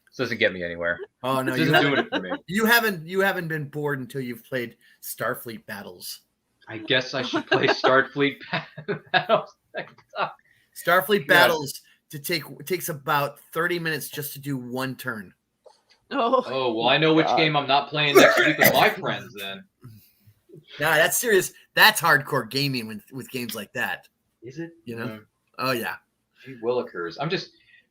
Speaker 1: This doesn't get me anywhere.
Speaker 4: Oh no,
Speaker 1: this isn't doing it for me.
Speaker 4: You haven't been bored until you've played Starfleet Battles.
Speaker 1: I guess I should play Starfleet Battles.
Speaker 4: Starfleet Battles takes about 30 minutes just to do one turn.
Speaker 1: Oh well, I know which game I'm not playing next week with my friends then.
Speaker 4: No, that's serious. That's hardcore gaming with games like that.
Speaker 1: Is it?
Speaker 4: Oh yeah.
Speaker 1: Gee willikers.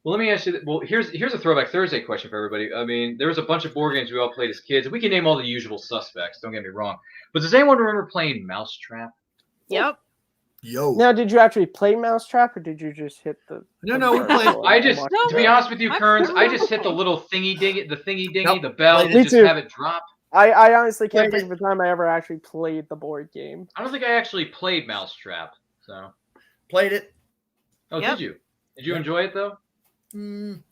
Speaker 1: Well, let me ask you. Well, here's a Throwback Thursday question for everybody. I mean, there was a bunch of board games we all played as kids. We can name all the usual suspects. Don't get me wrong. But does anyone remember playing Mousetrap?
Speaker 2: Yep.
Speaker 4: Yo.
Speaker 5: Now, did you actually play Mousetrap, or did you just hit the?
Speaker 4: No, we played.
Speaker 1: To be honest with you, Kearns, I just hit the little thingy dingy, the bell, and just have it drop.
Speaker 5: I honestly can't think of a time I ever actually played the board game.
Speaker 1: I don't think I actually played Mousetrap. So
Speaker 4: Played it.
Speaker 1: Oh,
Speaker 2: Yep.
Speaker 1: did you? Did you enjoy it though?
Speaker 4: Mm,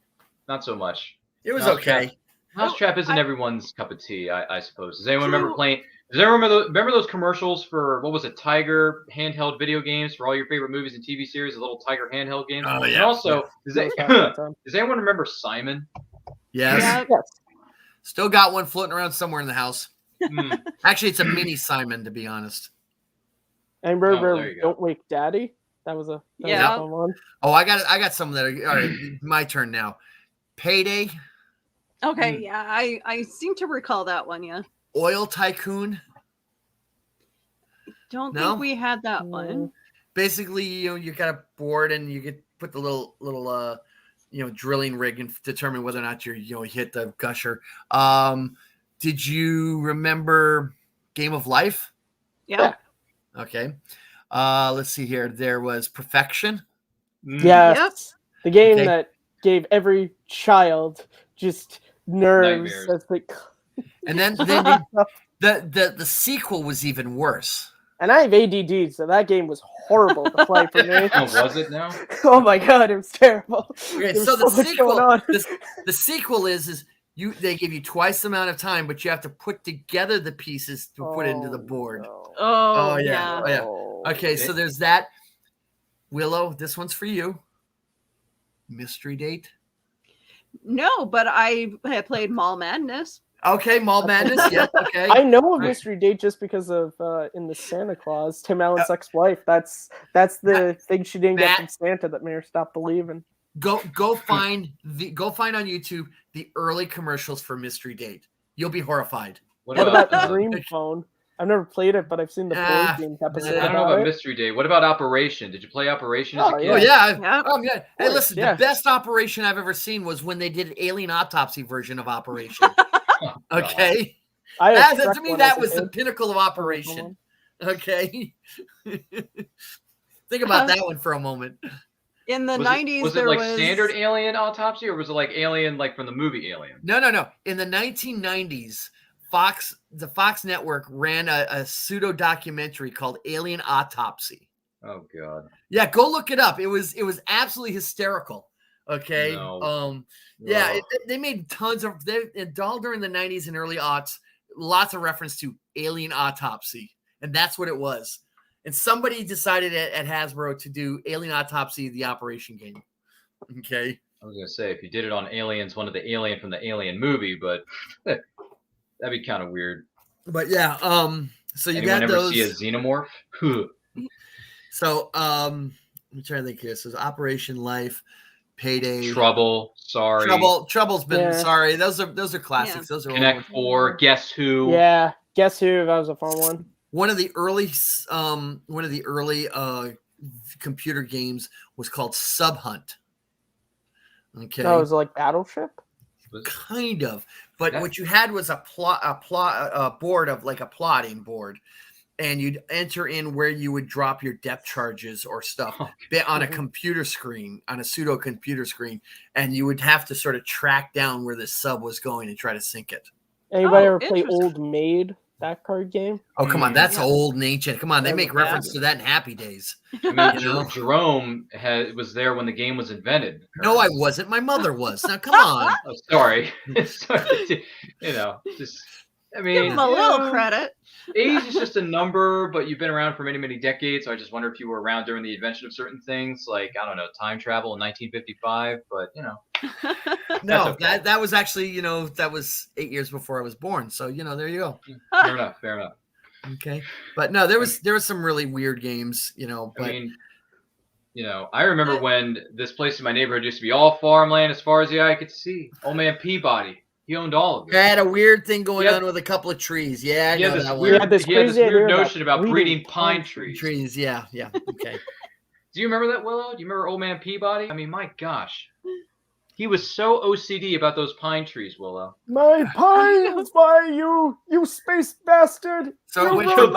Speaker 1: Not so much.
Speaker 4: it was
Speaker 1: Mousetrap.
Speaker 4: okay.
Speaker 1: Mousetrap isn't everyone's cup of tea, I suppose. Does anyone remember playing? Does anyone remember those commercials for what was it? Tiger handheld video games for all your favorite movies and TV series. The little Tiger handheld games.
Speaker 4: Oh,
Speaker 1: And
Speaker 4: yeah.
Speaker 1: also, does anyone remember Simon?
Speaker 4: Yes.
Speaker 2: Yeah.
Speaker 5: Yes.
Speaker 4: Still got one floating around somewhere in the house.
Speaker 1: Hmm.
Speaker 4: Actually, it's a mini Simon, to be honest.
Speaker 5: And
Speaker 1: there
Speaker 5: remember,
Speaker 1: you go.
Speaker 5: Don't Wake Daddy. That was a
Speaker 2: Yeah.
Speaker 5: fun one.
Speaker 4: Oh, I got some that are all right. My turn now. Payday,
Speaker 2: Okay, yeah, I seem to recall that one. Yeah,
Speaker 4: Oil Tycoon.
Speaker 2: don't
Speaker 4: No?
Speaker 2: think we had that one.
Speaker 4: Basically, you got a board and you get put the little drilling rig and determine whether or not you hit the gusher. Did you remember Game of Life?
Speaker 2: Yeah.
Speaker 4: Okay. Let's see here. There was Perfection.
Speaker 5: Yes.
Speaker 2: Yep.
Speaker 5: The game
Speaker 4: Okay.
Speaker 5: that gave every child just nerves
Speaker 1: Nightmares.
Speaker 5: as they.
Speaker 4: And then the sequel was even worse.
Speaker 5: And I have ADD, so that game was horrible to play for me.
Speaker 1: Oh, was it now?
Speaker 5: Oh my god, it was terrible.
Speaker 4: Okay,
Speaker 5: There
Speaker 4: so
Speaker 5: was
Speaker 4: the
Speaker 5: so much
Speaker 4: sequel,
Speaker 5: going on.
Speaker 4: the sequel is they give you twice the amount of time, but you have to put together the pieces to put into the board.
Speaker 5: No.
Speaker 2: Oh,
Speaker 4: yeah.
Speaker 2: yeah.
Speaker 4: Oh, yeah. Okay, so there's that. Willow, this one's for you. Mystery Date.
Speaker 2: No, but I had played Mall Madness.
Speaker 4: Okay, Mall Madness. Yeah. Okay.
Speaker 5: I know of
Speaker 4: Right.
Speaker 5: Mystery Date just because of in the Santa Claus, Tim Allen's ex-wife. That's the thing she didn't get from Santa that made her stop believing.
Speaker 4: Go find on YouTube the early commercials for Mystery Date. You'll be horrified.
Speaker 5: What about
Speaker 1: uh,
Speaker 5: Dream Phone? I've never played it, but I've seen the board game episode
Speaker 1: I don't know
Speaker 5: about
Speaker 1: about
Speaker 5: it.
Speaker 1: Mystery Day. What about Operation? Did you play Operation as a
Speaker 5: Oh,
Speaker 1: kid?
Speaker 4: Oh yeah.
Speaker 2: Yep.
Speaker 4: Oh yeah. Hey,
Speaker 5: course,
Speaker 4: listen,
Speaker 5: yeah.
Speaker 4: the best Operation I've ever seen was when they did an Alien Autopsy version of Operation.
Speaker 1: Oh, God.
Speaker 4: Okay.
Speaker 5: I had
Speaker 4: To
Speaker 5: Shrek
Speaker 4: me,
Speaker 5: one
Speaker 4: that
Speaker 5: as a
Speaker 4: was the
Speaker 5: kid.
Speaker 4: pinnacle of Operation. Okay. Think about that one for a moment.
Speaker 2: In the
Speaker 1: Was
Speaker 2: 90s,
Speaker 1: was it
Speaker 2: there
Speaker 1: like
Speaker 2: was
Speaker 1: standard Alien Autopsy, or was it like Alien like from the movie Alien?
Speaker 4: No. In the 1990s, the Fox network ran a pseudo documentary called Alien Autopsy.
Speaker 1: Oh God.
Speaker 4: Yeah, go look it up. It was absolutely hysterical. Okay.
Speaker 1: No.
Speaker 4: Yeah,
Speaker 1: Ugh.
Speaker 4: they made tons of all during the 90s and early aughts, lots of reference to Alien Autopsy, and that's what it was. And somebody decided at Hasbro to do Alien Autopsy, the Operation game. Okay.
Speaker 1: I was gonna say if you did it on Aliens, one of the Alien from the Alien movie, but that'd be kind of weird.
Speaker 4: But yeah, so you
Speaker 1: Anyone
Speaker 4: got
Speaker 1: ever
Speaker 4: those.
Speaker 1: see a xenomorph?
Speaker 4: So I'm trying to think here. So Operation Life, Payday,
Speaker 1: Trouble. Sorry.
Speaker 4: Trouble's been
Speaker 5: Yeah.
Speaker 4: sorry. Those are classics. Those are old
Speaker 1: Connect
Speaker 4: ones.
Speaker 1: 4. Guess Who?
Speaker 5: Yeah, Guess Who? That was a fun one.
Speaker 4: One of the early computer games was called Sub Hunt. Okay.
Speaker 5: That was like Battleship.
Speaker 4: Kind of, but
Speaker 1: That-
Speaker 4: what you had was a board of like a plotting board, and you'd enter in where you would drop your depth charges or stuff on a computer screen, on a pseudo computer screen, and you would have to sort of track down where the sub was going and try to sink it.
Speaker 5: Anybody
Speaker 2: Oh,
Speaker 5: ever play
Speaker 2: interesting.
Speaker 5: Old Maid? That card game?
Speaker 4: Oh, come on, that's
Speaker 2: Yeah.
Speaker 4: old and ancient. Come on, they
Speaker 5: That
Speaker 4: make
Speaker 5: was
Speaker 4: reference
Speaker 5: bad.
Speaker 4: to that in Happy Days.
Speaker 1: I mean,
Speaker 4: You know?
Speaker 1: Jerome was there when the game was invented.
Speaker 4: No, I wasn't. My mother was. Now, come on.
Speaker 1: Oh, sorry. Sorry. Just. I mean,
Speaker 2: Give him a little credit.
Speaker 1: age is just a number, but you've been around for many, many decades. So I just wonder if you were around during the invention of certain things, like I don't know, time travel in 1955. But
Speaker 4: No,
Speaker 1: okay.
Speaker 4: that was actually, that was 8 years before I was born. So, there you go.
Speaker 1: fair enough. Fair enough.
Speaker 4: Okay. But no, there was some really weird games, but
Speaker 1: I mean, I remember when this place in my neighborhood used to be all farmland as far as the eye could see. Old man Peabody, he owned all of
Speaker 4: I
Speaker 1: it.
Speaker 4: had a weird thing going
Speaker 1: Yeah.
Speaker 4: on with a couple of trees. Yeah, I
Speaker 1: He had
Speaker 4: know
Speaker 1: this
Speaker 4: that
Speaker 1: weird,
Speaker 4: one.
Speaker 5: this
Speaker 1: he had this
Speaker 5: crazy
Speaker 1: weird
Speaker 5: idea about
Speaker 1: notion about breeding
Speaker 5: breeding
Speaker 1: pine
Speaker 5: pine
Speaker 1: trees.
Speaker 4: Trees, yeah. Okay.
Speaker 1: Do you remember that, Willow? Do you remember old man Peabody? I mean, my gosh. He was so OCD about those pine trees, Willow.
Speaker 5: My pines, why you space bastard!
Speaker 4: So it
Speaker 5: You
Speaker 4: went
Speaker 5: ruined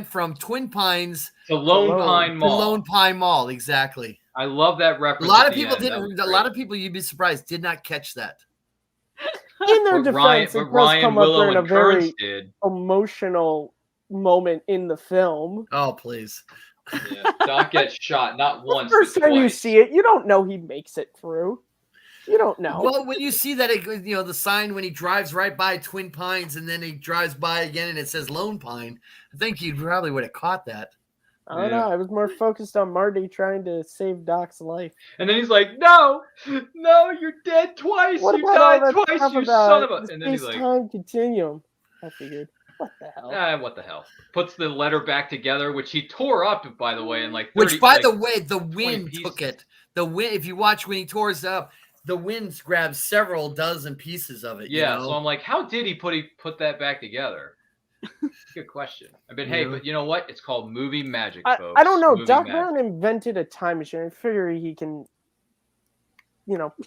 Speaker 4: from
Speaker 5: the
Speaker 4: Twin Pines
Speaker 1: The Lone
Speaker 5: Lone.
Speaker 1: Pine
Speaker 4: to
Speaker 1: Mall.
Speaker 4: Lone Pine Mall. Exactly.
Speaker 1: I love that
Speaker 4: A
Speaker 1: reference.
Speaker 4: lot
Speaker 1: at
Speaker 4: of
Speaker 1: the
Speaker 4: people
Speaker 1: end. That was
Speaker 4: didn't. A
Speaker 1: great.
Speaker 4: lot of people, you'd be surprised, did not catch that.
Speaker 5: in their defense, it does come up
Speaker 1: Willow,
Speaker 5: during a
Speaker 1: and Kearns
Speaker 5: very
Speaker 1: did.
Speaker 5: emotional moment in the film.
Speaker 4: Oh, please.
Speaker 1: Yeah, Doc gets shot not once.
Speaker 5: First time you see it, you don't know he makes it through. You don't know.
Speaker 4: Well, when you see that, the sign when he drives right by Twin Pines and then he drives by again and it says Lone Pine, I think you probably would have caught that.
Speaker 5: I don't know. I was more focused on Marty trying to save Doc's life.
Speaker 1: And then he's like, "No, you're dead twice. You died twice, you son of a." And then he's like,
Speaker 5: "Time continuum." I figured, what the hell?
Speaker 1: What the hell? Puts the letter back together, which he tore up, by the way, in like
Speaker 4: 30, which, by
Speaker 1: like,
Speaker 4: the way, the wind took it. The wind. If you watch when he tore it up, the wind grabbed several dozen pieces of it.
Speaker 1: Yeah.
Speaker 4: You know?
Speaker 1: So I'm like, how did he put that back together? Good question. I mean, hey, but you know what? It's called movie magic, folks.
Speaker 5: I don't know.
Speaker 1: Movie
Speaker 5: Doc
Speaker 1: magic.
Speaker 5: Brown invented a time machine. I figure he can,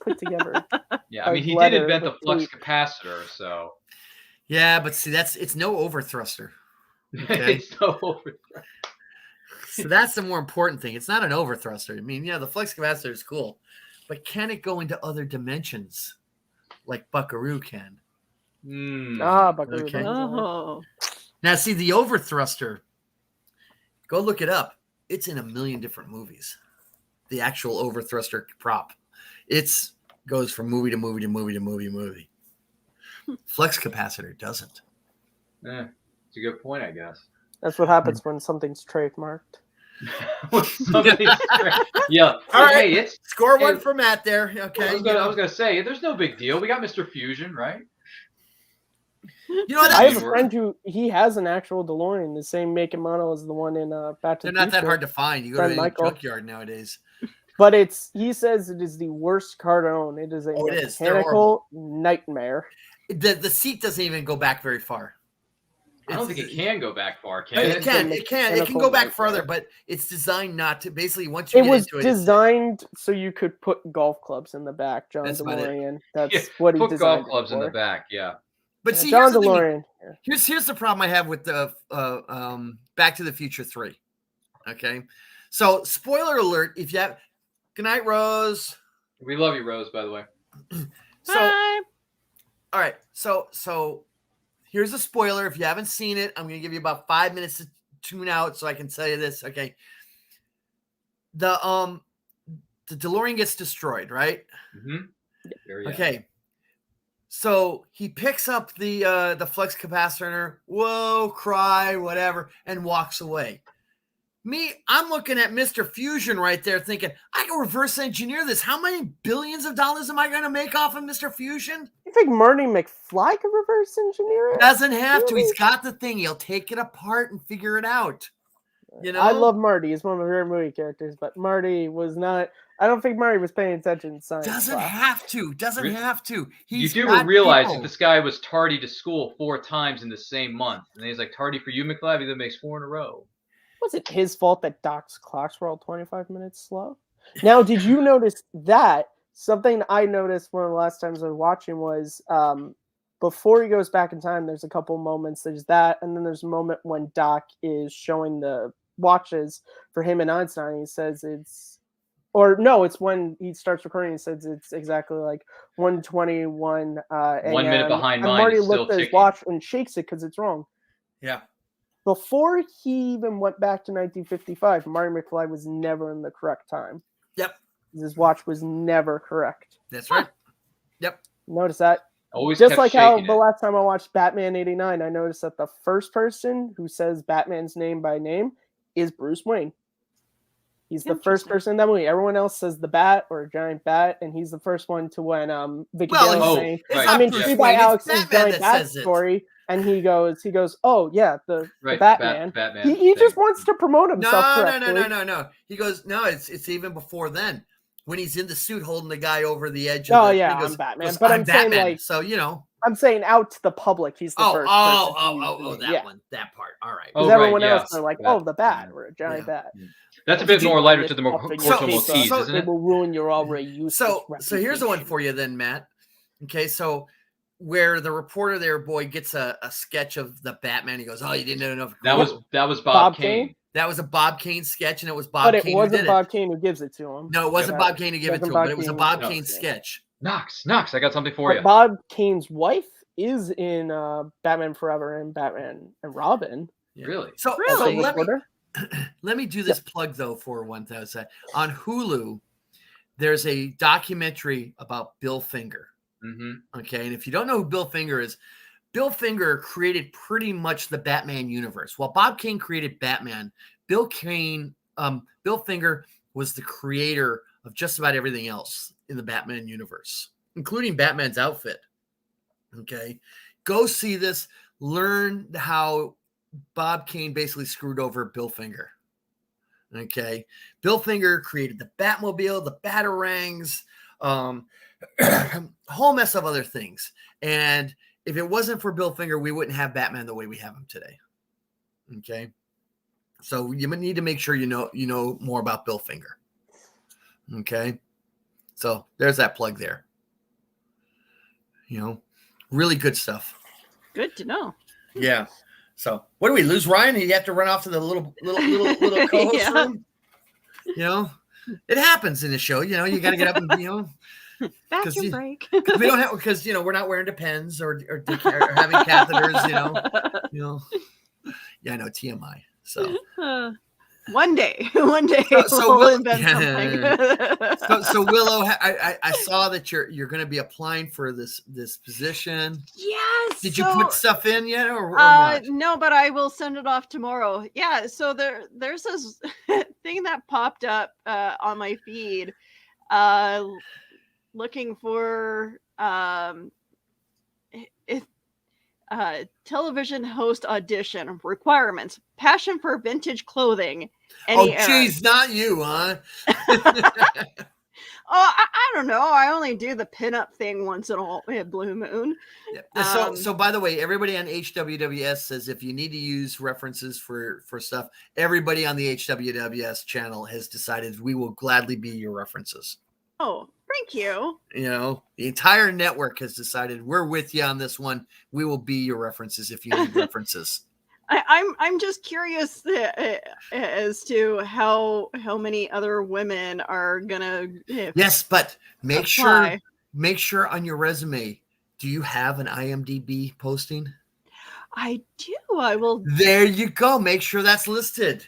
Speaker 5: put together.
Speaker 1: Yeah, I mean, he did invent the flux capacitor, so.
Speaker 4: Yeah, but see, it's no overthruster. Okay?
Speaker 1: It's no overthruster.
Speaker 4: So that's the more important thing. It's not an overthruster. I mean, the flux capacitor is cool, but can it go into other dimensions like Buckaroo can?
Speaker 5: Buckaroo.
Speaker 4: Okay.
Speaker 2: Oh.
Speaker 4: Now, see, the overthruster, go look it up. It's in a million different movies. The actual overthruster prop. It's goes from movie to movie to movie to movie to movie. Flux capacitor doesn't.
Speaker 1: It's a good point, I guess.
Speaker 5: That's what happens when something's trademarked.
Speaker 1: Yeah.
Speaker 4: All right.
Speaker 1: Hey,
Speaker 4: Score one for Matt there. Okay.
Speaker 1: I was gonna say, there's no big deal. We got Mr. Fusion, right?
Speaker 4: You know what?
Speaker 5: I have a friend who he has an actual DeLorean, the same make and model as the one in Back to the Future.
Speaker 4: They're not that hard to find. You go to the
Speaker 5: Michael.
Speaker 4: junkyard nowadays.
Speaker 5: But he says it is the worst car to own. It is a mechanical nightmare.
Speaker 4: The seat doesn't even go back very far.
Speaker 1: I don't think it can go back far, can
Speaker 4: it? It can go back further, but it's designed not to. Basically, once you get into it,
Speaker 5: designed so you could put golf clubs in the back. John DeLorean. That's what he
Speaker 1: put
Speaker 5: designed.
Speaker 1: Golf clubs in the back, yeah.
Speaker 4: But see,
Speaker 5: John DeLorean.
Speaker 4: Here's the problem I have with the Back to the Future 3. Okay, so spoiler alert: if you have, good night, Rose.
Speaker 1: We love you, Rose. By the way.
Speaker 2: Bye.
Speaker 4: All right, so here's a spoiler. If you haven't seen it, I'm going to give you about 5 minutes to tune out so I can tell you this. Okay, the DeLorean gets destroyed, right?
Speaker 1: Mm-hmm.
Speaker 4: Okay. So he picks up the flux capacitor, whoa, cry, whatever, and walks away. I'm looking at Mr. Fusion right there thinking, I can reverse engineer this. How many billions of dollars am I going to make off of Mr. Fusion?
Speaker 5: You think Marty McFly could reverse engineer it?
Speaker 4: Doesn't have to. He's got the thing. He'll take it apart and figure it out.
Speaker 5: I love Marty. He's one of my favorite movie characters, but Marty was not. I don't think Marty was paying attention in science.
Speaker 4: Doesn't have to.
Speaker 1: You do realize that this guy was tardy to school 4 times in the same month. And he's like, tardy for you, McLeod, that makes 4 in a row.
Speaker 5: Was it his fault that Doc's clocks were all 25 minutes slow? Now, did you notice that? Something I noticed one of the last times I was watching was before he goes back in time, there's a couple moments. There's that, and then there's a moment when Doc is showing the watches for him and Einstein. He says it's when he starts recording. He says it's exactly like 1:21 a.m.
Speaker 1: 1 minute behind
Speaker 5: and
Speaker 1: mine.
Speaker 5: Marty
Speaker 1: Still
Speaker 5: looked at his
Speaker 1: ticking.
Speaker 5: watch and shakes it because it's wrong.
Speaker 4: Yeah.
Speaker 5: Before he even went back to 1955, Marty McFly was never in the correct time.
Speaker 4: Yep.
Speaker 5: His watch was never correct.
Speaker 4: That's right. Yep.
Speaker 5: Notice that?
Speaker 1: Always
Speaker 5: Just
Speaker 1: kept
Speaker 5: like how
Speaker 1: shaking
Speaker 5: the
Speaker 1: it.
Speaker 5: last time I watched Batman 89, I noticed that the first person who says Batman's name by name is Bruce Wayne. He's the first person in that movie. Everyone else says the bat or a giant bat, and he's the first one to when Vicky Dale was saying, I'm intrigued by Alex's giant bat story. And he goes, oh yeah, the Batman.
Speaker 1: Batman.
Speaker 5: He just wants to promote himself.
Speaker 4: No. He goes, no, it's even before then. When he's in the suit holding the guy over the edge.
Speaker 5: I'm Batman. But I'm saying like,
Speaker 4: so
Speaker 5: I'm saying out to the public, he's the first person.
Speaker 4: That part. All right.
Speaker 5: Because everyone else are like, the bat or a giant bat.
Speaker 1: That's a bit more lighter to the more cultural motifs, isn't
Speaker 5: It
Speaker 1: it?
Speaker 5: will ruin your already useless
Speaker 4: So here's the one for you then, Matt. Okay, so where the reporter there, boy, gets a sketch of the Batman. He goes, "Oh, you didn't know enough."
Speaker 1: That was Bob Kane.
Speaker 4: That was a Bob Kane sketch, and it was Bob Kane.
Speaker 5: But it wasn't Bob Kane who gives it to him.
Speaker 4: No, it wasn't Bob Kane who gave it to him, but it was a Bob Kane sketch.
Speaker 1: Knox, I got something for you.
Speaker 5: Bob Kane's wife is in Batman Forever and Batman and Robin.
Speaker 4: Yeah.
Speaker 1: Really?
Speaker 4: So
Speaker 2: Really?
Speaker 4: let me do this plug though for 1000. On Hulu, there's a documentary about Bill Finger.
Speaker 1: Mm-hmm.
Speaker 4: Okay, and if you don't know who Bill Finger is, Bill Finger created pretty much the Batman universe. While Bob Kane created Batman, Bill Finger was the creator of just about everything else in the Batman universe, including Batman's outfit. Okay, go see this. Learn how Bob Kane basically screwed over Bill Finger. Okay, Bill Finger created the Batmobile, the Batarangs, a whole mess of other things. And if it wasn't for Bill Finger, we wouldn't have Batman the way we have him today. Okay, so you need to make sure you know more about Bill Finger. Okay, so there's that plug there. Really good stuff.
Speaker 2: Good to know.
Speaker 4: Yeah. So what do we lose, Ryan? You have to run off to the little co-host room. It happens in the show. You got to get up and
Speaker 2: Bathroom break.
Speaker 4: Because we don't have we're not wearing Depends or having catheters. Yeah, I know, TMI. So
Speaker 2: one day
Speaker 4: so
Speaker 2: we'll invent something.
Speaker 4: so Willow, I saw that you're going to be applying for this position.
Speaker 2: Yes.
Speaker 4: Did you put stuff in yet or not?
Speaker 2: No, but I will send it off tomorrow. Yeah. So there's this thing that popped up on my feed, looking for television host audition requirements, passion for vintage clothing.
Speaker 4: Geez, not you, huh?
Speaker 2: I don't know. I only do the pinup thing once in a blue moon.
Speaker 4: Yeah. So by the way, everybody on HWWS says if you need to use references for stuff, everybody on the HWWS channel has decided we will gladly be your references.
Speaker 2: Oh, thank you.
Speaker 4: The entire network has decided we're with you on this one. We will be your references if you need references.
Speaker 2: I'm just curious as to how many other women are gonna.
Speaker 4: Yes, but make sure on your resume, do you have an IMDb posting?
Speaker 2: I do. I will.
Speaker 4: There you go. Make sure that's listed.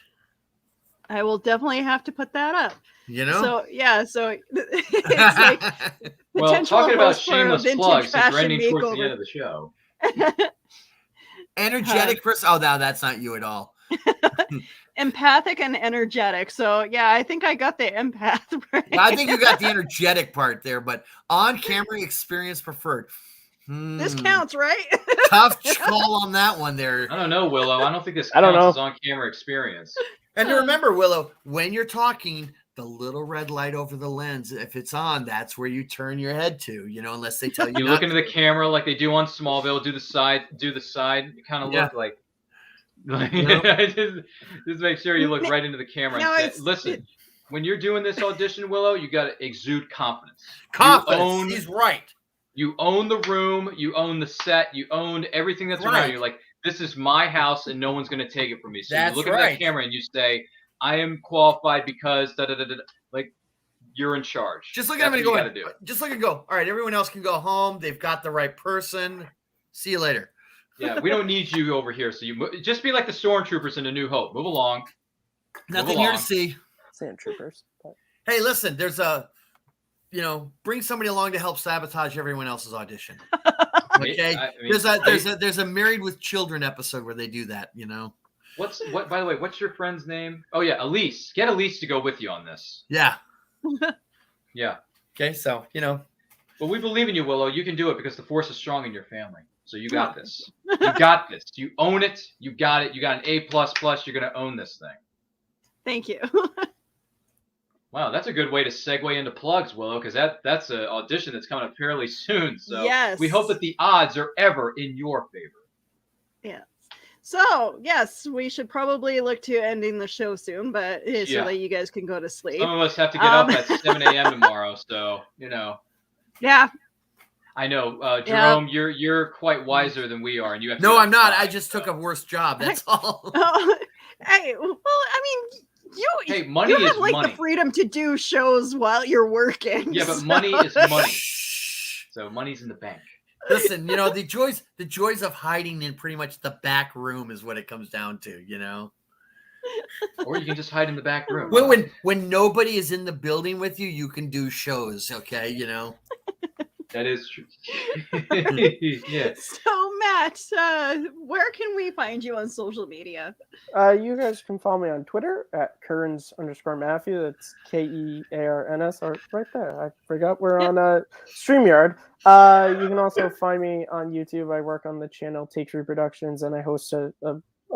Speaker 2: I will definitely have to put that up. So yeah. So it's like
Speaker 1: well, talking about shameless plugs, since we're ending towards the end of the show.
Speaker 4: Energetic person. Oh, no, that's not you at all.
Speaker 2: Empathic and energetic. So yeah, I think I got the empath right.
Speaker 4: I think you got the energetic part there, but on-camera experience preferred.
Speaker 2: This counts, right?
Speaker 4: Tough call on that one there.
Speaker 1: I don't know, Willow. I don't think this counts as on-camera experience.
Speaker 4: And remember, Willow, when you're talking, the little red light over the lens, if it's on, that's where you turn your head to, unless they tell you.
Speaker 1: You look into the camera like they do on Smallville, do the side, you kind of look like just make sure you look right into the camera and say, listen, when you're doing this audition, Willow, you got to exude confidence.
Speaker 4: He's right.
Speaker 1: You own the room, you own the set, you own everything that's around you. You're like, this is my house and no one's going to take it from me. So you look at that camera and you say, I am qualified because like you're in charge.
Speaker 4: Just look at him and go. Just look and go. All right, everyone else can go home. They've got the right person. See you later.
Speaker 1: Yeah, we don't need you over here. So you just be like the stormtroopers in A New Hope. Move along.
Speaker 4: Nothing here to see.
Speaker 5: Sandtroopers.
Speaker 4: Hey, listen. There's bring somebody along to help sabotage everyone else's audition. Okay. There's a Married with Children episode where they do that.
Speaker 1: By the way, what's your friend's name? Oh yeah, Elise. Get Elise to go with you on this.
Speaker 4: Yeah.
Speaker 1: Yeah.
Speaker 4: Okay, so
Speaker 1: Well, we believe in you, Willow. You can do it because the force is strong in your family. So you got this. You got this. You own it. You got it. You got an A++. You're gonna own this thing.
Speaker 2: Thank you.
Speaker 1: Wow, that's a good way to segue into plugs, Willow, because that's an audition that's coming up fairly soon. So
Speaker 2: yes.
Speaker 1: We hope that the odds are ever in your favor.
Speaker 2: Yeah. So, yes, we should probably look to ending the show soon, but so that you guys can go to sleep.
Speaker 1: Some of us have to get up at 7 a.m. tomorrow, so,
Speaker 2: Yeah.
Speaker 1: I know. Jerome, you're quite wiser than we are, and you have to
Speaker 4: No, I'm not. I just took a worse job, that's all.
Speaker 2: Hey, well, I mean,
Speaker 1: money
Speaker 2: you
Speaker 1: is
Speaker 2: have, like,
Speaker 1: money.
Speaker 2: the freedom to do shows while you're working.
Speaker 1: Yeah, but money is money. So money's in the bank.
Speaker 4: Listen, the joys of hiding in pretty much the back room is what it comes down to,
Speaker 1: Or you can just hide in the back room.
Speaker 4: When nobody is in the building with you, you can do shows, okay,
Speaker 1: That is true. Yeah.
Speaker 2: So, Matt, where can we find you on social media?
Speaker 5: You guys can follow me on Twitter at Kearns_Matthew. That's KEARNS. Or right there. I forgot we're on StreamYard. You can also find me on YouTube. I work on the channel Take Three Productions, and I host a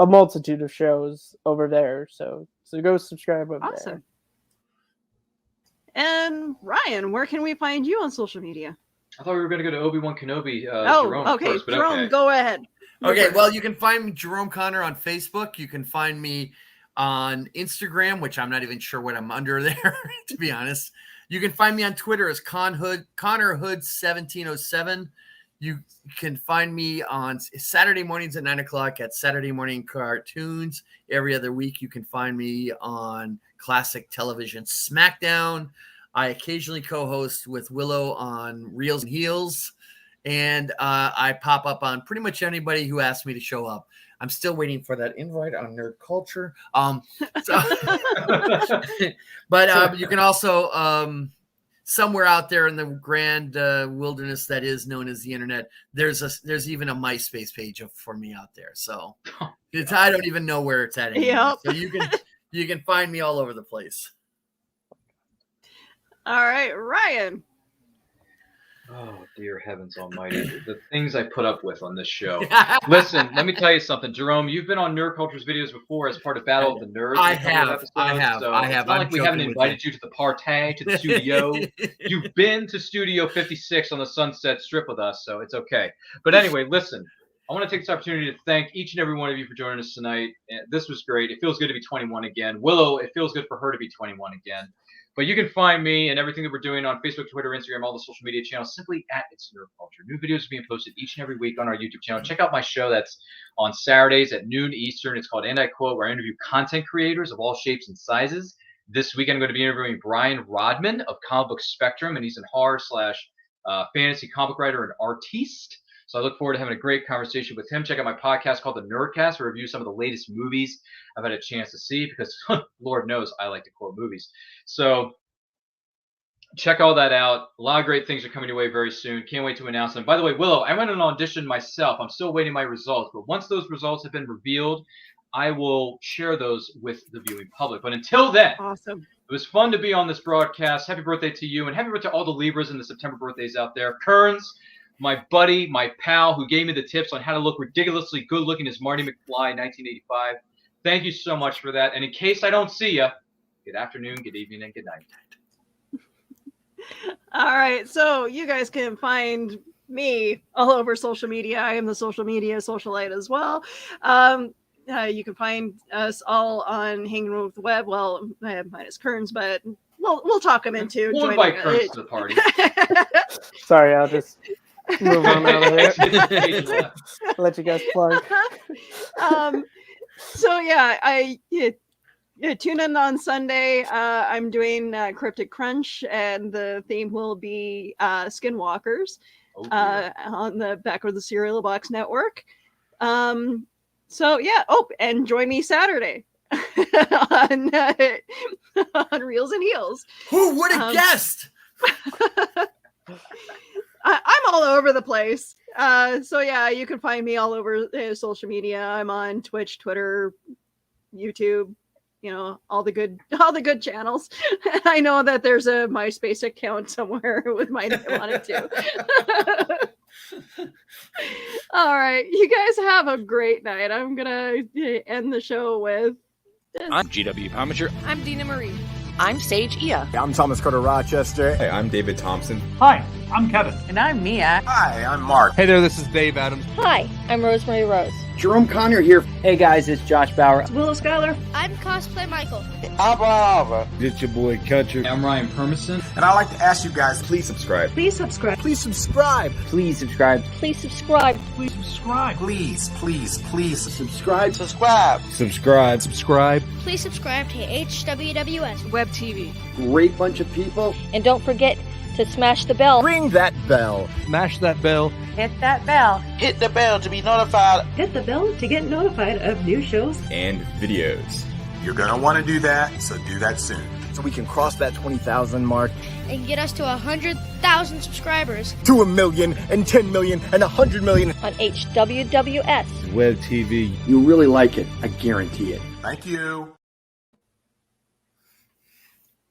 Speaker 5: multitude of shows over there. So go subscribe over there.
Speaker 2: And Ryan, where can we find you on social media?
Speaker 1: I thought we were going to go to Obi-Wan Kenobi. Jerome
Speaker 2: okay.
Speaker 1: First, but
Speaker 2: Jerome,
Speaker 1: okay.
Speaker 2: Go ahead.
Speaker 4: Okay, well, you can find me, Jerome Connor, on Facebook. You can find me on Instagram, which I'm not even sure what I'm under there, to be honest. You can find me on Twitter as Connor Hood 1707. You can find me on Saturday mornings at 9 o'clock at Saturday Morning Cartoons. Every other week, you can find me on Classic Television SmackDown. I occasionally co-host with Willow on Reels and Heels, and I pop up on pretty much anybody who asks me to show up. I'm still waiting for that invite on Nerd Culture. But you can also somewhere out there in the grand wilderness that is known as the internet, there's even a MySpace page for me out there. So I don't even know where it's at anymore. Yep. So you can find me all over the place.
Speaker 2: All right, Ryan.
Speaker 1: Oh, dear heavens almighty. The things I put up with on this show. Listen, let me tell you something. Jerome, you've been on Nerd Culture's videos before as part of Battle of the Nerds.
Speaker 4: I have.
Speaker 1: So it's not like we haven't invited you to the party, to the studio. You've been to Studio 56 on the Sunset Strip with us, so it's okay. But anyway, listen. I want to take this opportunity to thank each and every one of you for joining us tonight. This was great. It feels good to be 21 again. Willow, it feels good for her to be 21 again. But you can find me and everything that we're doing on Facebook, Twitter, Instagram, all the social media channels, simply at It's Nerd Culture. New videos are being posted each and every week on our YouTube channel. Check out my show that's on Saturdays at noon Eastern. It's called And I Quote, where I interview content creators of all shapes and sizes. This week I'm going to be interviewing Brian Rodman of Comic Book Spectrum, and he's a horror/fantasy comic writer and artiste. So I look forward to having a great conversation with him. Check out my podcast called The Nerdcast, where I review some of the latest movies I've had a chance to see because Lord knows I like to quote movies. So check all that out. A lot of great things are coming your way very soon. Can't wait to announce them. By the way, Willow, I went on an audition myself. I'm still waiting my results. But once those results have been revealed, I will share those with the viewing public. But until then,
Speaker 2: awesome.
Speaker 1: It was fun to be on this broadcast. Happy birthday to you, and happy birthday to all the Libras and the September birthdays out there. Kearns, my buddy, my pal, who gave me the tips on how to look ridiculously good looking as Marty McFly in 1985. Thank you so much for that. And in case I don't see you, good afternoon, good evening, and good night.
Speaker 2: All right, so you guys can find me all over social media. I am the social media socialite as well. You can find us all on Hanging with the Web. Well, minus Kearns, but we'll talk them into.
Speaker 1: We'll invite Kearns to the party.
Speaker 5: Sorry, I'll just move on out of here. Let you guys plug.
Speaker 2: So yeah, tune in on Sunday. I'm doing Cryptic Crunch, and the theme will be Skinwalkers on the Back of the Cereal Box Network. So yeah. Oh, and join me Saturday on Reels and Heels.
Speaker 4: Who would have guessed?
Speaker 2: I'm all over the place. So yeah, you can find me all over social media. I'm on Twitch, Twitter, YouTube. You know, all the good channels. I know that there's a MySpace account somewhere with my name on it too. All right, you guys have a great night. I'm gonna end the show with this.
Speaker 6: I'm GW Amateur.
Speaker 7: I'm Dina Marie.
Speaker 8: I'm Sage Ia.
Speaker 9: I'm Thomas Carter Rochester.
Speaker 10: Hey, I'm David Thompson.
Speaker 11: Hi, I'm Kevin.
Speaker 8: And I'm Mia.
Speaker 9: Hi, I'm Mark.
Speaker 10: Hey there, this is Dave Adams.
Speaker 12: Hi, I'm Rosemary Rose.
Speaker 13: Jerome Connor here.
Speaker 14: Hey guys, it's Josh Bauer.
Speaker 15: It's Willow Schuyler.
Speaker 16: I'm Cosplay Michael.
Speaker 17: Abba. It's your boy Country.
Speaker 18: I'm Ryan Permison.
Speaker 9: And I'd like to ask you guys,
Speaker 10: please subscribe.
Speaker 15: Please subscribe.
Speaker 9: Please subscribe.
Speaker 14: Please subscribe.
Speaker 12: Please subscribe.
Speaker 11: Please subscribe.
Speaker 9: Please
Speaker 17: subscribe.
Speaker 10: Subscribe.
Speaker 16: Please subscribe to HWWS
Speaker 7: Web TV.
Speaker 13: Great bunch of people.
Speaker 12: And don't forget to smash the bell.
Speaker 9: Ring that bell.
Speaker 10: Smash that bell.
Speaker 8: Hit that bell.
Speaker 9: Hit the bell to be notified.
Speaker 6: Hit the bell to get notified of new shows
Speaker 10: and videos.
Speaker 9: You're going to want to do that, so do that soon. So we can cross that 20,000 mark.
Speaker 7: And get us to 100,000 subscribers.
Speaker 9: To 1 million, and 10 million, and 100 million.
Speaker 12: On HWWS.
Speaker 17: Web TV.
Speaker 9: You'll really like it. I guarantee it. Thank you.